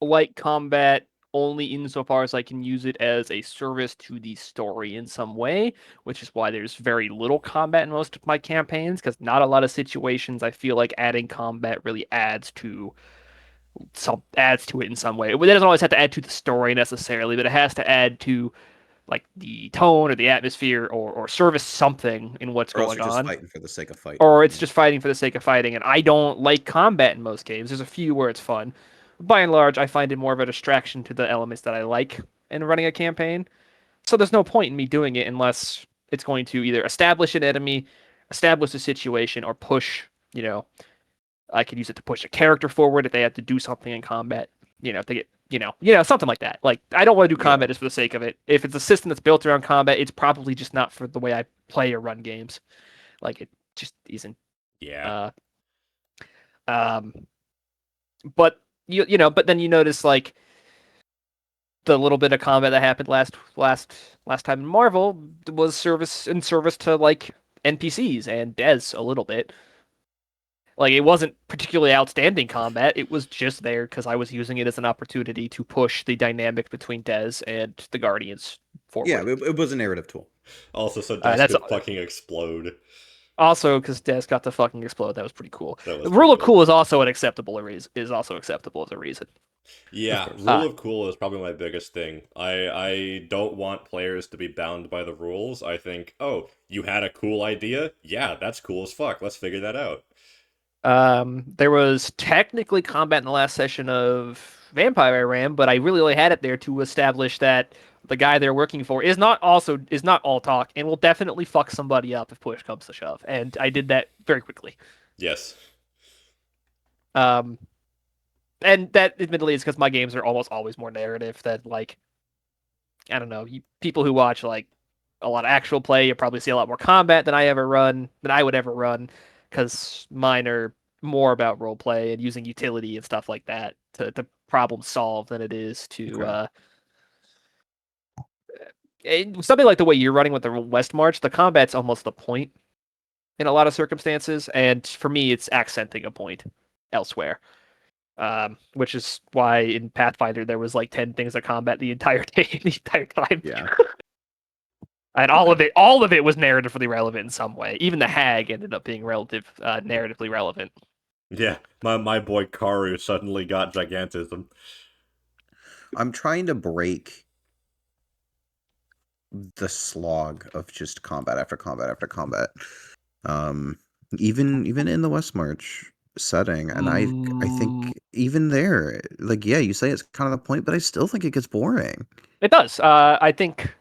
like combat only insofar as I can use it as a service to the story in some way, which is why there's very little combat in most of my campaigns, because not a lot of situations I feel like adding combat really adds to it in some way. It doesn't always have to add to the story necessarily, but it has to add to like the tone or the atmosphere or service something in what's Or else going you're just on. fighting for the sake of fighting. Or it's Yeah. just fighting for the sake of fighting. And I don't like combat in most games. There's a few where it's fun. By and large, I find it more of a distraction to the elements that I like in running a campaign. So there's no point in me doing it unless it's going to either establish an enemy, establish a situation, or push, I could use it to push a character forward if they have to do something in combat, to get, something like that. Like, I don't want to do combat just for the sake of it. If it's a system that's built around combat, it's probably just not for the way I play or run games. Like, it just isn't. Yeah. Um, but but then you notice like the little bit of combat that happened last time in Marvel was service to like NPCs and Dez a little bit. Like it wasn't particularly outstanding combat. It was just there because I was using it as an opportunity to push the dynamic between Dez and the Guardians forward. Yeah, it was a narrative tool. Also, so Death That's could fucking explode. also because Dez got to fucking explode. That was pretty cool. That The was rule pretty of good. cool is also acceptable as a reason. Yeah, rule of cool is probably my biggest thing. I don't want players to be bound by the rules. I think, oh, you had a cool idea? Yeah, that's cool as fuck. Let's figure that out. There was technically combat in the last session of Vampire I ran, but I really only had it there to establish that the guy they're working for is not all talk and will definitely fuck somebody up if push comes to shove. And I did that very quickly. Yes. Um, and that admittedly is because my games are almost always more narrative than like I don't know. People who watch like a lot of actual play, you probably see a lot more combat than I would ever run, because mine are more about role play and using utility and stuff like that to problem solve than it is to something like the way you're running with the West March. The combat's almost the point in a lot of circumstances, and for me, it's accenting a point elsewhere. Which is why in Pathfinder there was like 10 things of combat the entire day, the entire time. Yeah. And all of it was narratively relevant in some way. Even the hag ended up being narratively relevant. Yeah, my boy Karu suddenly got gigantism. I'm trying to break the slog of just combat after combat after combat. Um, even in the West March setting, and I think even there, like yeah, you say it's kind of the point, but I still think it gets boring. It does. I think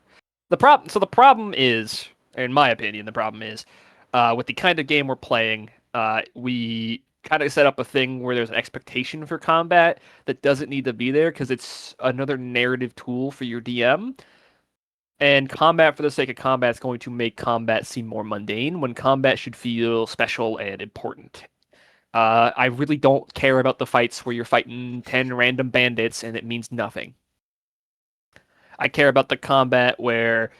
the problem. So the problem is, in my opinion, the problem is with the kind of game we're playing. We kind of set up a thing where there's an expectation for combat that doesn't need to be there because it's another narrative tool for your DM. And combat for the sake of combat is going to make combat seem more mundane when combat should feel special and important. I really don't care about the fights where you're fighting 10 random bandits and it means nothing. I care about the combat where,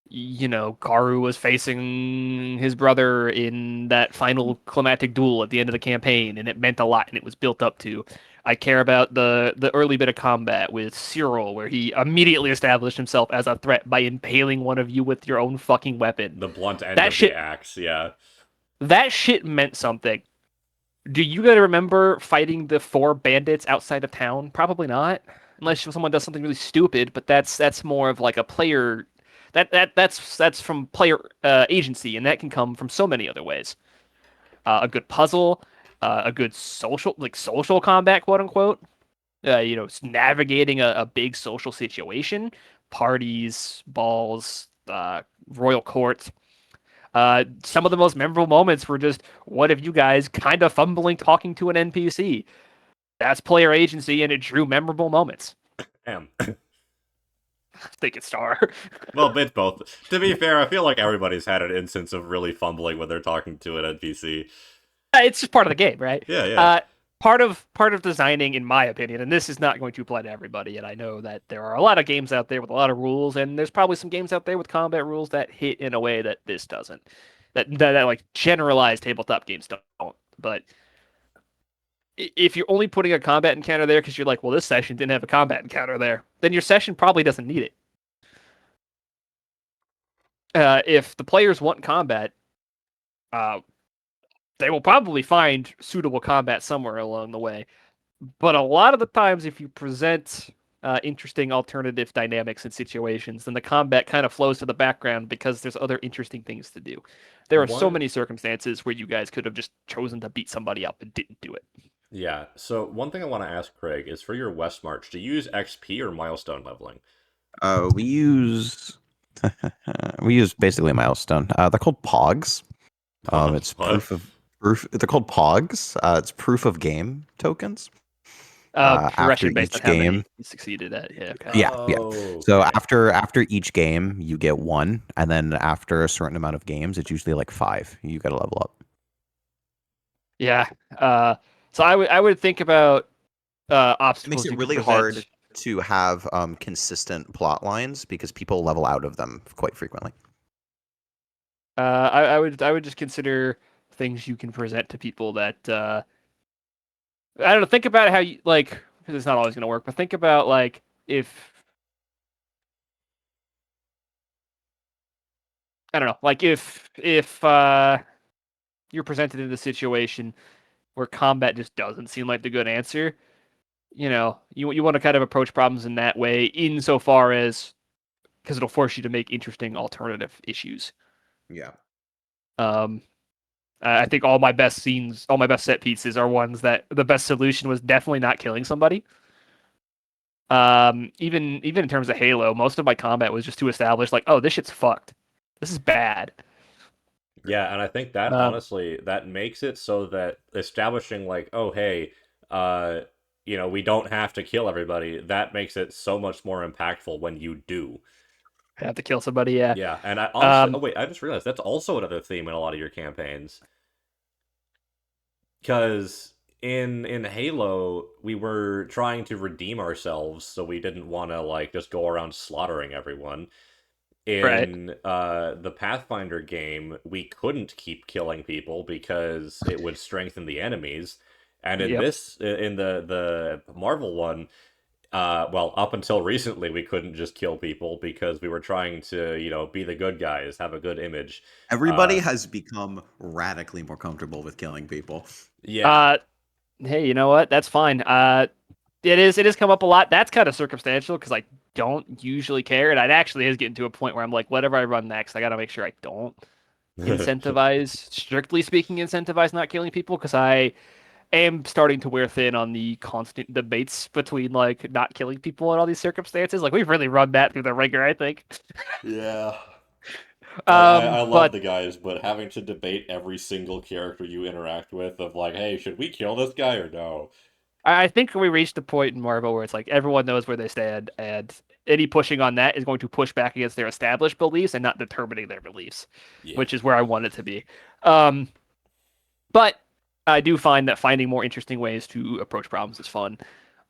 Garu was facing his brother in that final climactic duel at the end of the campaign, and it meant a lot, and it was built up to. I care about the early bit of combat with Cyril, where he immediately established himself as a threat by impaling one of you with your own fucking weapon. The blunt end That of shit, the axe, yeah. that shit meant something. Do you guys remember fighting the 4 bandits outside of town? Probably not, unless someone does something really stupid. But that's more of like a player. That's from player agency, and that can come from so many other ways. A good puzzle, a good social combat, quote unquote. Navigating a big social situation, parties, balls, royal courts. Some of the most memorable moments were just one of you guys kind of fumbling talking to an NPC. That's player agency, and it drew memorable moments. Damn. Think it's star. Well, it's both. To be fair, I feel like everybody's had an instance of really fumbling when they're talking to an NPC. It's just part of the game, right? Yeah, yeah. Part of designing, in my opinion, and this is not going to apply to everybody, and I know that there are a lot of games out there with a lot of rules, and there's probably some games out there with combat rules that hit in a way that this doesn't. That like generalized tabletop games don't. But if you're only putting a combat encounter there because you're like, well, this session didn't have a combat encounter there, then your session probably doesn't need it. If the players want combat, they will probably find suitable combat somewhere along the way. But a lot of the times, if you present interesting alternative dynamics and situations, then the combat kind of flows to the background because there's other interesting things to do. There are so many circumstances where you guys could have just chosen to beat somebody up and didn't do it. Yeah, so one thing I want to ask Kraig is for your West March, do you use XP or milestone leveling? We use we use basically milestone. They're called Pogs. It's What? proof. They're called Pogs. It's proof of game tokens. Progression After based each on how many game. you succeeded at. Yeah, okay. Yeah, yeah. Oh, So okay. after each game, you get 1, and then after a certain amount of games, it's usually like 5. You got to level up. Yeah. So I would think about It obstacles makes it you really can hard present. to have consistent plot lines because people level out of them quite frequently. I would just consider things you can present to people that I don't know. Think about how you like, because it's not always going to work. But think about like if I don't know, like if you're presented in a situation where combat just doesn't seem like the good answer. You want to kind of approach problems in that way, insofar as because it'll force you to make interesting alternative issues. Yeah. Um, I think all my best scenes, all my best set pieces are ones that the best solution was definitely not killing somebody. Even in terms of Halo, most of my combat was just to establish like, oh, this shit's fucked. This is bad. Yeah, and I think that Um, honestly that makes it so that establishing like, oh hey, uh, we don't have to kill everybody. That makes it so much more impactful when you do. have to kill somebody. Yeah. Yeah, and I honestly, oh Um, wait, I just realized that's also another theme in a lot of your campaigns. Because in Halo, we were trying to redeem ourselves, so we didn't want to like just go around slaughtering everyone. right. In the Pathfinder game, we couldn't keep killing people because it would strengthen the enemies. And in Yep. this, in the Marvel one, Well, up until recently, we couldn't just kill people because we were trying to, be the good guys, have a good image. Everybody has become radically more comfortable with killing people. Yeah. Hey, you know what? That's fine. It is come up a lot. That's kind of circumstantial because I don't usually care, and it actually is getting to a point where I'm like, whatever I run next, I gotta make sure I don't strictly speaking, incentivize not killing people because I am starting to wear thin on the constant debates between like not killing people in all these circumstances. Like we've really run that through the ringer, I think. Yeah. Like, I love But the guys, but having to debate every single character you interact with of like, hey, should we kill this guy or no? I think we reached a point in Marvel where it's like everyone knows where they stand, and any pushing on that is going to push back against their established beliefs and not determining their beliefs, Yeah. which is where I want it to be. Um, but I do find that finding more interesting ways to approach problems is fun.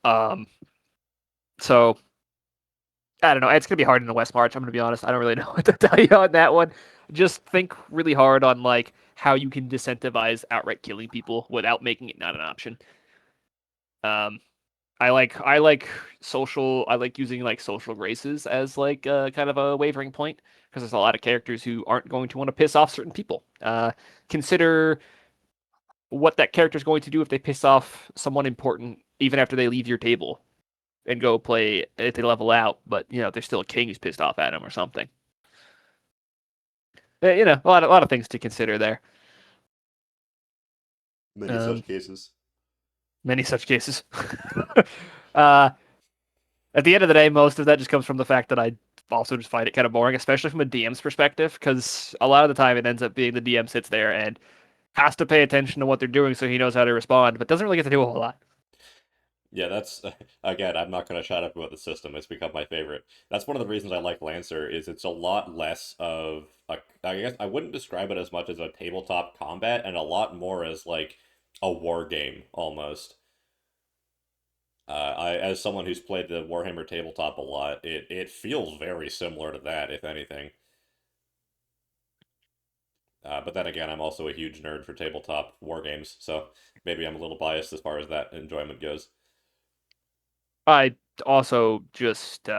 Um, so I don't know. It's gonna be hard in the West March. I'm gonna be honest. I don't really know what to tell you on that one. Just think really hard on like how you can disincentivize outright killing people without making it not an option. Um, I like social. I like using like social graces as like kind of a wavering point because there's a lot of characters who aren't going to want to piss off certain people. Consider what that character is going to do if they piss off someone important, even after they leave your table and go play if they level out. But there's still a king who's pissed off at him or something. A lot of things to consider there. Many Um, such cases. many such cases. uh, at the end of the day, most of that just comes from the fact that I also just find it kind of boring, especially from a DM's perspective, because a lot of the time it ends up being the DM sits there and has to pay attention to what they're doing so he knows how to respond, but doesn't really get to do a whole lot. Yeah, that's again, I'm not going to shut up about the system. It's become my favorite. That's one of the reasons I like Lancer is it's a lot less of a, I guess I wouldn't describe it as much as a tabletop combat and a lot more as like a war game almost. As someone who's played the Warhammer tabletop a lot, it feels very similar to that, if anything. But then again, I'm also a huge nerd for tabletop war games, so maybe I'm a little biased as far as that enjoyment goes. I also just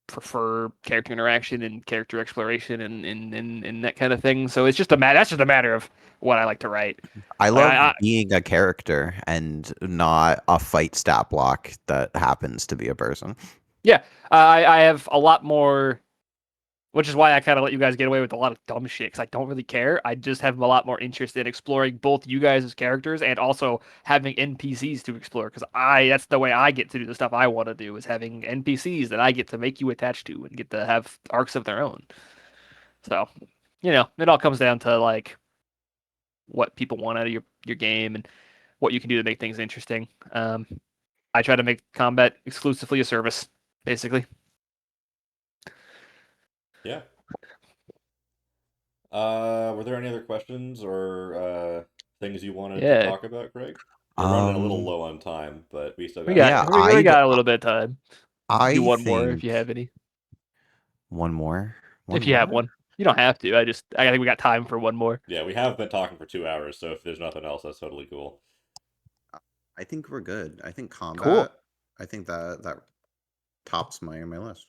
prefer character interaction and character exploration and that kind of thing. So it's just that's just a matter of what I like to write. I Like love being a character and not a fight stat block that happens to be a person. yeah, I have a lot more, which is why I kind of let you guys get away with a lot of dumb shit because I don't really care. I just have a lot more interest in exploring both you guys as characters and also having NPCs to explore because that's the way I get to do the stuff I want to do is having NPCs that I get to make you attached to and get to have arcs of their own. So, it all comes down to like what people want out of your game and what you can do to make things interesting. I try to make combat exclusively a service, basically. Yeah. Were there any other questions or things you wanted to Yeah, talk about, Craig? We're running a little low on time, but we still we got a got Yeah, bit. we got a little bit of time. Do I one more if think you have any. one more. One If you have more? one, you don't have to. I think we got time for one more. Yeah, we have been talking for 2 hours, so if there's nothing else, that's totally cool. I think we're good. I think Cool, combat. I think that tops my list.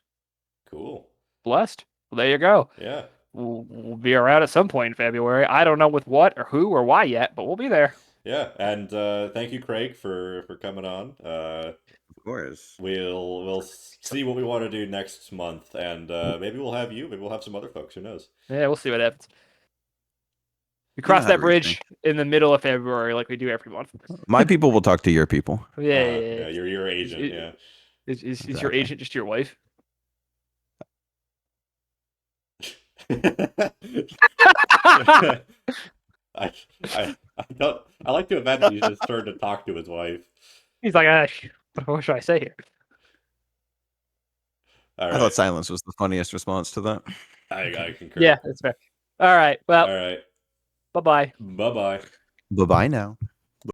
Cool. blessed. Well, there you go. Yeah. We'll be around at some point in February. I don't know with what or who or why yet, but we'll be there. Yeah, and thank you, Craig, for coming on. Of course. We'll see what we want to do next month, and maybe we'll have you. Maybe we'll have some other folks. Who knows? Yeah, we'll see what happens. We You know cross how to that reach me. bridge in the middle of February, like we do every month. My people will talk to your people. Yeah. Yeah, you're your Is, agent. Yeah. is your agent just your wife? I, I don't. I like to imagine he's just turned to talk to his wife. He's like, what should I say here? All I right. thought silence was the funniest response to that. I concur. Yeah, that's fair. All right. Well, All right. bye bye. Bye bye. Bye bye now.